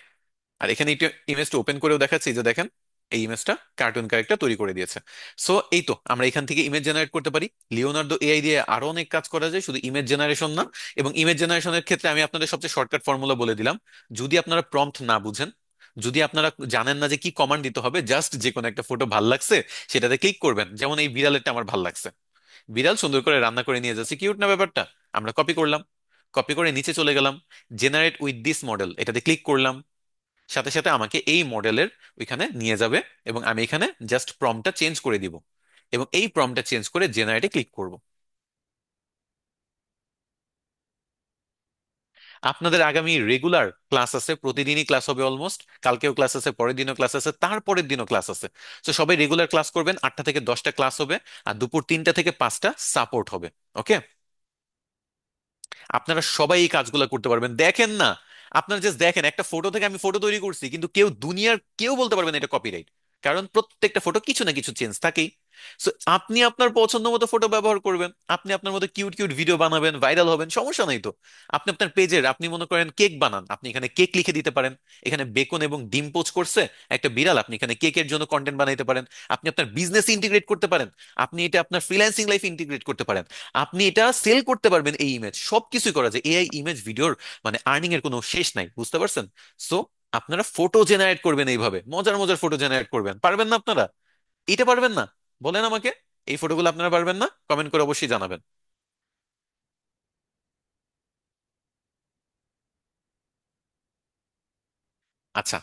আর এখানে একটু ইমেজটা ওপেন করেও দেখাচ্ছি, এই যে দেখেন এই ইমেজটা কার্টুন ক্যারেক্টার তৈরি করে দিয়েছে। সো এই তো আমরা এখান থেকে ইমেজ জেনারেট করতে পারি। লিওনার্দো এআই দিয়ে আরো অনেক কাজ করা যায়, শুধু ইমেজ জেনারেশন না। এবং ইমেজ জেনারেশনের ক্ষেত্রে আমি আপনাদের সবচেয়ে শর্টকাট ফর্মুলা বলে দিলাম। যদি আপনারা প্রম্পট না বুঝেন, যদি আপনারা জানেন না যে কি কমান্ড দিতে হবে, জাস্ট যে কোনো একটা ফটো ভাল লাগছে সেটাতে ক্লিক করবেন। যেমন এই বিড়ালেরটা আমার ভাল লাগছে, বিড়াল সুন্দর করে রান্না করে নিয়ে যাচ্ছে, কিউট না ব্যাপারটা? আমরা কপি করলাম, কপি করে নিচে চলে গেলাম, জেনারেট উইথ দিস মডেল এটাতে ক্লিক করলাম, সাথে সাথে আমাকে এই মডেলের ওইখানে নিয়ে যাবে, এবং আমি এখানে জাস্ট প্রম্পটটা চেঞ্জ করে দিব, এবং এই প্রম্পটটা চেঞ্জ করে জেনারেটে ক্লিক করব। আপনাদের আগামী রেগুলার ক্লাস আছে, প্রতিদিনই ক্লাস হবে অলমোস্ট, কালকেও ক্লাস আছে, পরের দিনও ক্লাস আছে, তারপরের দিনও ক্লাস আছে। তো সবাই রেগুলার ক্লাস করবেন, 8টা থেকে 10টা ক্লাস হবে, আর দুপুর 3টা থেকে 5টা সাপোর্ট হবে। ওকে, আপনারা সবাই এই কাজগুলো করতে পারবেন। দেখেন না, আপনারা জাস্ট দেখেন, একটা ফটো থেকে আমি ফটো তৈরি করছি, কিন্তু কেউ দুনিয়ার কেউ বলতে পারবে না এটা কপিরাইট, কারণ প্রত্যেকটা ফটো কিছু না কিছু চেঞ্জ থাকেই। সো আপনি আপনার পছন্দ মতো ফটো ব্যবহার করবেন, আপনি আপনার মতো কিউট কিউট ভিডিও বানাবেন, ভাইরাল হবেন, সমস্যা নাই তো। আপনি আপনার পেজের, আপনি মনে করেন কেক বানান, আপনি এখানে কেক লিখে দিতে পারেন, এখানে বেকন এবং ডিম পোচ করছে একটা বিড়াল, আপনি এখানে কেকের জন্য কন্টেন্ট বানাইতে পারেন। আপনি আপনার বিজনেস ইন্টিগ্রেট করতে পারেন, আপনি এটা আপনার ফ্রিল্যান্সিং লাইফ ইন্টিগ্রেট করতে পারেন, আপনি এটা সেল করতে পারবেন। এই ইমেজ সবকিছুই করা যায়, এআই ইমেজ ভিডিওর মানে আর্নিং এর কোনো শেষ নাই, বুঝতে পারছেন? সো আপনারা ফটো জেনারেট করবেন, এইভাবে মজার মজার ফটো জেনারেট করবেন। পারবেন না আপনারা? এটা পারবেন না? বলেন আমাকে, এই ফটোগুলো আপনারা পারবেন না? কমেন্ট করে অবশ্যই জানাবেন। আচ্ছা,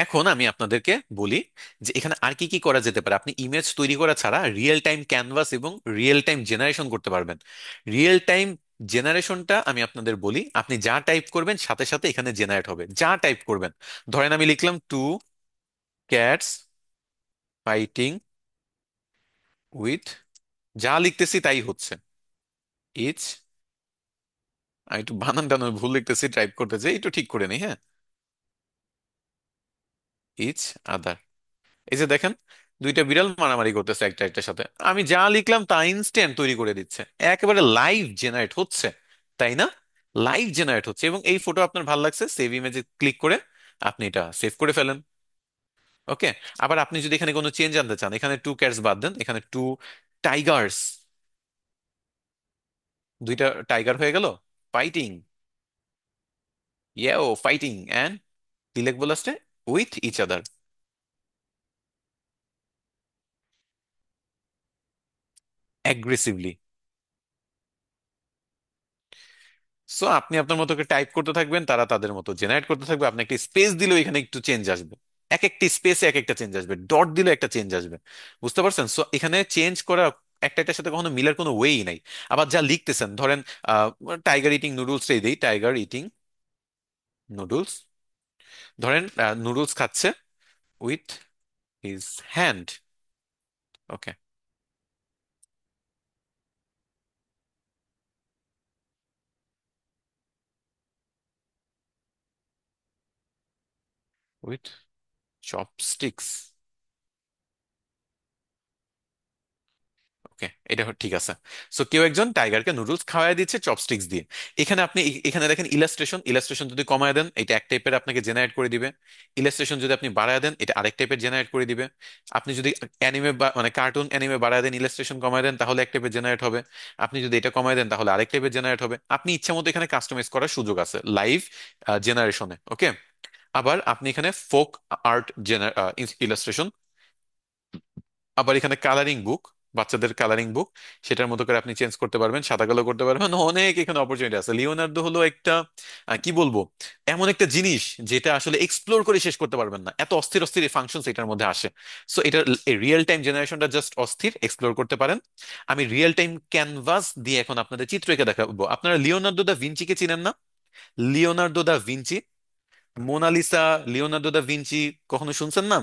এখন আমি আপনাদেরকে বলি যে এখানে আর কি কি করা যেতে পারে। আপনি ইমেজ তৈরি করা ছাড়া রিয়েল টাইম ক্যানভাস এবং রিয়েল টাইম জেনারেশন করতে পারবেন। রিয়েল টাইম জেনারেশনটা আমি আপনাদের বলি, আপনি যা টাইপ করবেন সাথে সাথে এখানে জেনারেট হবে, যা টাইপ করবেন। ধরেন আমি লিখলাম টু ক্যাটস ফাইটিং উইথ, যা লিখতেছি তাই হচ্ছে। ইচ, আমি একটু বানান টানান ভুল লিখতেছি, টাইপ করতেছি, একটু ঠিক করে নিই, হ্যাঁ। ইচ আদার, এই যে দেখেন, দুইটা বিড়াল মারামারি করতেছে একটা একটার সাথে, আমি যা লিখলাম তা ইনস্ট্যান্ট তৈরি করে দিচ্ছে, একেবারে লাইভ জেনারেট হচ্ছে, তাই না? লাইভ জেনারেট হচ্ছে, এবং এই ফটো আপনার ভালো লাগছে, সেভ ইমেজে ক্লিক করে আপনি এটা সেভ করে ফেলেন। ওকে, আবার আপনি যদি এখানে কোনো চেঞ্জ আনতে চান, এখানে টু ক্যাটস বাদ দেন, এখানে টু টাইগার্স, দুইটা টাইগার হয়ে গেল, ফাইটিং, ইয়েও ফাইটিং, অ্যান্ড কি লিখবো লাস্টে, with each other, aggressively. So আপনি আপনার মতো করে টাইপ করতে থাকবেন, তারা তাদের মতো জেনারেট করতে থাকবে, আপনি একটা স্পেস দিলেও এখানে একটু চেঞ্জ আসবে, এক একটি স্পেসে এক একটা চেঞ্জ আসবে, ডট দিলেও একটা চেঞ্জ আসবে, বুঝতে পারছেন? সো এখানে চেঞ্জ করা একটা একটার সাথে কখনো মিলার কোনো ওয়েই নাই। আবার যা লিখতেছেন, ধরেন টাইগার ইটিং নুডলস রে দিই, টাইগার ইটিং নুডলস, ধরেন নুডলস খাচ্ছে with his hand. Okay, with chopsticks. Okay, এটা ঠিক আছে। সো কেউ একজন টাইগারকে নুডলস খাওয়াই দিচ্ছে চপস্টিক্স দিয়ে। এখানে আপনি এখানে দেখেন ইলাস্ট্রেশন, ইলাস্ট্রেশন যদি কমায় দেন এটা এক টাইপের আপনাকে জেনারেট করে দিবে, ইলাস্ট্রেশন যদি আপনি বাড়ায় দেন এটা আরেক টাইপের জেনারেট করে দিবে। আপনি যদি অ্যানিমে মানে কার্টুন অ্যানিমে বাড়ায় দেন, ইলাস্ট্রেশন কমায় দেন, তাহলে এক টাইপের জেনারেট হবে। আপনি যদি এটা কমায় দেন তাহলে আরেক টাইপের জেনারেট হবে। আপনি ইচ্ছা মতো এখানে কাস্টমাইজ করার সুযোগ আছে লাইভ জেনারেশনে। ওকে, আবার আপনি এখানে ফোক আর্ট ইলাস্ট্রেশন, আবার এখানে কালারিং বুক, বাচ্চাদের কালারিং বুক, সেটার মতো করে আপনি চেঞ্জ করতে পারবেন, সাদা কালো করতে পারবেন, অনেক এখানে অপরচুনিটি আছে। লিওনার্দো হলো একটা কি বলবো, এমন একটা জিনিস যেটা আসলে এক্সপ্লোর করে শেষ করতে পারবেন না, এত অস্থির অস্থির ফাংশন এটার মধ্যে আসে। সো এটা রিয়েল টাইম জেনারেশনটা জাস্ট অস্থির, এক্সপ্লোর করতে পারেন। আমি রিয়েল টাইম ক্যানভাস দিয়ে এখন আপনাদের চিত্র এঁকে দেখাবো। আপনারা লিওনার্দো দা ভিঞ্চিকে চিনেন না? Leonardo da Vinci, Mona Lisa, Leonardo da Vinci, কখনো শুনছেন না?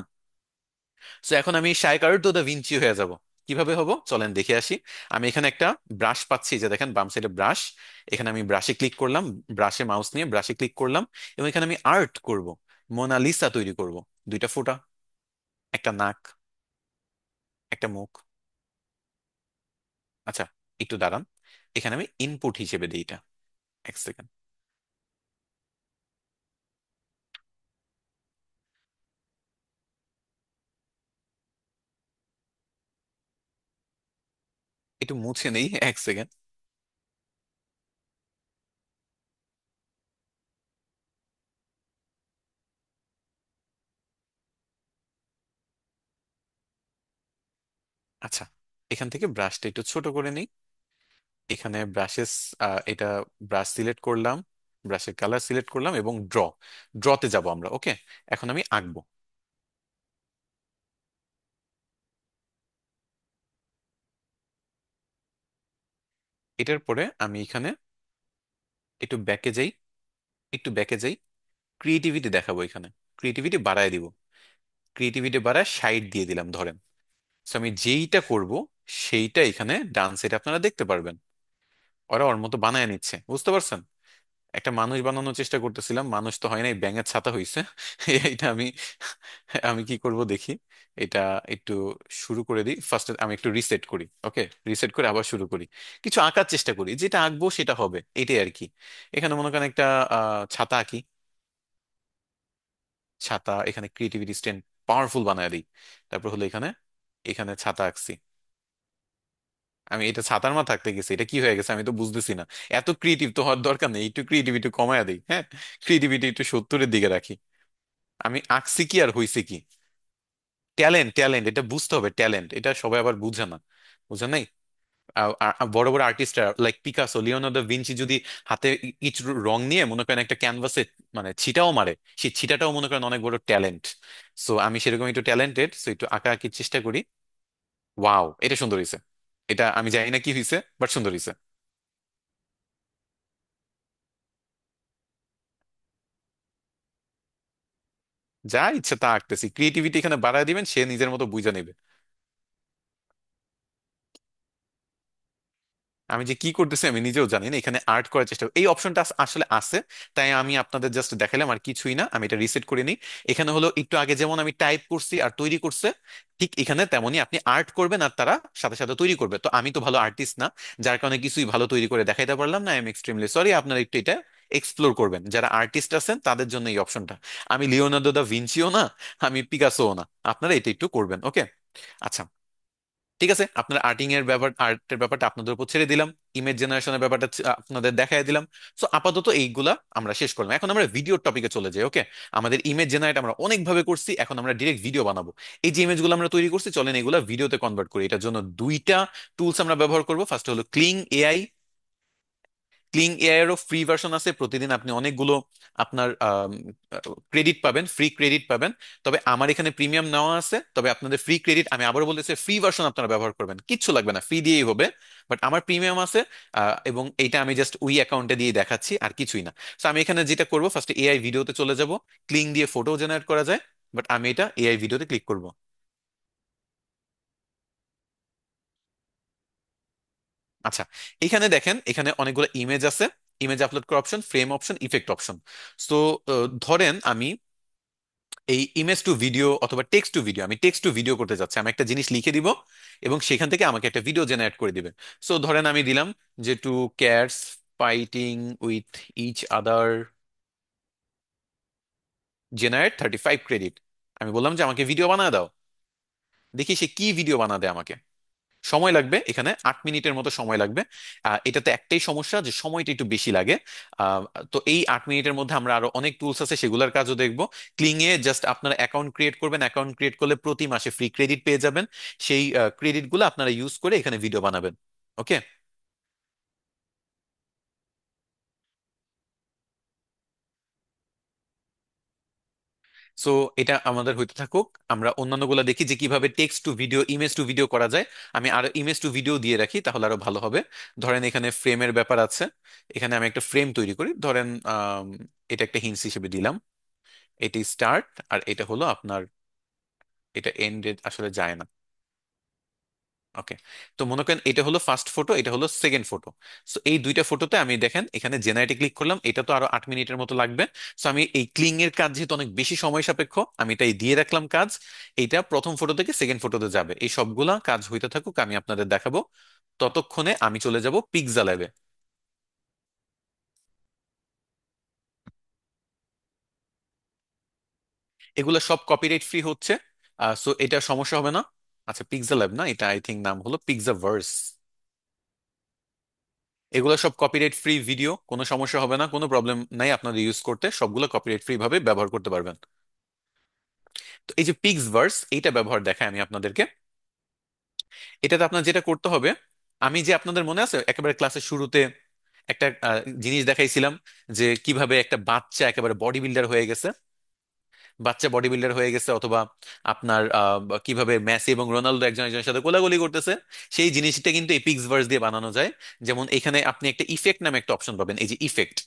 সো এখন আমি শাইকার্তো দা ভিঞ্চি হয়ে যাব। কিভাবে হব চলেন দেখে আসি। আমি এখানে একটা ব্রাশ পাচ্ছি, যে দেখেন বাম সাইডে ব্রাশ, এখানে আমি ব্রাশে ক্লিক করলাম, ব্রাশে মাউস নিয়ে ব্রাশে ক্লিক করলাম, এবং এখানে আমি আর্ট করব, মোনালিসা তৈরি করব। দুইটা ফোঁটা, একটা নাক, একটা মুখ। আচ্ছা, একটু দাঁড়ান, এখানে আমি ইনপুট হিসেবে দিই এটা, এক সেকেন্ড। একটু মুছে নেই, এক সেকেন্ড। আচ্ছা, এখান থেকে ব্রাশটা একটু ছোট করে নিই, এখানে ব্রাশেস, এটা ব্রাশ সিলেক্ট করলাম, ব্রাশের কালার সিলেক্ট করলাম এবং ড্রতে যাব আমরা। ওকে, এখন আমি আঁকবো। এটার পরে আমি এখানে একটু ব্যাকে যাই, একটু ব্যাকে যাই, ক্রিয়েটিভিটি দেখাবো এখানে, ক্রিয়েটিভিটি বাড়ায় দিব, ক্রিয়েটিভিটি বাড়ায় 60 দিয়ে দিলাম ধরেন। So আমি যেইটা করব সেইটা এখানে ডান সাইডে আপনারা দেখতে পারবেন। ওরা ওর মতো বানায় নিচ্ছে, বুঝতে পারছেন? একটা মানুষ বানানোর চেষ্টা করতেছিলাম, মানুষ তো হয় নাই, ব্যাঙের ছাতা হইছে। এটা আমি আমি কি করব দেখি। এটা একটু শুরু করে দিই, ফার্স্টে আমি একটু রিসেট করি। ওকে, রিসেট করে আবার শুরু করি, কিছু আঁকার চেষ্টা করি, যেটা আঁকবো সেটা হবে, এটাই আর কি। এখানে মনে করেন একটা ছাতা আঁকি, ছাতা, এখানে ক্রিয়েটিভিটি স্ট্যান্ড পাওয়ারফুল বানায় দিই। তারপর হলো এখানে, এখানে ছাতা আঁকছি। আমি এটা ছাতার মা থাকতে গেছি, এটা কি হয়ে গেছে আমি তো বুঝতেছি না। এত ক্রিয়েটিভ তো হওয়ার দরকার নেই, একটু ক্রিয়েটিভিটি কমায় দিই, হ্যাঁ, ক্রিয়েটিভিটি একটু 70-এর দিকে রাখি। আমি আঁকছি কি আর হইছে কি? ট্যালেন্ট, ট্যালেন্ট, এটা বুঝতে হবে, ট্যালেন্ট, এটা সবাই আবার বুঝে না, বুঝেন নাই? বড় বড় আর্টিস্টরা like Picasso, Leonardo da Vinci যদি হাতে ইচ রং নিয়ে মনে করেন একটা ক্যানভাসে মানে ছিটাও মারে, সেই ছিটাটাও মনে করেন অনেক বড় ট্যালেন্ট। সো আমি সেরকম একটু ট্যালেন্টেড, সো একটু আঁকা আঁকির চেষ্টা করি। ওয়াও, এটা সুন্দর হয়েছে। এটা আমি জানি না কি হয়েছে, বাট সুন্দর হয়েছে। যা ইচ্ছে তা আঁকতেছি, ক্রিয়েটিভিটি এখানে বাড়ায় দিবেন, সে নিজের মতো বুঝে নেবে। আমি যে কি করতেছি আমি নিজেও জানি না, এখানে আর্ট করার চেষ্টা এই অপশনটা আসলে আছে, তাই আমি আপনাদের জাস্ট দেখালাম, আর কিছুই না। আমি এটা রিসেট করে নিই। এখানে হলো একটু আগে যেমন আমি টাইপ করছি আর তৈরি করছে, ঠিক এখানে তেমনই আপনি আর্ট করবেন আর তারা সাথে সাথে তৈরি করবে। তো আমি তো ভালো আর্টিস্ট না, যার কারণে কিছুই ভালো তৈরি করে দেখাইতে পারলাম না, আই এম এক্সট্রিমলি সরি। আপনারা একটু এটা এক্সপ্লোর করবেন, যারা আর্টিস্ট আছেন তাদের জন্য এই অপশনটা। আমি লিওনার্দো দা ভিঞ্চিও না, আমি পিকাসোও না, আপনারা এটা একটু করবেন। ওকে, আচ্ছা, ঠিক আছে। আপনার আর্টিং এর ব্যাপার, আর্টের ব্যাপারটা আপনাদের উপর ছেড়ে দিলাম, ইমেজ জেনারেশনের ব্যাপারটা আপনাদের দেখাই দিলাম। সো আপাতত এইগুলা আমরা শেষ করলাম, এখন আমরা ভিডিওর টপিকে চলে যাই। ওকে, আমাদের ইমেজ জেনারেট আমরা অনেক ভাবে করছি, এখন আমরা ডিরেক্ট ভিডিও বানাবো। এই যে ইমেজগুলো আমরা তৈরি করছি, চলেন এগুলা ভিডিওতে কনভার্ট করি। এটার জন্য দুইটা টুলস আমরা ব্যবহার করব। ফার্স্ট হলো ক্লিং এআই। ক্লিং এআই এরও ফ্রি ভার্সন আছে, প্রতিদিন আপনি অনেকগুলো আপনার ক্রেডিট পাবেন, ফ্রি ক্রেডিট পাবেন। তবে আমার এখানে প্রিমিয়াম নেওয়া আছে, তবে আপনাদের ফ্রি ক্রেডিট, আমি আবারও বলতেছি, ফ্রি ভার্সন আপনারা ব্যবহার করবেন, কিচ্ছু লাগবে না, ফ্রি দিয়েই হবে। বাট আমার প্রিমিয়াম আছে, এবং এইটা আমি জাস্ট উই অ্যাকাউন্টে দিয়ে দেখাচ্ছি, আর কিছুই না। তো আমি এখানে যেটা করবো, ফার্স্টে এআই ভিডিওতে চলে যাব। ক্লিং দিয়ে ফটো জেনারেট করা যায়, বাট আমি এটা এআই ভিডিওতে ক্লিক করব। আচ্ছা, এখানে দেখেন, এখানে অনেকগুলো ইমেজ আছে, ইমেজ আপলোড করা option, frame option, effect option. তো ধরেন আমি এই ইমেজ টু ভিডিও অথবা টেক্সট টু ভিডিও, আমি টেক্সট টু ভিডিও করতে যাচ্ছি, আমি একটা জিনিস লিখে দিব এবং সেখান থেকে আমাকে একটা ভিডিও জেনারেট করে দিবে। সো ধরেন আমি দিলাম যে two cats fighting with each other, generate 35 credit. আমি বললাম যে আমাকে ভিডিও বানায় দাও, দেখি সে কি ভিডিও বানা দেয় আমাকে। সময় লাগবে এখানে 8 মিনিটের মতো সময় লাগবে। এটাতে একটাই সমস্যা, যে সময়টা একটু বেশি লাগে। আহ, তো এই 8 মিনিটের মধ্যে আমরা আরো অনেক টুলস আছে, সেগুলোর কাজও দেখবো। ক্লিং এ জাস্ট আপনারা অ্যাকাউন্ট ক্রিয়েট করবেন, অ্যাকাউন্ট ক্রিয়েট করলে প্রতি মাসে ফ্রি ক্রেডিট পেয়ে যাবেন। সেই ক্রেডিট গুলো আপনারা ইউজ করে এখানে ভিডিও বানাবেন। ওকে, সো এটা আমাদের হইতে থাকুক, আমরা অন্যান্যগুলো দেখি যে কিভাবে text to video, image to video করা যায়। আমি আরো ইমেজ টু ভিডিও দিয়ে রাখি, তাহলে আরো ভালো হবে। ধরেন এখানে ফ্রেমের ব্যাপার আছে, এখানে আমি একটা ফ্রেম তৈরি করি, ধরেন এটা একটা হিন্টস হিসেবে দিলাম, এটি স্টার্ট, আর এটা হলো আপনার, এটা এন্ডে আসলে যায় না। ওকে, তো মনে করেন এটা হলো ফার্স্ট ফটো, এটা হলো সেকেন্ড ফটো। সো এই দুইটা ফটোতে আমি দেখেন এখানে জেনারেটে ক্লিক করলাম, এটা তো আরো 8 মিনিটের মতো লাগবে। সো আমি এই ক্লিং এর কাজ যেহেতু অনেক বেশি সময় সাপেক্ষ, আমি এটাই দিয়ে রাখলাম কাজ। এইটা প্রথম ফটো থেকে সেকেন্ড ফটোতে যাবে, এই সবগুলা কাজ হইতে থাকুক, আমি আপনাদের দেখাবো। ততক্ষণে আমি চলে যাব পিক্সা ল্যাবে। এগুলো সব কপিরাইট ফ্রি হচ্ছে, সো এটা সমস্যা হবে না। আচ্ছা, পিক্সা ল্যাব না, এটা আই থিঙ্ক নাম হলো পিক্সা ভার্স। এগুলো সব কপিরাইট ফ্রি ভিডিও, কোনো সমস্যা হবে না, কোনো প্রবলেম নাই আপনাদের ইউজ করতে, সবগুলো কপিরাইট ফ্রি ভাবে ব্যবহার করতে পারবেন। তো এই যে পিক্স ভার্স, এইটা ব্যবহার দেখায় আমি আপনাদেরকে। এটাতে আপনার যেটা করতে হবে, আমি যে আপনাদের মনে আছে একেবারে ক্লাসের শুরুতে একটা জিনিস দেখাইছিলাম, যে কিভাবে একটা বাচ্চা একেবারে বডি বিল্ডার হয়ে গেছে, বাচ্চা বডি বিল্ডার হয়ে গেছে, অথবা আপনার কিভাবে মেসি এবং রোনালদো একজন একজনের সাথে কোলাকুলি করতেছে, সেই জিনিসটা কিন্তু এই পিক্সভার্স দিয়ে বানানো যায়। যেমন এখানে আপনি একটা ইফেক্ট নামে একটা অপশন পাবেন, এই যে ইফেক্ট,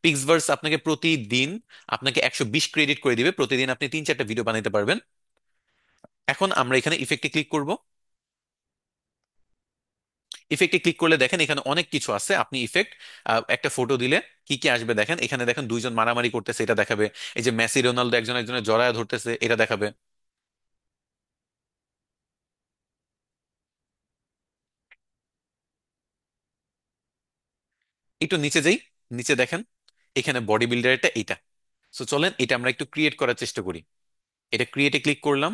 পিক্সভার্স আপনাকে প্রতিদিন আপনাকে 120 ক্রেডিট করে দিবে, প্রতিদিন আপনি 3-4টা ভিডিও বানাতে পারবেন। এখন আমরা এখানে ইফেক্টে ক্লিক করব। ইফেক্টে ক্লিক করলে দেখেন এখানে অনেক কিছু আছে। আপনি ইফেক্ট, একটা ফটো দিলে কি কি আসবে দেখেন, এখানে দেখেন দুইজন মারামারি করতেছে, এটা দেখাবে। এই যে মেসি রোনালদো একজন একজনের জড়ায় ধরতেছে, এটা দেখাবে। একটু নিচে যাই, নিচে দেখেন এখানে বডি বিল্ডারটা এইটা। সো চলেন এটা আমরা একটু ক্রিয়েট করার চেষ্টা করি। এটা ক্রিয়েটে ক্লিক করলাম।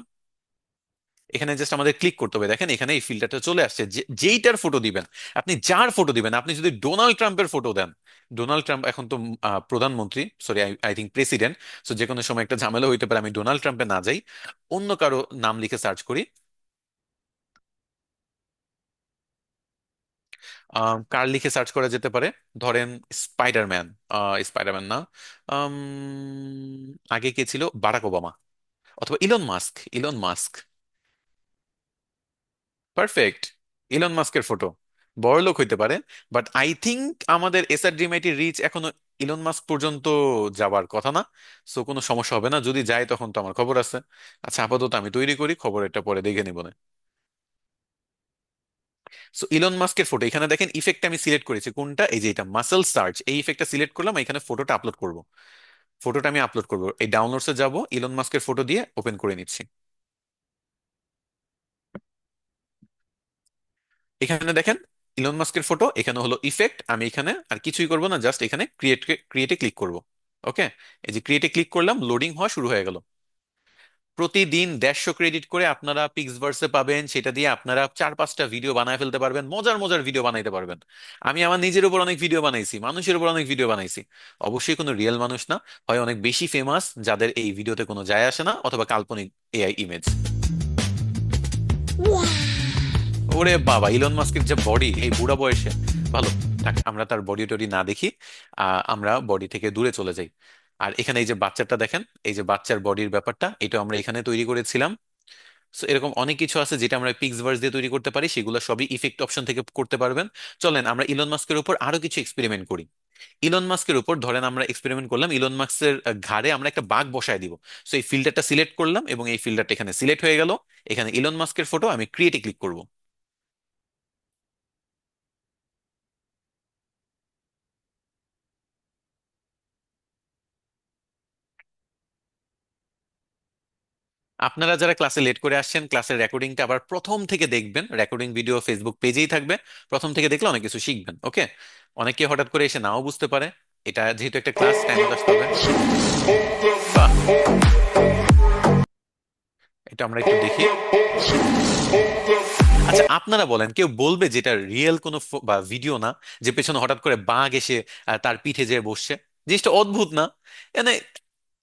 এখানে জাস্ট আমাদের ক্লিক করতে হবে, দেখেন এখানে এই ফিল্টারটা চলে আসছে। যেইটার ফটো দিবেন, আপনি যার ফটো দিবেন, আপনি যদি ডোনাল্ড ট্রাম্পের ফটো দেন, ডোনাল্ড ট্রাম্প এখন তো প্রধানমন্ত্রী, sorry I think president, so যে কোনো সময় একটা ঝামেলা হইতে পারে, আমি ডোনাল্ড ট্রাম্পে না যাই, অন্য কারো নাম লিখে সার্চ করি। কার লিখে সার্চ করা যেতে পারে, ধরেন স্পাইডারম্যান, স্পাইডারম্যান না, আম, আগে কে ছিল, বারাক ওবামা, অথবা Elon Musk, Elon Musk. Perfect, Elon মাস্কের ফটো। বড়লোক হইতে পারে, বাট আই থিংক আমাদের এসআর ডিএমআইটি রিচ এখনো ইলন মাস্ক পর্যন্ত যাবার কথা না। সো কোনো সমস্যা হবে না, যদি যায় তখন তো আমার খবর আছে। আচ্ছা আপাতত আমি তৈরি করি, খবর এটা পরে দেখে নিব না। সো ইলন মাস্কের ফটো এখানে দেখেন, ইফেক্ট আমি সিলেক্ট করেছি কোনটা, এই যে এটা মাসেল সার্চ, এই ইফেক্টটা সিলেক্ট করলাম, এখানে ফটোটা আপলোড করব। ফটোটা আমি আপলোড করব, এই ডাউনলোডসে যাব, ইলন মাস্কের ফটো দিয়ে ওপেন করে নিচ্ছি। এখানে দেখেন ইলন মাস্কের ফটো, এখানে হলো ইফেক্ট, আমি এখানে আর কিছুই করব না, জাস্ট এখানে ক্রিয়েটে ক্লিক করব। ওকে, এই যে ক্রিয়েটে ক্লিক করলাম, লোডিং হওয়া শুরু হয়ে গেল। প্রতিদিন 150 ক্রেডিট করে আপনারা পিক্সভার্সে পাবেন, সেটা দিয়ে আপনারা 4-5টা ভিডিও বানায় ফেলতে পারবেন, মজার মজার ভিডিও বানাইতে পারবেন। আমি আমার নিজের উপর অনেক ভিডিও বানাইছি, মানুষের উপর অনেক ভিডিও বানাইছি, অবশ্যই কোনো রিয়েল মানুষ না, হয় অনেক বেশি ফেমাস যাদের এই ভিডিওতে কোনো যায় আসে না, অথবা কাল্পনিক এআই ইমেজ। ওরে বাবা, ইলন মাস্কের যে বডি এই বুড়া বয়সে, ভালো। থাক, আমরা তার বডি টডি না দেখি, আমরা বডি থেকে দূরে চলে যাই। আর এখানে এই যে বাচ্চাটা দেখেন, এই যে বাচ্চার বডির ব্যাপারটা, এটা আমরা এখানে তৈরি করেছিলাম। সো এরকম অনেক কিছু আছে যেটা আমরা পিক্সভার্স দিয়ে তৈরি করতে পারি, সেগুলো সবই ইফেক্ট অপশন থেকে করতে পারবেন। চলেন আমরা ইলন মাস্কের উপর আরো কিছু এক্সপেরিমেন্ট করি। ইলন মাস্কের উপর ধরেন আমরা এক্সপেরিমেন্ট করলাম, ইলন মাস্কের ঘাড়ে আমরা একটা বাঘ বসায় দিব। সো এই ফিল্টারটা সিলেক্ট করলাম, এবং এই ফিল্টারটা এখানে সিলেক্ট হয়ে গেল। এখানে ইলন মাস্কের ফটো, আমি ক্রিয়েটে ক্লিক করব। আপনারা যারা ক্লাসে লেট করে আসছেন, ক্লাসের রেকর্ডিংটা আবার প্রথম থেকে দেখবেন, রেকর্ডিং ভিডিও ফেসবুক পেজেই থাকবে, প্রথম থেকে দেখলে অনেক কিছু শিখবেন। ওকে, অনেকে হঠাৎ করে এসে নাও বুঝতে পারে, এটা যেহেতু একটা ক্লাস, টাইম মতো আসতে হবে। বাহ, এটা আমরা একটু দেখি। আচ্ছা আপনারা বলেন, কেউ বলবে যেটা রিয়েল কোনো বা ভিডিও না, যে পেছনে হঠাৎ করে বাঘ এসে তার পিঠে যেয়ে বসছে? জিনিসটা অদ্ভুত না? মানে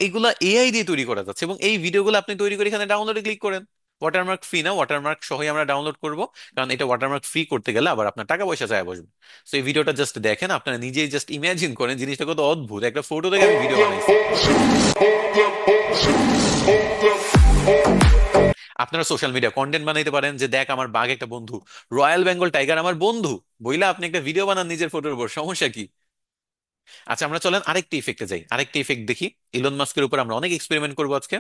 এগুলা এআই দিয়ে তৈরি করা যাচ্ছে, এবং এই ভিডিওগুলো আপনি তৈরি করে এখানে ডাউনলোডে ক্লিক করেন। ওয়াটারমার্ক ফ্রি না, ওয়াটারমার্ক সহই আমরা ডাউনলোড করব, কারণ এটা ওয়াটারমার্ক ফ্রি করতে গেলে আবার আপনার টাকা পয়সা যায় বসবে। তো এই ভিডিওটা জাস্ট দেখেন, আপনারা নিজেই জাস্ট ইমাজিন করেন জিনিসটা কত অদ্ভুত, একটা ফটো থেকে আমি ভিডিও বানাইছি। আপনারা সোশ্যাল মিডিয়া কন্টেন্ট বানাইতে পারেন, যে দেখ আমার বাঘ একটা বন্ধু, রয়্যাল বেঙ্গল টাইগার আমার বন্ধু, বইলা আপনি একটা ভিডিও বানান নিজের ফটোর উপর, সমস্যা কি? আচ্ছা আমরা চলেন আরেকটি ইফেক্টে যাই, আরেকটি ইফেক্ট দেখি। ইলন মাস্কের উপর আমরা অনেক এক্সপেরিমেন্ট করবো আজকে।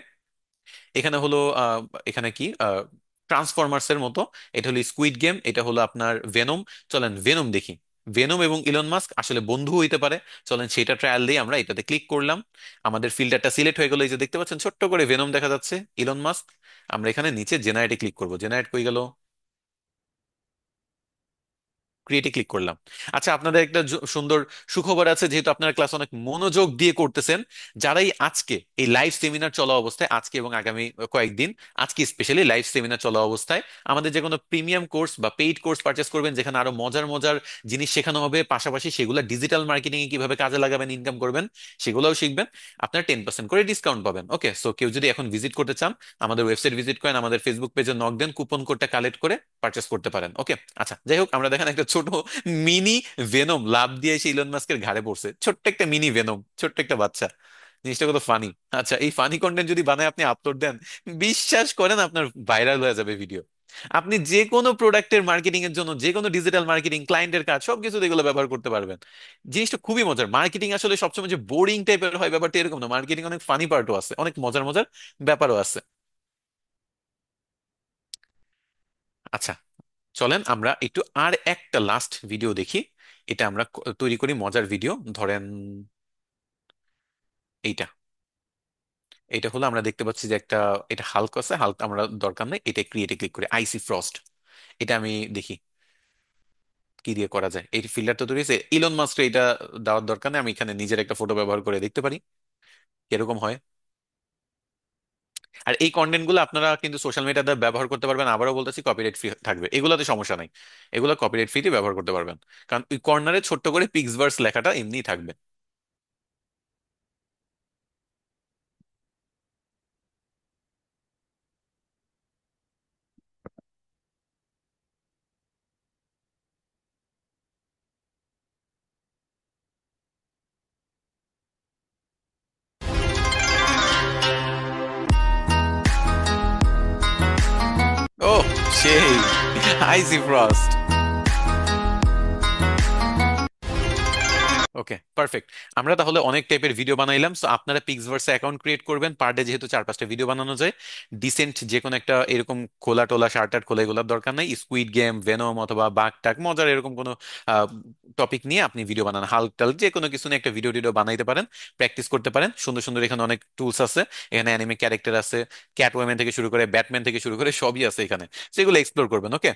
এখানে হলো এখানে কি, ট্রান্সফরমার্স এর মতো, এটা হলো স্কুইড গেম, এটা হলো আপনার ভেনম। চলেন ভেনম দেখি, ভেনম এবং ইলন মাস্ক আসলে বন্ধু হইতে পারে। চলেন সেটা ট্রায়াল দিই, আমরা এটাতে ক্লিক করলাম, আমাদের ফিল্টারটা সিলেক্ট হয়ে গেল, এই যে দেখতে পাচ্ছেন ছোট্ট করে ভেনম দেখা যাচ্ছে, ইলন মাস্ক। আমরা এখানে নিচে জেনারেটে ক্লিক করব, জেনারেট হয়ে গেল। ক্রিয়েটে ক্লিক করলাম। আচ্ছা, আপনাদের একটা সুন্দর সুখবর আছে, যেহেতু আপনারা ক্লাস অনেক মনোযোগ দিয়ে করতেছেন, যারাই আজকে এই লাইভ সেমিনার চলা অবস্থায়, আজকে এবং আগামী কয়েকদিন, আজকে স্পেশালি লাইভ সেমিনার চলা অবস্থায় আমাদের যে কোনো প্রিমিয়াম কোর্স বা পেইড কোর্স পারচেস করবেন, যেখানে আরো মজার মজার জিনিস শেখানো হবে, পাশাপাশি সেগুলো ডিজিটাল মার্কেটিং এ কিভাবে কাজে লাগাবেন, ইনকাম করবেন, সেগুলোও শিখবেন, আপনার 10% করে ডিসকাউন্ট পাবেন। ওকে, সো কেউ যদি এখন ভিজিট করতে চান, আমাদের ওয়েবসাইট ভিজিট করেন, আমাদের ফেসবুক পেজে নক দেন, কুপন কোডটা কালেক্ট করে পারচেস করতে পারেন। ওকে, আচ্ছা, যাই হোক, আমরা দেখেন একটা ছোট মিনি ভেনম লাভ দিয়ে এসে ইলন মাস্কের ঘাড়ে পড়ছে, ছোট্ট একটা মিনি ভেনম, ছোট্ট একটা বাচ্চা। জিনিসটা কত ফানি। আচ্ছা, এই ফানি কন্টেন্ট যদি বানায় আপনি আপলোড দেন, বিশ্বাস করেন আপনার ভাইরাল হয়ে যাবে ভিডিও। আপনি যে কোনো প্রোডাক্টের মার্কেটিং এর জন্য, যে কোনো ডিজিটাল মার্কেটিং, ক্লায়েন্টের কাজ, সবকিছু এগুলো ব্যবহার করতে পারবেন। জিনিসটা খুবই মজার। মার্কেটিং আসলে সবসময় যে বোরিং টাইপের হয় ব্যাপারটা এরকম না, মার্কেটিং অনেক ফানি পার্টও আছে, অনেক মজার মজার ব্যাপারও আছে। আচ্ছা, চলেন আমরা একটু আর একটা লাস্ট ভিডিও দেখি। এটা আমরা তৈরি করি মজার ভিডিও, ধরেন এইটা। এটা হলো, আমরা দেখতে পাচ্ছি যে একটা, এটা হাল্ক আছে, হাল্ক আমরা দরকার নেই, এটা ক্রিয়েটে ক্লিক করি, আইসি ফ্রস্ট। এটা আমি দেখি কি দিয়ে করা যায়। এই ফিল্টার তো তৈরি হয়েছে, ইলন মাস্ক এটা দেওয়ার দরকার নেই, আমি এখানে নিজের একটা ফটো ব্যবহার করে দেখতে পারি কিরকম হয়। আর এই কন্টেন্ট গুলো আপনারা কিন্তু সোশ্যাল মিডিয়াতে ব্যবহার করতে পারবেন, আবারও বলতেছি কপিরাইট ফ্রি থাকবে, এগুলোতে সমস্যা নাই, এগুলো কপিরাইট ফ্রিতে ব্যবহার করতে পারবেন, কারণ ওই কর্নারে ছোট্ট করে পিক্সভার্স লেখাটা এমনিই থাকবে। ও, সেই আইসি ফ্রস্ট। ওকে, পারফেক্ট। আমরা তাহলে অনেক টাইপের ভিডিও বানাইলাম, সো আপনারা পিক্সভার্সে অ্যাকাউন্ট ক্রিয়েট করবেন, পার ডে যেহেতু 4-5টা ভিডিও বানানো যায়, ডিসেন্ট যে কোনো একটা এরকম খোলা টোলা শার্ট টার্ট খোলা এগুলোর দরকার নাই, স্কুইড গেম, ভেনম অথবা বাঘ টাক মজার এরকম কোনো টপিক নিয়ে আপনি ভিডিও বানান, হাল্ক টাল্ক যে কোনো কিছু নিয়ে একটা ভিডিও টিডিও বানাইতে পারেন, প্র্যাকটিস করতে পারেন। সুন্দর সুন্দর এখানে অনেক টুলস আছে, এখানে অ্যানিমে ক্যারেক্টার আছে, ক্যাট ওয়াম্যান থেকে শুরু করে ব্যাটম্যান থেকে শুরু করে সবই আছে এখানে, সেগুলো এক্সপ্লোর করবেন। ওকে,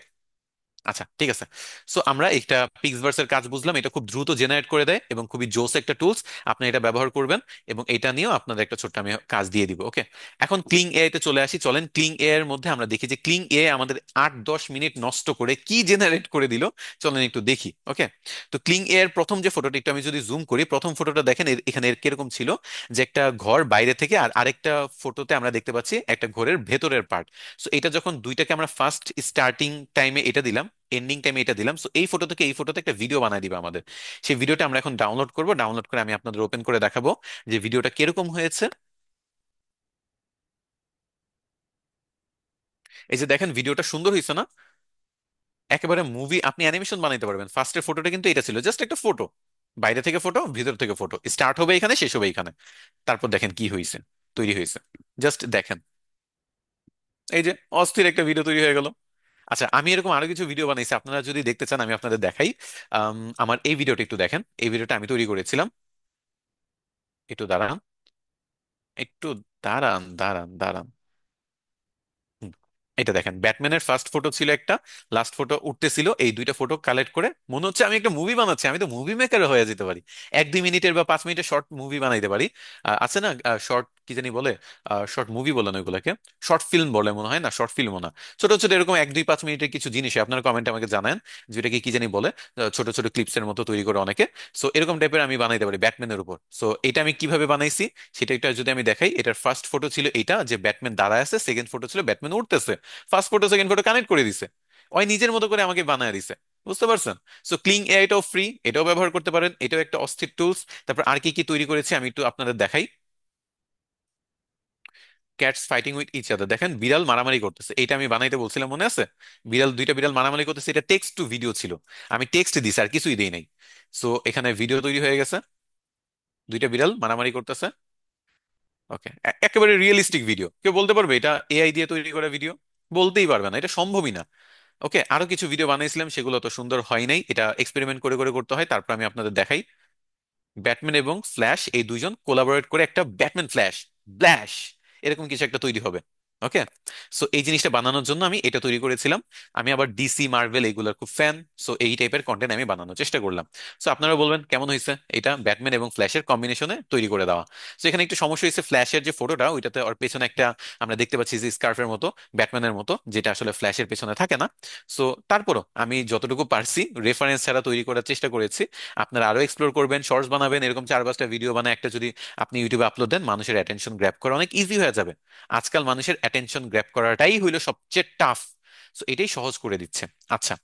আচ্ছা, ঠিক আছে। সো আমরা একটা পিক্সভার্সের কাজ বুঝলাম, এটা খুব দ্রুত জেনারেট করে দেয় এবং খুবই জোস একটা টুলস, আপনি এটা ব্যবহার করবেন, এবং এটা নিয়েও আপনাদের একটা ছোট্ট আমি কাজ দিয়ে দিব। ওকে, এখন ক্লিং এআই তে চলে আসি। চলেন ক্লিং এআই এর মধ্যে আমরা দেখি যে ক্লিং এআই আমাদের 8-10 মিনিট নষ্ট করে কি জেনারেট করে দিল, চলেন একটু দেখি। ওকে, তো ক্লিং এআই এর প্রথম যে ফটোটা, একটু আমি যদি জুম করি, প্রথম ফটোটা দেখেন, এখানে কিরকম ছিল, যে একটা ঘর বাইরে থেকে, আর আরেকটা ফটোতে আমরা দেখতে পাচ্ছি একটা ঘরের ভেতরের পার্ট। সো এটা যখন দুইটাকে আমরা ফার্স্ট স্টার্টিং টাইমে এটা দিলাম, এন্ডিং টাইমে এটা দিলাম, সো এই ফটো থেকে এই ফটোতে একটা ভিডিও বানায় দিবে আমাদের। সেই ভিডিওটা আমরা এখন ডাউনলোড করব, ডাউনলোড করে আমি আপনাদের ওপেন করে দেখাবো যে ভিডিওটা কিরকম হয়েছে। এই যে দেখেন, ভিডিওটা সুন্দর হয়েছে না? একেবারে মুভি, আপনি অ্যানিমেশন বানাইতে পারবেন। ফার্স্টের ফটোটা কিন্তু এটা ছিল জাস্ট একটা ফটো, বাইরে থেকে ফটো, ভিতর থেকে ফটো, স্টার্ট হবে এখানে, শেষ হবে এখানে। তারপর দেখেন কি হয়েছে, তৈরি হয়েছে, জাস্ট দেখেন, এই যে অস্থির একটা ভিডিও তৈরি হয়ে গেল। আচ্ছা, আমি এরকম আরো কিছু ভিডিও বানাইছি, আপনারা যদি দেখতে চান আমি আপনাদের দেখাই। আমার এই ভিডিওটা একটু দেখেন, এই ভিডিওটা আমি তৈরি করেছিলাম। একটু দাঁড়ান, একটু দাঁড়ান, দাঁড়ান, দাঁড়ান। হুম। এটা দেখেন, ব্যাটম্যানের ফার্স্ট ফটো ছিল একটা, লাস্ট ফটো উঠতেছিল, এই দুইটা ফটো কালেক্ট করে মনে হচ্ছে আমি একটা মুভি বানাচ্ছি, আমি তো মুভি মেকার হয়ে যেতে পারি। 1-2 মিনিটের বা 5 মিনিটের শর্ট মুভি বানাইতে পারি। আছে না শর্ট, কি জানি বলে, শর্ট মুভি বলে না ওইগুলাকে, শর্ট ফিল্ম বলে মনে হয়, না শর্ট ফিল্মও না, ছোট ছোট এরকম 1-2-5 মিনিটের কিছু জিনিস আপনারা কমেন্টে আমাকে জানান, যেটাকে কি জানি বলে, ছোট ছোট ক্লিপসের মতো তৈরি করে অনেকে। সো এরকম টাইপের আমি বানাইতে পারি ব্যাটম্যানের উপর। সো এটা আমি কিভাবে বানাইছি সেটা একটা যদি আমি দেখাই, এটার ফার্স্ট ফটো ছিল এটা, যে ব্যাটম্যান দাঁড়ায় আছে, সেকেন্ড ফটো ছিল ব্যাটম্যান উঠতেছে, first photo second photo connect করে দিছে, ওই নিজের মতো করে আমাকে বানায় দিছে। বুঝতে পারছেন? সো ক্লিং এআই এটাও ফ্রি, এটাও ব্যবহার করতে পারেন, এটাও একটা অস্থির টুলস। তারপর আর কি কি তৈরি করেছি আমি একটু আপনাদের দেখাই। Cats fighting with each other, দেখেন বিড়াল মারামারি করতেছে, এটা আমি বানাইতে বলছিলাম, মনে আছে? দুইটা বিড়াল মারামারি করতেছে, এটা টেক্সট টু ভিডিও ছিল, আমি টেক্সট দিছি আর কিছুই দেই নাই। সো এখানে ভিডিও তৈরি হয়ে গেছে, দুইটা বিড়াল মারামারি করতেছে। ওকে, একেবারে রিয়েলিস্টিক ভিডিও। কেউ বলতে পারবে এটা এআই দিয়ে তৈরি করা ভিডিও? বলতেই পারবে না, এটা সম্ভবই না। ওকে, আরো কিছু ভিডিও বানাইছিলাম, সেগুলো তো সুন্দর হয় নাই, এটা এক্সপেরিমেন্ট করে করে করতে হয়। তারপর আমি আপনাদের দেখাই, ব্যাটম্যান এবং ফ্ল্যাশ এই দুইজন কোলাবোরেট করে একটা ব্যাটম্যান ফ্ল্যাশ ব্ল্যাশ এরকম কিছু একটা তৈরি হবে। ওকে, সো এই জিনিসটা বানানোর জন্য আমি এটা তৈরি করেছিলাম। আমি আবার ডিসি মার্ভেল এগুলোর খুব ফ্যান, সো এই টাইপের কন্টেন্ট আমি বানানোর চেষ্টা করলাম। সো আপনারা বলবেন কেমন হয়েছে এটা, ব্যাটম্যান এবং ফ্ল্যাশের কম্বিনেশনে তৈরি করে দেওয়া। সো এখানে একটু সমস্যা হয়েছে, ফ্ল্যাশের যে ফটোটা ওইটাতে ওর পেছনে একটা আমরা দেখতে পাচ্ছি যে স্কার্ফের মতো, ব্যাটম্যানের মতো, যেটা আসলে ফ্ল্যাশের পেছনে থাকে না। সো তারপরও আমি যতটুকু পারছি রেফারেন্স ছাড়া তৈরি করার চেষ্টা করেছি। আপনারা আরো এক্সপ্লোর করবেন, শর্টস বানাবেন, এরকম 4-5টা ভিডিও বানায় একটা যদি আপনি ইউটিউবে আপলোড দেন, মানুষের অ্যাটেনশন গ্র্যাব করা অনেক ইজি হয়ে যাবে। আজকাল মানুষের অ্যাটেনশন গ্র্যাব করাটাই হইলো সবচেয়ে টাফ। সো এটাই সহজ করে দিচ্ছে। আচ্ছা,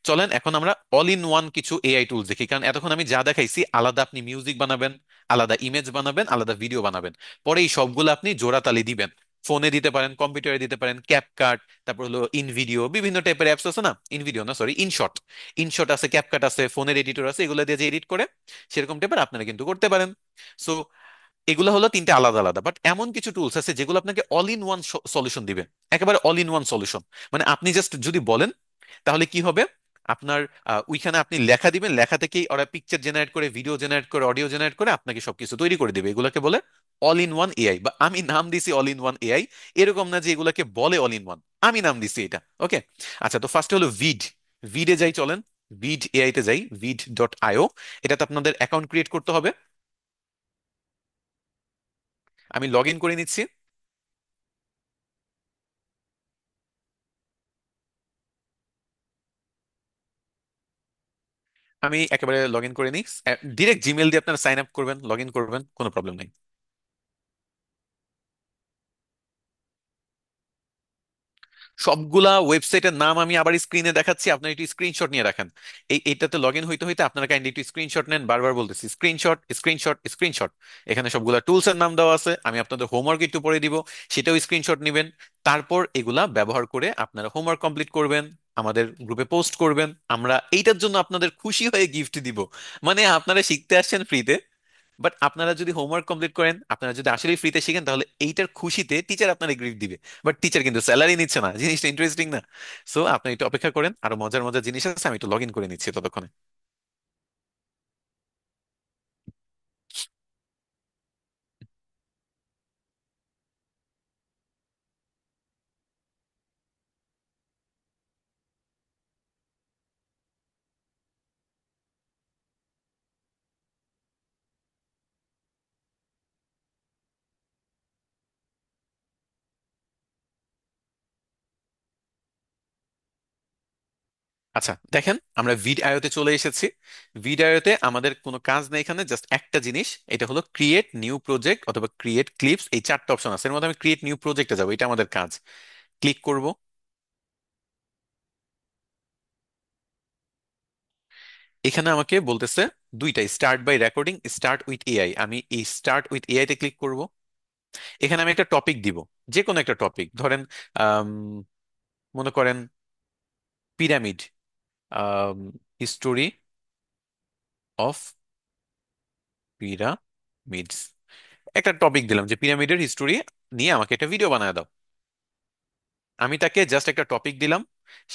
চলেন এখন আমরা অল ইন ওয়ান কিছু এআই টুলস দেখি। কারণ এতক্ষণ আমি যা দেখাইছি, আলাদা আপনি মিউজিক বানাবেন, আলাদা ইমেজ বানাবেন, আলাদা ভিডিও বানাবেন, পরে এই সবগুলো আপনি জোড়াতালি দিবেন। ফোনে দিতে পারেন, কম্পিউটারে দিতে পারেন, ক্যাপকাট, তারপর হলো ইনভিডিও, বিভিন্ন টাইপের অ্যাপস আছে না, ইনভিডিও না সরি ইনশট, ইনশট আছে, ক্যাপকাট আছে, ফোনের এডিটর আছে, এগুলো দিয়ে যে এডিট করে সেরকম টাইপের আপনারা কিন্তু করতে পারেন। সো এগুলো হলো তিনটে আলাদা আলাদা, বাট এমন কিছু টুলস আছে যেগুলো আপনাকে অল ইন ওয়ান সলিউশন দিবে। একেবারে অল ইন ওয়ান সলিউশন, মানে আপনি জাস্ট যদি বলেন তাহলে কি হবে, আপনার ওইখানে আপনি লেখা দিবেন, লেখা থেকেই ওরা পিকচার জেনারেট করে, ভিডিও জেনারেট করে, অডিও জেনারেট করে আপনাকে সবকিছু তৈরি করে দিবে। এগুলোকে বলে অল ইন ওয়ান এআই, বা আমি নাম দিছি অল ইন ওয়ান এআই। এরকম না যে এগুলাকে বলে অল ইন ওয়ান, আমি নাম দিছি এটা। ওকে, আচ্ছা, তো ফার্স্ট হলো ভিড। ভিডে যাই চলেন, ভিড এআই তে যাই, ভিড.io। এটাতে আপনাদের অ্যাকাউন্ট ক্রিয়েট করতে হবে। আমি লগ ইন করে নিচ্ছি। আমি একেবারে লগ ইন করে নিই। ডিরেক্ট জিমেল দিয়ে আপনারা সাইন আপ করবেন, লগ ইন করবেন, কোনো প্রবলেম নেই। সবগুলা ওয়েবসাইটের নাম আমি আবার স্ক্রিনে দেখাচ্ছি, আপনারা একটু স্ক্রিনশট নিয়ে রাখেন। এইটাতে লগ ইন হইতে হইতে আপনারা কাইন্ডলি একটু স্ক্রিনশট নেন, বারবার বলতেছি স্ক্রিনশট, স্ক্রিনশট, স্ক্রিনশট। এখানে সবগুলা টুলস এর নাম দেওয়া আছে, আমি আপনাদের হোমওয়ার্ক একটু পরে দিব, সেটাও স্ক্রিনশট নেবেন। তারপর এগুলা ব্যবহার করে আপনারা হোমওয়ার্ক কমপ্লিট করবেন, আমাদের গ্রুপে পোস্ট করবেন, আমরা এইটার জন্য আপনাদের খুশি হয়ে গিফট দিব। মানে আপনারা শিখতে আসছেন ফ্রিতে, বাট আপনারা যদি হোমওয়ার্ক কমপ্লিট করেন, আপনারা যদি আসলে ফ্রিতে শিখেন, তাহলে এইটার খুশিতে টিচার আপনার গ্রিফট দিবে। বাট টিচার কিন্তু স্যালারি নিচ্ছে না, জিনিসটা ইন্টারেস্টিং না? সো আপনি একটু অপেক্ষা করেন, আরো মজার মজার জিনিস আছে, আমি একটু লগ ইন করে নিচ্ছি ততক্ষণে। আচ্ছা দেখেন, আমরা ভিড আয়োতে চলে এসেছি। ভিড আয়োতে আমাদের কোনো কাজ নেই, এখানে জাস্ট একটা জিনিস, এটা হলো ক্রিয়েট নিউ প্রজেক্ট অথবা ক্রিয়েট ক্লিপস। এই 4টা অপশন আছে, এর মধ্যে আমি ক্রিয়েট নিউ প্রজেক্টে যাবো, এটা আমাদের কাজ। ক্লিক করব। এখানে আমাকে বলতেছে দুইটা, start by recording, start with AI. আমি এই স্টার্ট উইথ এআই তে ক্লিক করব। এখানে আমি একটা টপিক দিব, যে কোনো একটা টপিক ধরেন, আম, মনে করেন পিরামিড, হিস্টোরি অফ পিরামিডস, একটা টপিক দিলাম যে পিরামিডের হিস্টোরি নিয়ে আমাকে একটা ভিডিও বানায় দাও। আমি তাকে জাস্ট একটা টপিক দিলাম,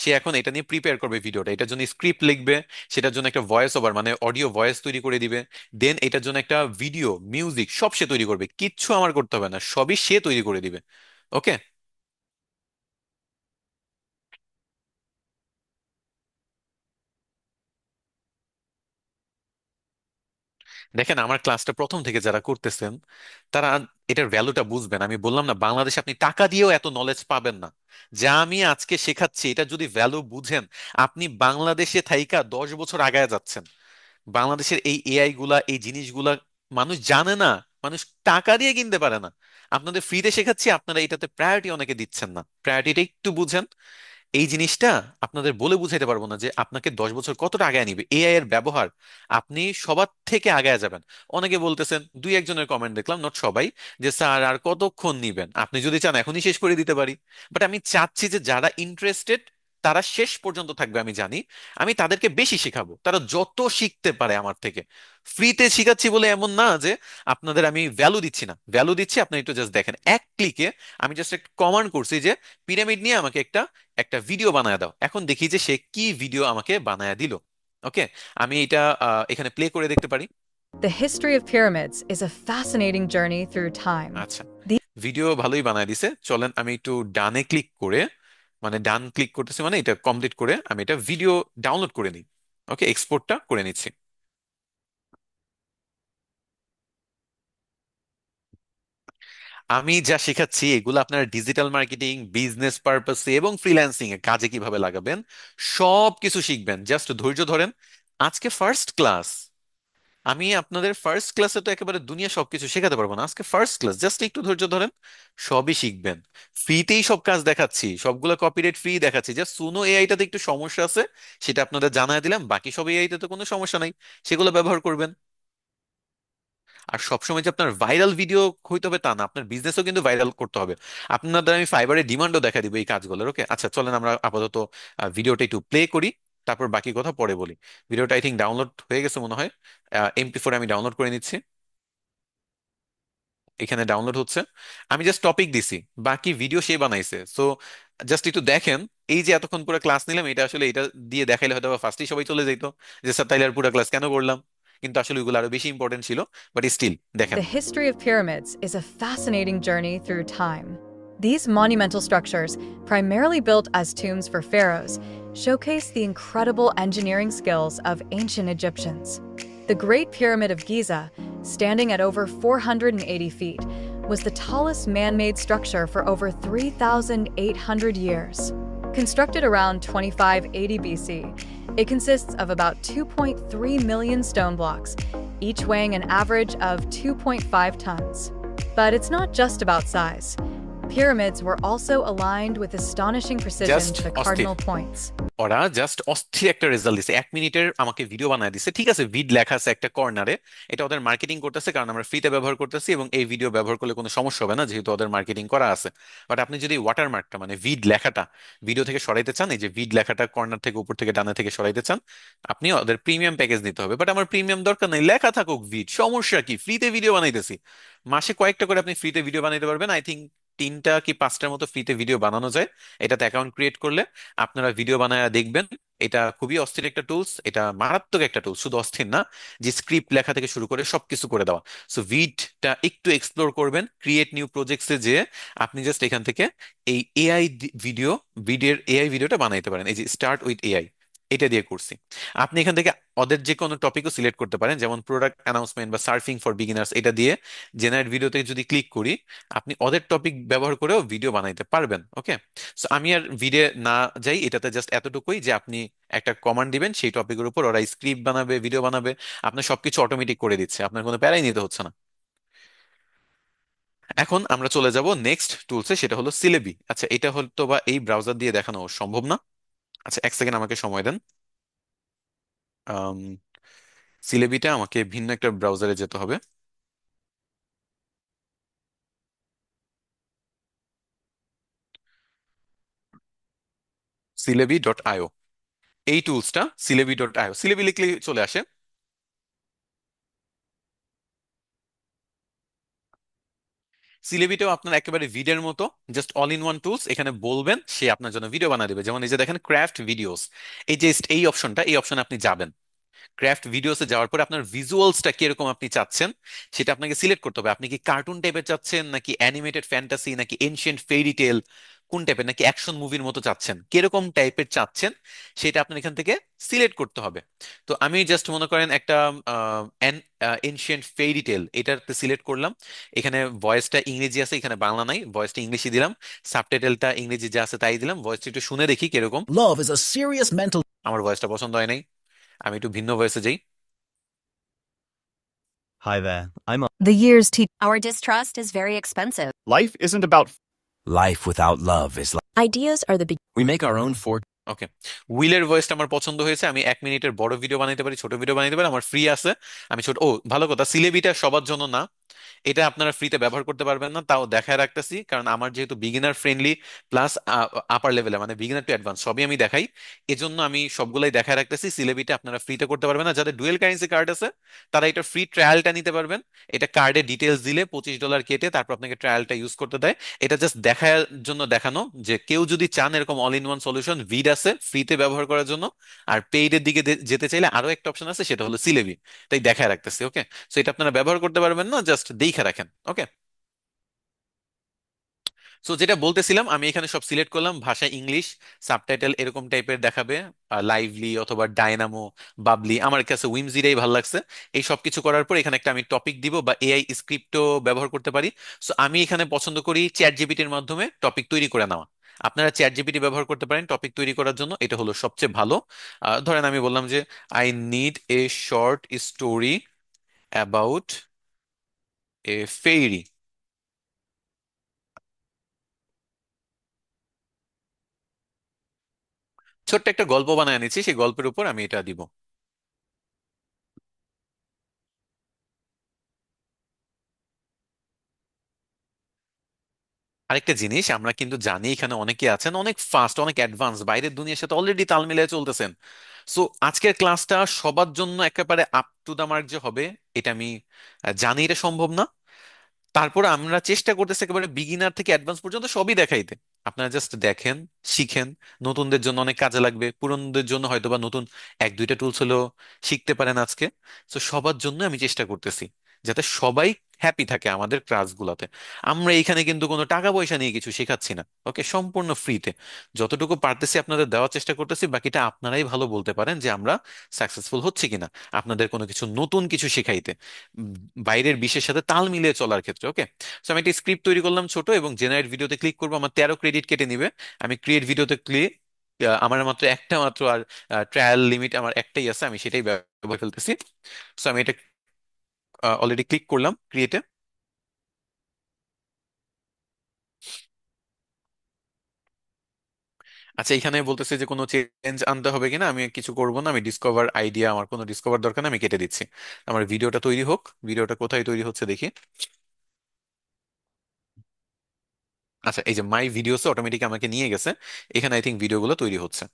সে এখন এটা নিয়ে প্রিপেয়ার করবে ভিডিওটা, এটার জন্য স্ক্রিপ্ট লিখবে, সেটার জন্য একটা ভয়েস ওভার মানে অডিও ভয়েস তৈরি করে দিবে, দেন এটার জন্য একটা ভিডিও, মিউজিক সব সে তৈরি করবে, কিচ্ছু আমার করতে হবে না, সবই সে তৈরি করে দিবে। ওকে, দেখেন আমার ক্লাসটা প্রথম থেকে যারা করতেছেন তারা এটার ভ্যালুটা বুঝবেন। আমি বললাম না, বাংলাদেশে আপনি টাকা দিয়েও এত নলেজ পাবেন না যা আমি আজকে শেখাচ্ছি। এটা যদি ভ্যালু বুঝেন, আপনি বাংলাদেশে থাইকা 10 বছর আগায় যাচ্ছেন। বাংলাদেশের এই এআই গুলা, এই জিনিসগুলা মানুষ জানে না, মানুষ টাকা দিয়ে কিনতে পারে না। আপনাদের ফ্রিতে শেখাচ্ছি, আপনারা এটাতে প্রায়োরিটি অনেকে দিচ্ছেন না, প্রায়োরিটিটা একটু বুঝেন। এই জিনিসটা আপনাদের বলে বুঝাইতে পারবো না যে আপনাকে 10 বছর কতটা আগায় নিবে এআই এর ব্যবহার, আপনি সবার থেকে আগায় যাবেন। অনেকে বলতেছেন, দুই একজনের কমেন্ট দেখলাম, নট সবাই, যে স্যার আর কতক্ষণ নিবেন, আপনি যদি চান এখনই শেষ করে দিতে পারি। বাট আমি চাচ্ছি যে যারা ইন্টারেস্টেড তারা শেষ পর্যন্ত থাকবে, আমি জানি। আমি তাদেরকে বেশি শেখাবো, তারা যত শিখতে পারে আমার থেকে। ফ্রিতে শিখাচ্ছি বলে এমন না যে আপনাদের আমি ভ্যালু দিচ্ছি না, ভ্যালু দিচ্ছি। আপনি একটু জাস্ট দেখেন, এক ক্লিকে আমি জাস্ট একটা কমান্ড করছি যে পিরামিড নিয়ে আমাকে একটা একটা ভিডিও বানায় দাও। এখন দেখি যে সে কি ভিডিও আমাকে বানায় দিল। ওকে, আমি এটা এখানে প্লে করে দেখতে পারি। The history of pyramids is a fascinating journey through time. আচ্ছা, ভিডিও ভালোই বানায় দিছে। চলেন আমি একটু ডানে ক্লিক করে, মানে ডান ক্লিক করতেছি, মানে এটা কমপ্লিট করে আমি এটা ভিডিও ডাউনলোড করে নিই। ওকে, এক্সপোর্টটা করে নিচ্ছি। আমি যা শেখাচ্ছি এগুলো আপনার ডিজিটাল মার্কেটিং, বিজনেস পারপাসে এবং ফ্রিল্যান্সিং এ কাজে কিভাবে লাগাবেন সব কিছু শিখবেন। জাস্ট ধৈর্য ধরেন। আজকে ফার্স্ট ক্লাস। আমি আপনাদের ফার্স্ট ক্লাসে তো একেবারে দুনিয়া সবকিছু শেখাতে পারবো না, আজকে ফার্স্ট ক্লাস, জাস্ট একটু ধৈর্য ধরেন, সবই শিখবেন। ফ্রিতেই সব কাজ দেখাচ্ছি, সবগুলো কপিরাইট ফ্রি দেখাচ্ছি। জাস্ট সুনো এআইটাতে একটু সমস্যা আছে, সেটা আপনাদের জানাই দিলাম। বাকি সব এআইতে তো কোনো সমস্যা নাই, সেগুলো ব্যবহার করবেন। আর সবসময় যে আপনার ভাইরাল ভিডিও হইতে হবে তা না, আপনার বিজনেসও কিন্তু ভাইরাল করতে হবে। আপনার দ্বারা আমি ফাইবারের ডিমান্ডও দেখা দিব এই কাজগুলোর। ওকে, আচ্ছা চলেন আমরা আপাতত ভিডিওটা একটু প্লে করি, তারপর বাকি কথা পরে বলি। ভিডিওটা আই থিঙ্ক ডাউনলোড হয়ে গেছে মনে হয়। MP4 আমি ডাউনলোড করে নিচ্ছি, এখানে ডাউনলোড হচ্ছে। আমি জাস্ট টপিক দিছি, বাকি ভিডিও সে বানাইছে। সো জাস্ট একটু দেখেন। এই যে এতক্ষণ পুরো ক্লাস নিলাম, এটা আসলে এটা দিয়ে দেখাইলে হয়তো ফার্স্টেই সবাই চলে যেত যে স্যার তাইলে আর পুরো ক্লাস কেন করলাম, কিন্তু আসলে ওইগুলো আরো বেশি ইম্পর্টেন্ট ছিল। বাট স্টিল দেখেন। The history of pyramids is a fascinating journey through time. These monumental structures, primarily built as tombs for pharaohs, showcase the incredible engineering skills of ancient Egyptians. The Great Pyramid of Giza, standing at over 480 feet, was the tallest man made structure for over 3,800 years. Constructed around 2580 BC, it consists of about 2.3 million stone blocks, each weighing an average of 2.5 tons. But it's not just about size. Pyramids were also aligned with astonishing precision just to the অস্থির। cardinal points. ওরা জাস্ট অস্থির একটা রেজাল্ট দিছে, 1 মিনিটের আমাকে ভিডিও বানায় দিছে। ঠিক আছে, ভিড লেখা আছে একটা কর্নারে, এটা ওদের মার্কেটিং করতেছে, কারণ আমরা ফ্রিতে ব্যবহার করতেছি এবং এই ভিডিও ব্যবহার করলে কোনো সমস্যা হবে না যেহেতু ওদের মার্কেটিং করা আছে। বাট আপনি যদি ওয়াটারমার্কটা মানে ভিড লেখাটা ভিডিও থেকে সরাইতে চান, এই যে ভিড লেখাটা কর্নার থেকে উপর থেকে ডানে থেকে সরাইতে চান, আপনি ওদের প্রিমিয়াম প্যাকেজ নিতে হবে। বাট আমার প্রিমিয়াম দরকার নেই, লেখা থাকুক ভিড, সমস্যা কি, ফ্রিতে ভিডিও বানাইতেছি। মাসে কয়েকটা করে আপনি ফ্রিতে ভিডিও বানাইতে পারবেন। আই থিঙ্ক 3টা কি 5টার মতো ফ্রিতে ভিডিও বানানো যায় এটাতে অ্যাকাউন্ট ক্রিয়েট করলে। আপনারা ভিডিও বানায় দেখবেন। এটা খুবই অস্থির একটা টুলস, এটা মারাত্মক একটা টুলস, শুধু অস্থির না, যে স্ক্রিপ্ট লেখা থেকে শুরু করে সবকিছু করে দেওয়া। সো ভিডটা একটু এক্সপ্লোর করবেন, ক্রিয়েট নিউ প্রজেক্টসে যে আপনি জাস্ট এখান থেকে এই এআই ভিডিও, এআই ভিডিওটা বানাইতে পারেন। এই যে স্টার্ট উইথ এআই, এটা দিয়ে করছি। আপনি এখান থেকে ওদের যে কোনো টপিকও সিলেক্ট করতে পারেন, যেমন প্রোডাক্ট অ্যানাউন্সমেন্ট বা সার্ফিং ফর বিগিনার্স, এটা দিয়ে জেনারেট ভিডিওতে যদি ক্লিক করি, আপনি ওদের টপিক ব্যবহার করেও ভিডিও বানাইতে পারবেন। ওকে, সো আমি আর ভিডিও না যাই, এটাতে জাস্ট এতটুকুই যে আপনি একটা কমান্ড দিবেন, সেই টপিকের উপর ওরা স্ক্রিপ্ট বানাবে, ভিডিও বানাবে, আপনার সবকিছু অটোমেটিক করে দিচ্ছে, আপনার কোনো প্যারাই নিতে হচ্ছে না। এখন আমরা চলে যাব নেক্সট টুলসে, সেটা হলো সিলেবি। আচ্ছা, এটা হয়তো বা এই ব্রাউজার দিয়ে দেখানো সম্ভব না। আচ্ছা, 1 সেকেন্ড আমাকে সময় দেন। সিলেবিটা আমাকে ভিন্ন একটা ব্রাউজারে যেতে হবে। সিলেবি.io, এই টুলসটা সিলেবি.io, সিলেবি লিখলে চলে আসে। সিলেবিটাও আপনার একেবারে ভিডিওর মতো, just all in one tools. এখানে বলবেন, সে আপনার জন্য ভিডিও বানিয়ে দেবে। যেমন এই যে দেখেন ক্রাফট ভিডিওস, এই যে এই অপশনটা, এই অপশনে আপনি যাবেন। ক্রাফট ভিডিওসে যাওয়ার পরে আপনার ভিজুয়ালসটা কিরকম আপনি চাচ্ছেন সেটা আপনাকে সিলেক্ট করতে হবে। আপনি কি কার্টুন টাইপের চাচ্ছেন, নাকি অ্যানিমেটেড ফ্যান্টাসি, নাকি এনশিয়েন্ট ফেইরি টেল, কোন টাইপের, নাকি অ্যাকশন মুভির মতো চাচ্ছেন, কিরকম টাইপের চাচ্ছেন সেটা আপনার এখান থেকে সিলেক্ট করতে হবে। তো আমি জাস্ট মনে করেন একটা এনশিয়েন্ট ফেইরি টেল এটাতে সিলেক্ট করলাম। এখানে ভয়েসটা ইংরেজি আছে, এখানে বাংলা নাই, ভয়েসটা ইংলিশই দিলাম, সাবটাইটেলটা ইংরেজি যা আছে তাই দিলাম। ভয়েসটা একটু শুনে দেখি কিরকম। Love is a serious mental. আমার ভয়েসটা পছন্দ হয় নাই, আমি একটু ভিন্ন ভয়েসে যাই। Hi there. I'm The years teach. Our distrust is very expensive. Life isn't about Life without love is like Ideas are the we make our own fortune. ওকে, উইলের ভয়েসটা আমার পছন্দ হয়েছে। আমি 1 মিনিটের বড় ভিডিও বানাইতে পারি, ছোট ভিডিও বানাইতে পারি, আমার ফ্রি আছে। আমি ছোট, ও ভালো কথা, সিলেবিটা সবার জন্য না, এটা আপনারা ফ্রিতে ব্যবহার করতে পারবেন না, তাও দেখায় রাখতেছি কারণ আমার যেহেতু বিগিনার ফ্রেন্ডলি প্লাস আপার লেভেলে, মানে বিগিনার টু অ্যাডভান্স সবই আমি দেখাই, এজন্য আমি সবগুলাই দেখায় রাখতেছি। সিলেবিটা আপনারা ফ্রিতে করতে পারবেন না, যাদের ডুয়েল কারেন্সি কার্ড আছে তারা এটা ফ্রি ট্রায়ালটা নিতে পারবেন। এটা কার্ডে ডিটেলস দিলে $25 কেটে তারপর আপনাকে ট্রায়ালটা ইউজ করতে দেয়। এটা জাস্ট দেখার জন্য দেখানো, যে কেউ যদি চান এরকম অল ইন ওয়ান সলিউশন ভিড আছে ফ্রিতে ব্যবহার করার জন্য, আর পেইডের দিকে যেতে চাইলে আরো একটা অপশন আছে, সেটা হলো সিলেবি, তাই দেখায় রাখতেছি। ওকে, সো এটা আপনারা ব্যবহার করতে পারবেন না, জাস্ট দেখে রাখেন। ওকে, সো যেটা বলতেছিলাম, আমি এখানে সব সিলেক্ট করলাম, ভাষা ইংলিশ, সাবটাইটেল এরকম টাইপের দেখাবে, লাইভলি অথবা ডায়নামো, বাবলি, আমার কাছে উইমজিরাই ভালো লাগছে। এই সব কিছু করার পর এখানে একটা আমি টপিক দিব, বা এআই স্ক্রিপ্টও ব্যবহার করতে পারি। সো আমি এখানে পছন্দ করি চ্যাট জিপিটির মাধ্যমে টপিক তৈরি করে নেওয়া। আপনারা চ্যাট জিপিটি ব্যবহার করতে পারেন টপিক তৈরি করার জন্য, এটা হলো সবচেয়ে ভালো। ধরেন আমি বললাম যে I need a short story about a fairy. ছোট্ট একটা গল্প বানায় নিচ্ছি, সেই গল্পের উপর আমি এটা দিব। আরেকটা জিনিস, আমরা কিন্তু জানি এখানে অনেকে আছেন অনেক ফাস্ট, অনেক অ্যাডভান্স, বাইরের দুনিয়ার সাথে অলরেডি তাল মিলিয়ে চলতেছেন। সো আজকের ক্লাসটা সবার জন্য একেবারে আপ টু দা মার্ক যে হবে, এটা আমি জানি এটা সম্ভব না। তারপর আমরা চেষ্টা করতেছি একেবারে বিগিনার থেকে অ্যাডভান্স পর্যন্ত সবই দেখাইতে। আপনারা জাস্ট দেখেন, শিখেন। নতুনদের জন্য অনেক কাজে লাগবে, পুরনোদের জন্য হয়তোবা নতুন এক দুইটা টুলস হলেও শিখতে পারেন আজকে। তো সবার জন্য আমি চেষ্টা করতেছি যাতে সবাই হ্যাপি থাকে আমাদের ক্লাসগুলোতে। আমরা এখানে কিন্তু কোনো টাকা পয়সা নিয়ে কিছু শেখাচ্ছি না, ওকে, সম্পূর্ণ ফ্রিতে। যতটুকু পারতেছি আপনাদের দেওয়ার চেষ্টা করতেছি, বাকিটা আপনারাই ভালো বলতে পারেন যে আমরা সাকসেসফুল হচ্ছি কিনা আপনাদের কোনো কিছু নতুন কিছু শেখাইতে, উম, বাইরের বিশ্বের সাথে তাল মিলিয়ে চলার ক্ষেত্রে, ওকে। তো আমি একটা স্ক্রিপ্ট তৈরি করলাম ছোট, এবং জেনারেট ভিডিওতে ক্লিক করবো, আমার 13 ক্রেডিট কেটে নিবে। আমি ক্রিয়েট ভিডিওতে ক্লিক, আমার মাত্র একটা মাত্র আর ট্রায়াল লিমিট আমার একটাই আছে, আমি সেটাই ব্যবহার ফেলতেছি। সো আমি এটা অলরেডি ক্লিক করলাম ক্রিয়েটে। আচ্ছা, এখানে বলতেছে যে কোনো চেঞ্জ আনতে হবে কিনা, আমি কিছু করব না, আমি ডিসকভার আইডিয়া, আমার কোনো ডিসকভার দরকার না, আমি কেটে দিচ্ছি। আমার ভিডিওটা তৈরি হোক। ভিডিওটা কোথায় তৈরি হচ্ছে দেখি। আচ্ছা, এই যে মাই ভিডিওস অটোমেটিক আমাকে নিয়ে গেছে, এখানে আই থিঙ্ক ভিডিওগুলো তৈরি হচ্ছে।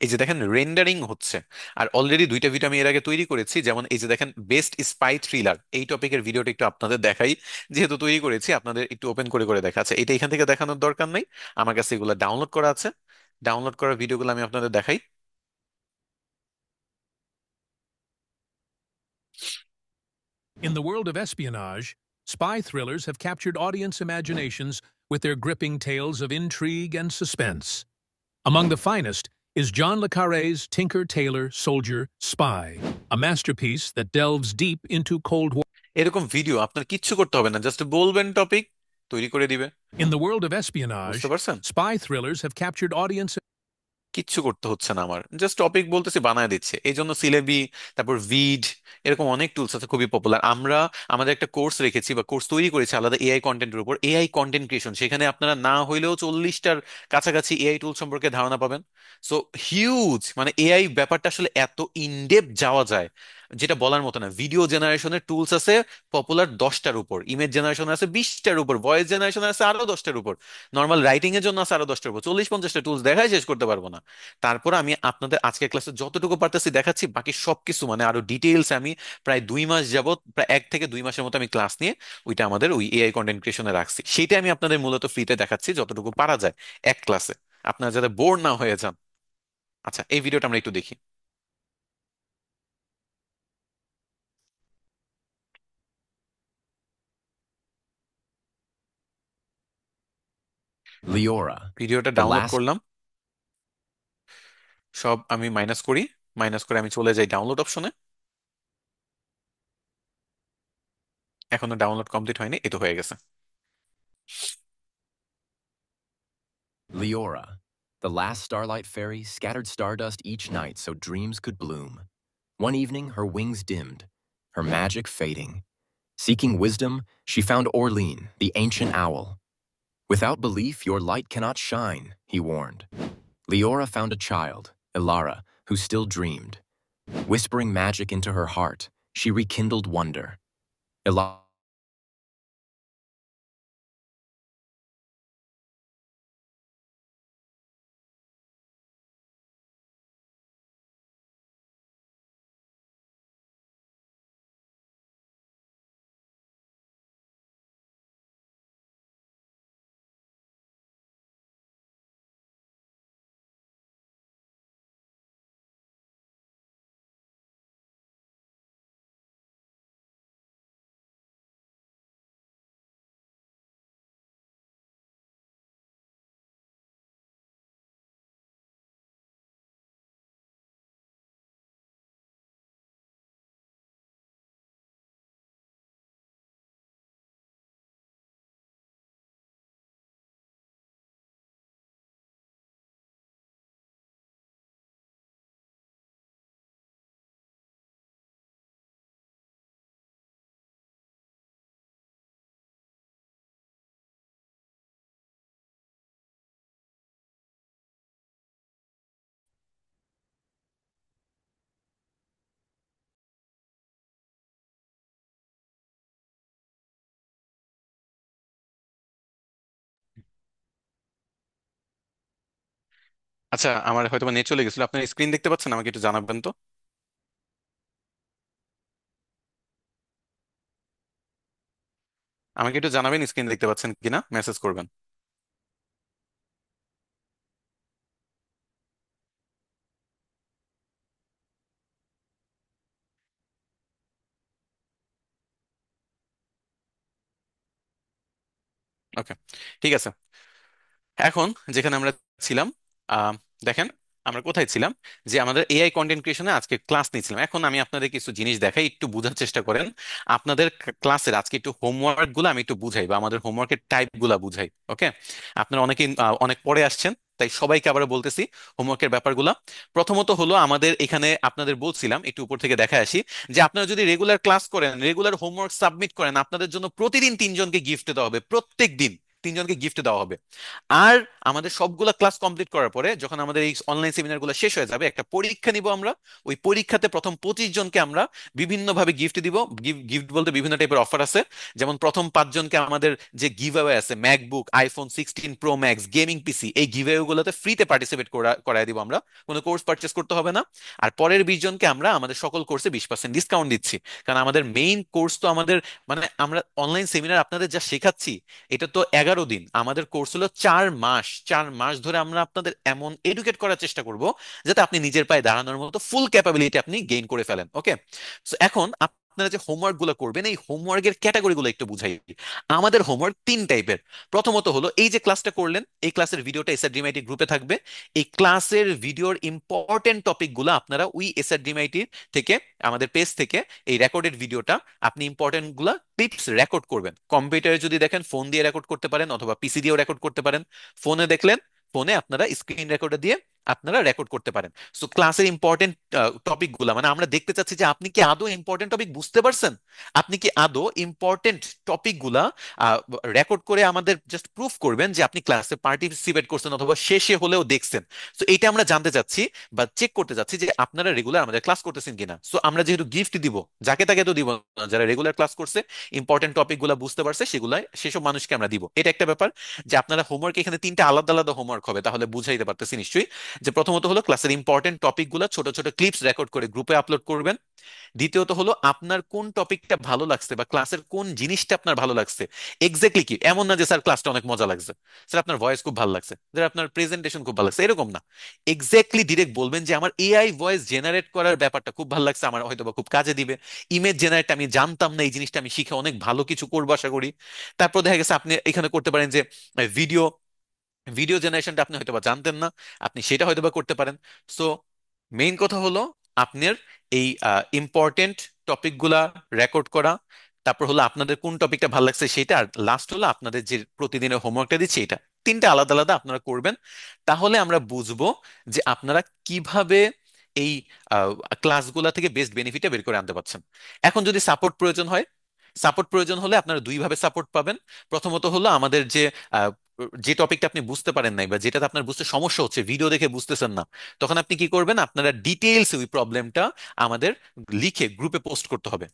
এই যে দেখেন রেন্ডারিং হচ্ছে। আর অলরেডি দুইটা ভিডিও আমি এর আগে তৈরি করেছি, যেমন এই যে দেখেন বেস্ট স্পাই থ্রিলার, এই টপিকের ভিডিওটা একটু আপনাদের দেখাই। যেহেতু তৈরি করেছি, আপনাদের একটু ওপেন করে করে দেখা আছে, এটা এখান থেকে দেখানোর দরকার নেই, আমার কাছে এগুলো ডাউনলোড করা আছে। ডাউনলোড করা ভিডিওগুলো আমি আপনাদের দেখাই। In the world of espionage, spy thrillers have captured audience imaginations with their gripping tales of intrigue and suspense. Among the finest is John le Carré's Tinker Tailor Soldier Spy, a masterpiece that delves deep into Cold War. এরকম ভিডিও আপনার কিচ্ছু করতে হবে না, জাস্ট বলবেন টপিক, তৈরি করে দিবে। In the world of বুঝতে espionage, পারছেন? spy thrillers have captured audience. কিচ্ছু করতে হচ্ছে না, আমার জাস্ট টপিক বলতেছি, বানায় দিচ্ছে। এই জন্য সিলেবি, তারপর ভিড, এরকম অনেক টুলস আছে খুবই পপুলার। আমরা আমাদের একটা কোর্স রেখেছি বা কোর্স তৈরি করেছি আলাদা এআই কন্টেন্টের উপর, এআই কন্টেন্ট ক্রিয়েশন। সেখানে আপনারা না হইলেও 40টার কাছাকাছি এআই টুল সম্পর্কে ধারণা পাবেন। সো হিউজ, মানে এআই ব্যাপারটা আসলে এত ইনডেপথ যাওয়া যায় যেটা বলার মতো না। ভিডিও জেনারেশনের টুলস আছে পপুলার 10টার উপর, ইমেজ জেনারেশন আছে 20টার উপর, ভয়েস জেনারেশন আছে আরো 10টার উপর, নর্মাল রাইটিং এর জন্য আছে আরো 10টার উপর, 40-50টা টুলস দেখাই শেষ করতে পারবো না। তারপর আমি আপনাদের আজকের ক্লাসে যতটুকু পারতেছি দেখাচ্ছি, বাকি সবকিছু মানে আরো ডিটেইলস আমি প্রায় 2 মাস যাবত, প্রায় 1 থেকে 2 মাসের মতো আমি ক্লাস নিয়ে ওইটা আমাদের ওই এআই কন্টেন্ট ক্রিয়েশনে রাখছি। সেটা আমি আপনাদের মূলত ফ্রিতে দেখাচ্ছি যতটুকু পারা যায় এক ক্লাসে, আপনারা যাতে বোর না হয়ে যান। আচ্ছা, এই ভিডিওটা আমরা একটু দেখি। Leora, ভিডিওটা the ডাউনলোড last করলাম, সব আমি মাইনাস করি, মাইনাস করে আমি চলে যাই ডাউনলোড অপশনে। এখনো ডাউনলোড কমপ্লিট হয়নি, এ তো হয়ে গেছে। Leora, the last starlight fairy scattered stardust each night so dreams could bloom. One evening, her wings dimmed, her magic fading. Seeking wisdom, she found Orlean, the ancient owl. Without belief, your light cannot shine, he warned. Leora found a child, Ilara, who still dreamed. Whispering magic into her heart, she rekindled wonder. Ilara আচ্ছা, আমার হয়তো নেট চলে গেছিল, আপনার স্ক্রিন দেখতে পাচ্ছেন? আমাকে একটু জানাবেন তো। আমাকে একটু জানাবেন স্ক্রিন দেখতে পাচ্ছেন কিনা, মেসেজ করবেন। ওকে, ঠিক আছে। এখন যেখানে আমরা ছিলাম, আহ, দেখেন আমরা কোথায় ছিলাম, যে আমাদের এআই কন্টেন্ট ক্রিয়েশনে আজকে ক্লাস নিয়েছিলাম। এখন আমি আপনাদের কিছু জিনিস দেখাই, একটু বোঝার চেষ্টা করেন। আপনাদের ক্লাসের আজকে একটু হোমওয়ার্ক গুলো আমি একটু বুঝাই, বা আমাদের হোমওয়ার্কের টাইপ গুলা বুঝাই। ওকে, আপনারা অনেকে অনেক পরে আসছেন, তাই সবাইকে আবার বলতেছি হোমওয়ার্কের ব্যাপারগুলা। প্রথমত হলো আমাদের এখানে আপনাদের বলছিলাম, একটু উপর থেকে দেখা আসি, যে আপনারা যদি রেগুলার ক্লাস করেন, রেগুলার হোমওয়ার্ক সাবমিট করেন, আপনাদের জন্য প্রতিদিন তিনজনকে গিফট দেওয়া হবে, প্রত্যেক দিন তিনজনকে গিফট দেওয়া হবে। আর আমাদের সবগুলা ক্লাস কমপ্লিট করার পরে যখন আমাদের এই অনলাইন সেমিনার গুলো শেষ হয়ে যাবে, একটা পরীক্ষা নিব আমরা। ওই পরীক্ষাতে প্রথম 25 জনকে আমরা বিভিন্ন ভাবে গিফট দিব। গিফট বলতে বিভিন্ন টাইপের অফার আছে। যেমন প্রথম 5 জনকে আমাদের যে গিভ অ্যাওয়ে আছে, MacBook, iPhone 16 Pro Max, gaming পিসি, এই গিভ অ্যাওয়ে গুলোতে ফ্রিতে পার্টিসিপেট করায় দিব আমরা। কোনো কোর্স পারচেস করতে হবে না। আর পরের 20 জনকে আমরা আমাদের সকল কোর্সে 20% ডিসকাউন্ট দিচ্ছি। কারণ আমাদের মেইন কোর্স তো আমাদের, মানে আমরা অনলাইন সেমিনার আপনাদের যা শেখাচ্ছি, এটা তো 11 দিন। আমাদের কোর্স হলো 4 মাস। 4 মাস ধরে আমরা আপনাদের এমন এডুকেট করার চেষ্টা করব যাতে আপনি নিজের পায়ে দাঁড়ানোর মতো ফুল ক্যাপাবিলিটি আপনি গেইন করে ফেলেন। ওকে, সো এখন আপনারা যে হোমওয়ার্ক গুলো করবেন, এই হোমওয়ার্কের ক্যাটাগরি গুলো একটু বুঝাই। আমাদের হোমওয়ার্ক 3 টাইপের। প্রথমত হলো এই যে ক্লাসটা করলেন, এই ক্লাসের ভিডিওটা এসআরডিএমআইটি গ্রুপে থাকবে। এই ক্লাসের ভিডিওর ইম্পর্টেন্ট টপিক গুলো আপনারা ওই এসআরডিএমআইটি থেকে, আমাদের পেজ থেকে, এই রেকর্ডেড ভিডিওটা আপনি ইম্পর্টেন্ট গুলা টিপস রেকর্ড করবেন। কম্পিউটারে যদি দেখেন, ফোন দিয়ে রেকর্ড করতে পারেন, অথবা পিসি দিয়েও রেকর্ড করতে পারেন। ফোনে দেখলেন, ফোনে আপনারা স্ক্রিন রেকর্ডার দিয়ে আপনারা রেকর্ড করতে পারেন। সো ক্লাসের ইম্পর্টেন্ট টপিক গুলা, মানে আমরা দেখতে চাচ্ছি যে আপনি কি আদৌ ইম্পর্টেন্ট টপিক বুঝতে পারছেন, আপনি কি আদৌ ইম্পর্টেন্ট টপিক গুলা রেকর্ড করে আমাদের জাস্ট প্রুফ করবেন যে আপনি ক্লাসে পার্টিসিপেট করছেন, অথবা শেষে হলেও দেখছেন। সো এইটা আমরা জানতে চাচ্ছি বা চেক করতে চাচ্ছি যে আপনারা রেগুলার আমাদের ক্লাস করতেছেন কিনা। সো আমরা যেহেতু গিফট দিব, যাকে তাকে তো দিব না, যারা রেগুলার ক্লাস করছে, ইম্পর্টেন্ট টপিক গুলা বুঝতে পারছে, সেগুলাই সেসব মানুষকে আমরা দিব। এটা একটা ব্যাপার। যে আপনারা হোমওয়ার্ক, এখানে 3টা আলাদা আলাদা হোমওয়ার্ক হবে, তাহলে বুঝাইতে পারতেছি নিশ্চয়ই। যে প্রথমত হলো ক্লাসের ইম্পর্টেন্ট টপিক গুলা ছোট ছোট ক্লিপস রেকর্ড করে গ্রুপে আপলোড করবেন। দ্বিতীয়ত হলো আপনার কোন টপিকটা ভালো লাগছে, বা ক্লাসের কোন জিনিসটা আপনার ভালো লাগছে। এক্স্যাক্টলি কি, এমন না যে স্যার ক্লাসটা অনেক মজা লাগছে, স্যার আপনার ভয়েস খুব ভালো লাগছে, স্যার আপনার প্রেজেন্টেশন খুব ভালো লাগছে, এরকম না। এক্স্যাক্টলি ডিরেক্ট বলবেন যে আমার এআই ভয়েস জেনারেট করার ব্যাপারটা খুব ভালো লাগছে, আমার হয়তো বা খুব কাজে দিবে। ইমেজ জেনারেট আমি জানতাম না, এই জিনিসটা আমি শিখে অনেক ভালো কিছু করবো আশা করি। তারপর দেখা গেছে আপনি এখানে করতে পারেন যে ভিডিও ভিডিও জেনারেশনটা আপনি হয়তো বা জানতেন না, আপনি সেটা হয়তো বা করতে পারেন। সো মেইন কথা হলো আপনার এই ইম্পর্টেন্ট টপিকগুলা রেকর্ড করা। তারপর হলো আপনাদের কোন টপিকটা ভালো লাগছে সেটা। আর লাস্ট হলো আপনাদের যে প্রতিদিনের হোমওয়ার্কটা দিচ্ছি, এটা 3টা আলাদা আলাদা আপনারা করবেন। তাহলে আমরা বুঝবো যে আপনারা কিভাবে এই ক্লাসগুলা থেকে বেস্ট বেনিফিটটা বের করে আনতে পারছেন। এখন যদি সাপোর্ট প্রয়োজন হয়, সাপোর্ট প্রয়োজন হলে আপনারা দুইভাবে সাপোর্ট পাবেন। প্রথমত হলো আমাদের যে টপিকটা আপনি বুঝতে পারেন নাই, বা যেটাতে আপনার বুঝতে সমস্যা হচ্ছে, ভিডিও দেখে বুঝতেছেন না, তখন আপনি কি করবেন, আপনারা ডিটেইলস ওই প্রবলেমটা আমাদের লিখে গ্রুপে পোস্ট করতে হবে।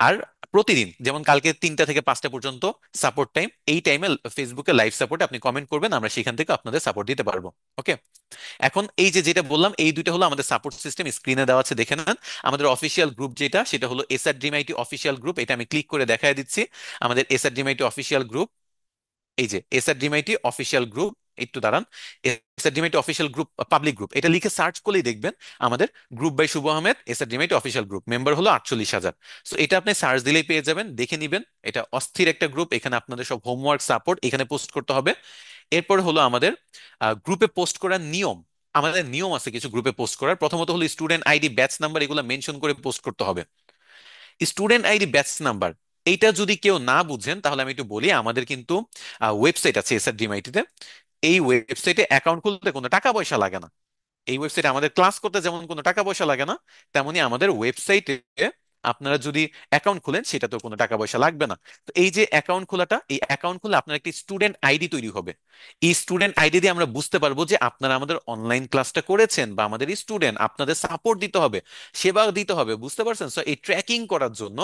আর প্রতিদিন, যেমন কালকে 3টা থেকে 5টা পর্যন্ত সাপোর্ট টাইম, এই টাইমে ফেসবুকে লাইভ সাপোর্টে আপনি কমেন্ট করবেন, আমরা সেখান থেকে আপনাদের সাপোর্ট দিতে পারবো। ওকে, এখন এই যে যেটা বললাম, এই দুইটা হলো আমাদের সাপোর্ট সিস্টেম, স্ক্রিনে দেওয়া আছে দেখে নেন। আমাদের অফিসিয়াল গ্রুপ যেটা, সেটা হলো এসআরডিএমআইটি অফিসিয়াল গ্রুপ। এটা আমি ক্লিক করে দেখায় দিচ্ছি। আমাদের এসআরডিএমআইটি অফিসিয়াল গ্রুপ, এই যে এসআরডিএমআইটি অফিসিয়াল গ্রুপ, একটু দাঁড়ান। SRDMIT official group, public group, এটা লিখে সার্চ করলেই দেখবেন আমাদের group by Shubho Ahmed SRDMIT official group, member হলো 48,000। সো এটা আপনি সার্চ দিলেই পেয়ে যাবেন, দেখে নিবেন। এটা অস্থির একটা গ্রুপ, এখানে আপনাদের সব হোমওয়ার্ক সাপোর্ট এখানে পোস্ট করতে হবে। এরপর হলো আমাদের গ্রুপে পোস্ট করার নিয়ম। আমাদের নিয়ম আছে কিছু গ্রুপে পোস্ট করার। প্রথমত হলো স্টুডেন্ট আইডি, ব্যাচ নাম্বার, এগুলো মেনশন করে পোস্ট করতে হবে। স্টুডেন্ট আইডি, ব্যাচ নাম্বার, এইটা যদি কেউ না বুঝেন তাহলে আমি একটু বলি। আমাদের কিন্তু ওয়েবসাইট আছে এসআরডিএমআইটি তে। এই ওয়েবসাইটে অ্যাকাউন্ট খুলতে কোনো টাকা পয়সা লাগে না। এই ওয়েবসাইটে আমাদের ক্লাস করতে যেমন কোনো টাকা পয়সা লাগে না, তেমনি আমাদের ওয়েবসাইটে আপনারা যদি অ্যাকাউন্ট খুলেন সেটা তো কোনো টাকা পয়সা লাগবে না। তো এই যে অ্যাকাউন্ট খোলাটা, এই অ্যাকাউন্ট খুলে আপনার একটি স্টুডেন্ট আইডি তৈরি হবে। এই স্টুডেন্ট আইডি দিয়ে আমরা বুঝতে পারবো যে আপনারা আমাদের অনলাইন ক্লাসটা করেছেন বা আমাদের স্টুডেন্ট, আপনাদের সাপোর্ট দিতে হবে, সেবা দিতে হবে, বুঝতে পারছেন? সো এই ট্র্যাকিং করার জন্য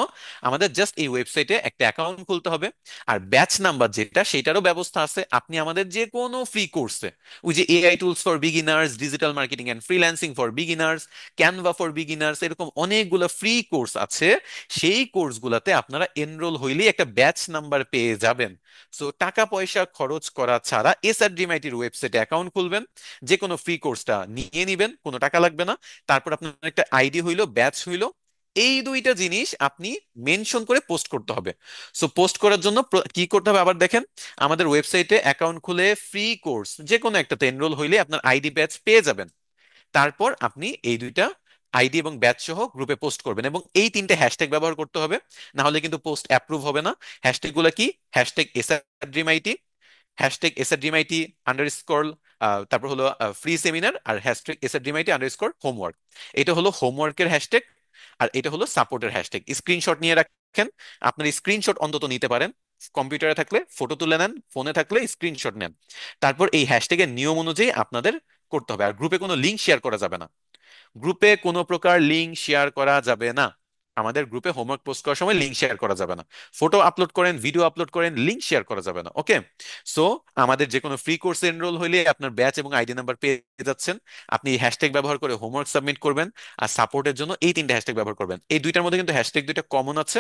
আমাদের জাস্ট এই ওয়েবসাইটে একটা অ্যাকাউন্ট খুলতে হবে। আর ব্যাচ নাম্বার যেটা, সেটারও ব্যবস্থা আছে। আপনি আমাদের যে কোনো ফ্রি কোর্সে, ওই যে AI tools for beginners, digital marketing and freelancing for beginners, Canva for beginners, এরকম অনেকগুলো ফ্রি কোর্স আছে। সেই কোর্সগুলোতে আপনারা এনরোল হইলেই একটা ব্যাচ নাম্বার পেয়ে যাবেন। সো টাকা পয়সা খরচ করা ছাড়া এসআরডিএমআইটির ওয়েবসাইটে অ্যাকাউন্ট খুলবেন, যে কোনো ফ্রি কোর্সটা নিয়ে নিবেন, কোনো টাকা লাগবে না। তারপর আপনার একটা আইডি হইলো, ব্যাচ হইলো, এই দুইটা জিনিস আপনি মেনশন করে পোস্ট করতে হবে। সো পোস্ট করার জন্য কি করতে হবে আবার দেখেন, আমাদের ওয়েবসাইটে অ্যাকাউন্ট খুলে ফ্রি কোর্স যে কোনো একটাতে এনরোল হইলে আপনার আইডি ব্যাচ পেয়ে যাবেন। তারপর আপনি এই দুইটা আইডি এবং ব্যাচ সহ গ্রুপে পোস্ট করবেন, এবং এই তিনটে হ্যাশট্যাগ ব্যবহার করতে হবে, না হলে কিন্তু পোস্ট অ্যাপ্রুভ হবে না। হ্যাশট্যাগ গুলো কি? হ্যাশট্যাগ এসআরড্রিমআইটি, হ্যাশট্যাগ এসআরড্রিমআইটি আন্ডারস্কোর, তারপর হলো ফ্রি সেমিনার, আর হ্যাশট্যাগ এসআরড্রিমআইটি আন্ডারস্কোর হোমওয়ার্ক। এটা হলো হোমওয়ার্কের হ্যাশট্যাগ, আর এটা হলো সাপোর্টের হ্যাশট্যাগ। স্ক্রিনশট নিয়ে রাখেন, আপনার স্ক্রিনশট অন্তত নিতে পারেন। কম্পিউটারে থাকলে ফটো তুলে নেন, ফোনে থাকলে স্ক্রিনশট নেন। তারপর এই হ্যাশট্যাগের নিয়ম অনুযায়ী আপনাদের করতে হবে। আর গ্রুপে কোনো লিঙ্ক শেয়ার করা যাবে না, গ্রুপে কোনো প্রকার লিঙ্ক শেয়ার করা যাবে না। আমাদের গ্রুপে হোমওয়ার্ক পোস্ট করার সময় লিঙ্ক শেয়ার করা যাবে না। ফটো আপলোড করেন, ভিডিও আপলোড করেন, লিঙ্ক শেয়ার করা যাবে না। ওকে? সো আমাদের যে কোনো ফ্রি কোর্সে এনরোল হইলে আপনার ব্যাচ এবং আইডি নাম্বার পেয়ে যাচ্ছেন। আপনি এই হ্যাশট্যাগ ব্যবহার করে হোমওয়ার্ক সাবমিট করবেন। আর সাপোর্টের জন্য এই তিনটে হ্যাশট্যাগ ব্যবহার করবেন। এই দুইটার মধ্যে কিন্তু হ্যাশট্যাগ দুইটা কমন আছে,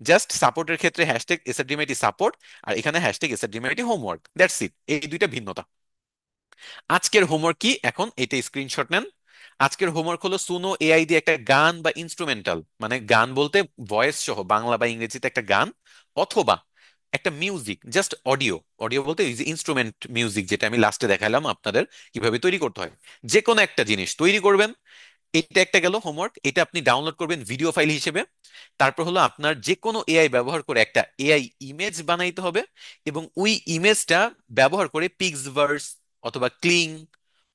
জাস্ট সাপোর্টের ক্ষেত্রে হ্যাশট্যাগ এসআরডিএমআইটি সাপোর্ট, আর এখানে হ্যাশট্যাগ এসআরডিএমআইটি হোমওয়ার্ক, দ্যাটস ইট। এই দুইটা ভিন্নতা। আজকের হোমওয়ার্ক কি, এখন এটা স্ক্রিনশট নেন। আজকের হোমওয়ার্ক হলো সুনো এআই দিয়ে একটা গান বা ইনস্ট্রুমেন্টাল, মানে গান বলতে ভয়েস সহ বাংলা বা ইংরেজিতে একটা গান, অথবা একটা মিউজিক, জাস্ট অডিও। অডিও বলতে এই যে ইনস্ট্রুমেন্ট মিউজিক, যেটা আমি লাস্টে দেখালাম আপনাদের কিভাবে তৈরি করতে হয়, যে কোনো একটা জিনিস তৈরি করবেন। এটা একটা গেল হোমওয়ার্ক, এটা আপনি ডাউনলোড করবেন ভিডিও ফাইল হিসেবে। তারপর হলো আপনার যে কোনো এআই ব্যবহার করে একটা এআই ইমেজ বানাইতে হবে, এবং ওই ইমেজটা ব্যবহার করে পিক্সভার্স অথবা ক্লিং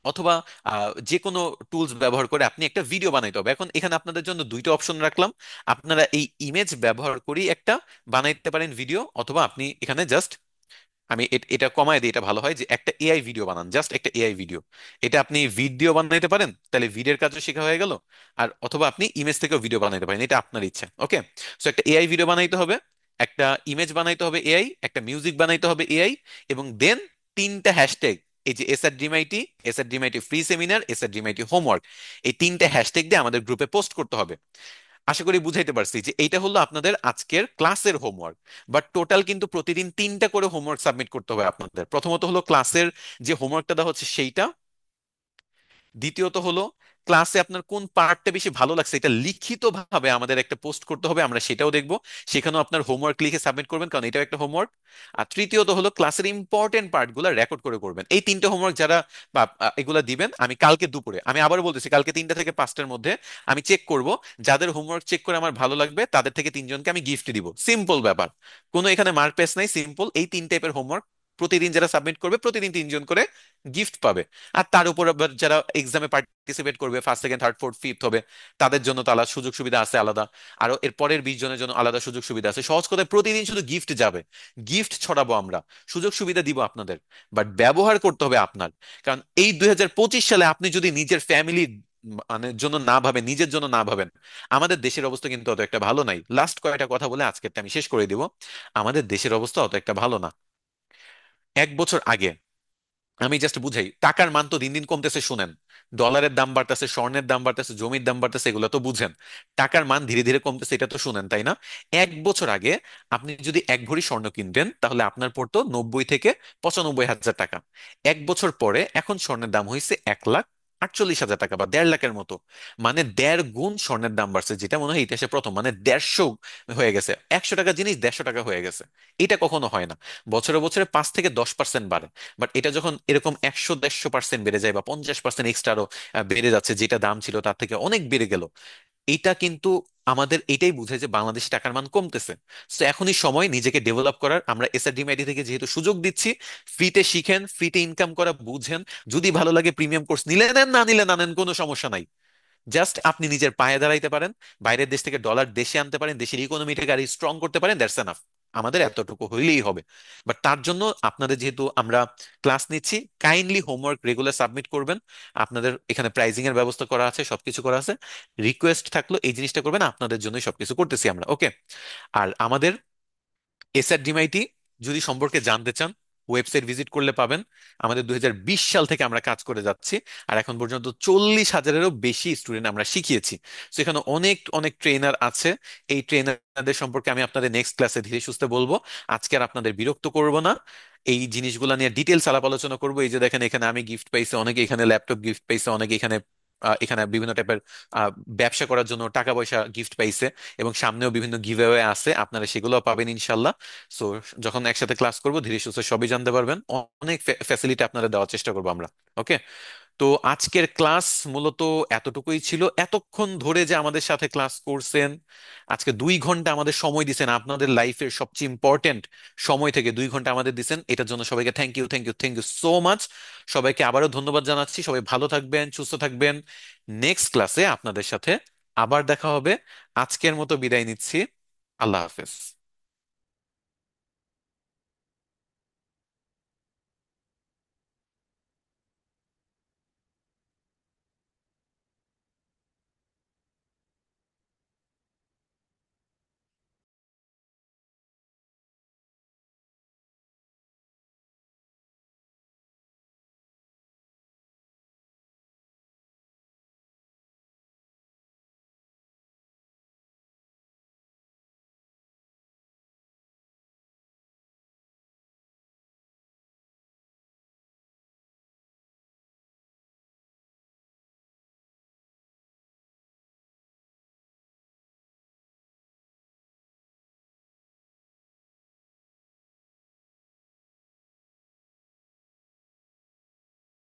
অথবা যে কোনো টুলস ব্যবহার করে আপনি একটা ভিডিও বানাইতে হবে। এখন এখানে আপনাদের জন্য দুইটা অপশন রাখলাম, আপনারা এই ইমেজ ব্যবহার করেই একটা বানাইতে পারেন ভিডিও, অথবা আপনি এখানে জাস্ট, আমি এটা কমায় দিই, এটা ভালো হয় যে একটা এআই ভিডিও বানান, জাস্ট একটা এআই ভিডিও। এটা আপনি ভিডিও বানাইতে পারেন, তাহলে ভিডিওর কাজও শেখা হয়ে গেল। আর অথবা আপনি ইমেজ থেকেও ভিডিও বানাইতে পারেন, এটা আপনার ইচ্ছা। ওকে? সো একটা এআই ভিডিও বানাইতে হবে, একটা ইমেজ বানাইতে হবে এআই, একটা মিউজিক বানাইতে হবে এআই, এবং দেন তিনটা হ্যাশট্যাগ, এই যে এসআরডিএমআইটি, এসআরডিএমআইটি ফ্রি সেমিনার, এসআরডিএমআইটি হোমওয়ার্ক, এই তিনটা হ্যাশট্যাগ দিয়ে আমাদের গ্রুপে পোস্ট করতে হবে। আশা করি বুঝাইতে পারছি যে এইটা হলো আপনাদের আজকের ক্লাসের হোমওয়ার্ক। বাট টোটাল কিন্তু প্রতিদিন তিনটা করে হোমওয়ার্ক সাবমিট করতে হবে আপনাদের। প্রথমত হলো ক্লাসের যে হোমওয়ার্কটা দেওয়া হচ্ছে সেইটা, দ্বিতীয়ত হলো ক্লাসে আপনার কোন পার্টটা বেশি ভালো লাগছে এটা লিখিত ভাবে আমাদের একটা পোস্ট করতে হবে, আমরা সেটাও দেখবো। সেখানেও আপনার হোমওয়ার্ক লিখে সাবমিট করবেন, কারণ এটাও একটা হোমওয়ার্ক। আর তৃতীয়ত হলো ক্লাসের ইম্পর্টেন্ট পার্টগুলো রেকর্ড করে করবেন। এই তিনটে হোমওয়ার্ক যারা এগুলা দিবেন, আমি কালকে দুপুরে, আমি আবার বলতেছি, কালকে 3টা থেকে 5টার মধ্যে আমি চেক করব। যাদের হোমওয়ার্ক চেক করে আমার ভালো লাগবে তাদের থেকে 3জনকে আমি গিফট দিব। সিম্পল ব্যাপার, কোনো এখানে মার্ক পেস নাই, সিম্পল। এই 3 টাইপের হোমওয়ার্ক প্রতিদিন যারা সাবমিট করবে, প্রতিদিন 3জন করে গিফট পাবে। আর তার উপর আবার যারা এক্সামে পার্টিসিপেট করবে, first second third fourth fifth হবে, তাদের জন্য তো আলাদা সুযোগ সুবিধা আছে আলাদা। আরো এর পরের 20 জনের জন্য আলাদা সুযোগ সুবিধা আছে। সহজ কথায় প্রতিদিন শুধু গিফট যাবে, গিফট ছড়াবো আমরা, সুযোগ সুবিধা দিব আপনাদের, বাট ব্যবহার করতে হবে আপনার। কারণ এই 2025 সালে আপনি যদি নিজের ফ্যামিলি মানে জন্য না ভাবেন, নিজের জন্য না ভাবেন, আমাদের দেশের অবস্থা কিন্তু অত একটা ভালো নাই। লাস্ট কয়েকটা কথা বলে আজকেরটা আমি শেষ করে দিব। আমাদের দেশের অবস্থা অত একটা ভালো না। 1 বছর আগে, আমি জাস্ট বুঝাই, টাকার মান তো দিন দিন কমতেছে, শুনেন। ডলারের দাম বাড়তেছে, স্বর্ণের দাম বাড়তেছে, জমির দাম বাড়তেছে, এগুলো তো বুঝেন। টাকার মান ধীরে ধীরে কমতেছে, এটা তো শুনেন, তাই না? 1 বছর আগে আপনি যদি 1 ভরি স্বর্ণ কিনতেন, তাহলে আপনার পড়তো 90 থেকে 95 হাজার টাকা। 1 বছর পরে এখন স্বর্ণের দাম হয়েছে 1,48,000 টাকা, বা 1.5 লাখের মতো। মানে 1.5 গুণ স্বর্ণের দাম বাড়ছে, যেটা মনে হয় ইতিহাসে প্রথম। মানে 150 হয়ে গেছে, 100 টাকা জিনিস 150 টাকা হয়ে গেছে। এটা কখনো হয় না। বছরে বছরে 5 থেকে 10% বাড়ে। বাট এটা যখন এরকম 100-150% বেড়ে যায়, বা 50% এক্সট্রারও বেড়ে যাচ্ছে, যেটা দাম ছিল তার থেকে অনেক বেড়ে গেল, এটা কিন্তু আমাদের এটাই বুঝায় যে বাংলাদেশে টাকার মান কমতেছে। তো এখনই সময় নিজেকে ডেভেলপ করার। আমরা এসআরডিএমআইটি থেকে যেহেতু সুযোগ দিচ্ছি, ফ্রিতে শিখেন, ফ্রিতে ইনকাম করা বুঝেন। যদি ভালো লাগে প্রিমিয়াম কোর্স নিলে নেন, না নিলে না নেন, কোনো সমস্যা নাই। জাস্ট আপনি নিজের পায়ে দাঁড়াইতে পারেন, বাইরের দেশ থেকে ডলার দেশে আনতে পারেন, দেশের ইকোনমিটাকে আরো স্ট্রং করতে পারেন, দ্যাটস এনাফ। আমাদের এতটুকু হইলেই হবে। বাট তার জন্য আপনাদের যেহেতু আমরা ক্লাস নিচ্ছি, কাইন্ডলি হোমওয়ার্ক রেগুলার সাবমিট করবেন। আপনাদের এখানে প্রাইজিং এর ব্যবস্থা করা আছে, সবকিছু করা আছে। রিকোয়েস্ট থাকলো এই জিনিসটা করবেন, আপনাদের জন্যই সবকিছু করতেছি আমরা, ওকে? আর আমাদের এসআর ডিমআইটি যদি সম্পর্কে জানতে চান, ওয়েবসাইট ভিজিট করলে পাবেন। আমাদের 2020 সাল থেকে আমরা কাজ করে যাচ্ছি, আর এখন পর্যন্ত 40,000-এরও বেশি স্টুডেন্ট আমরা শিখিয়েছি। তো এখানে অনেক অনেক ট্রেনার আছে। এই ট্রেনারদের সম্পর্কে আমি আপনাদের নেক্সট ক্লাসে ধীরে সুস্থে বলবো। আজকে আর আপনাদের বিরক্ত করব না, এই জিনিসগুলো নিয়ে ডিটেলস আলাপ আলোচনা করবো। এই যে দেখেন, এখানে আমি গিফট পাইছি, অনেকে এখানে ল্যাপটপ গিফট পাইছে, অনেকে এখানে এখানে বিভিন্ন টাইপের ব্যবসা করার জন্য টাকা পয়সা গিফট পাইছে, এবং সামনেও বিভিন্ন গিভঅ্যাওয়ে আছে, আপনারা সেগুলো পাবেন ইনশাল্লাহ। সো যখন একসাথে ক্লাস করব ধীরে সুস্থে সবই জানতে পারবেন। অনেক ফ্যাসিলিটি আপনাদের দেওয়ার চেষ্টা করবো আমরা, ওকে? তো আজকের ক্লাস মূলত এতটুকুই ছিল। এতক্ষণ ধরে যে আমাদের সাথে ক্লাস করছেন, আজকে 2 ঘন্টা আমাদের সময় দিছেন, আপনাদের লাইফের সবচেয়ে ইম্পর্টেন্ট সময় থেকে 2 ঘন্টা আমাদের দিছেন, এটার জন্য সবাইকে thank you, thank you, thank you so much. সবাইকে আবারও ধন্যবাদ জানাচ্ছি। সবাই ভালো থাকবেন, সুস্থ থাকবেন। নেক্সট ক্লাসে আপনাদের সাথে আবার দেখা হবে। আজকের মতো বিদায় নিচ্ছি। আল্লাহ হাফেজ।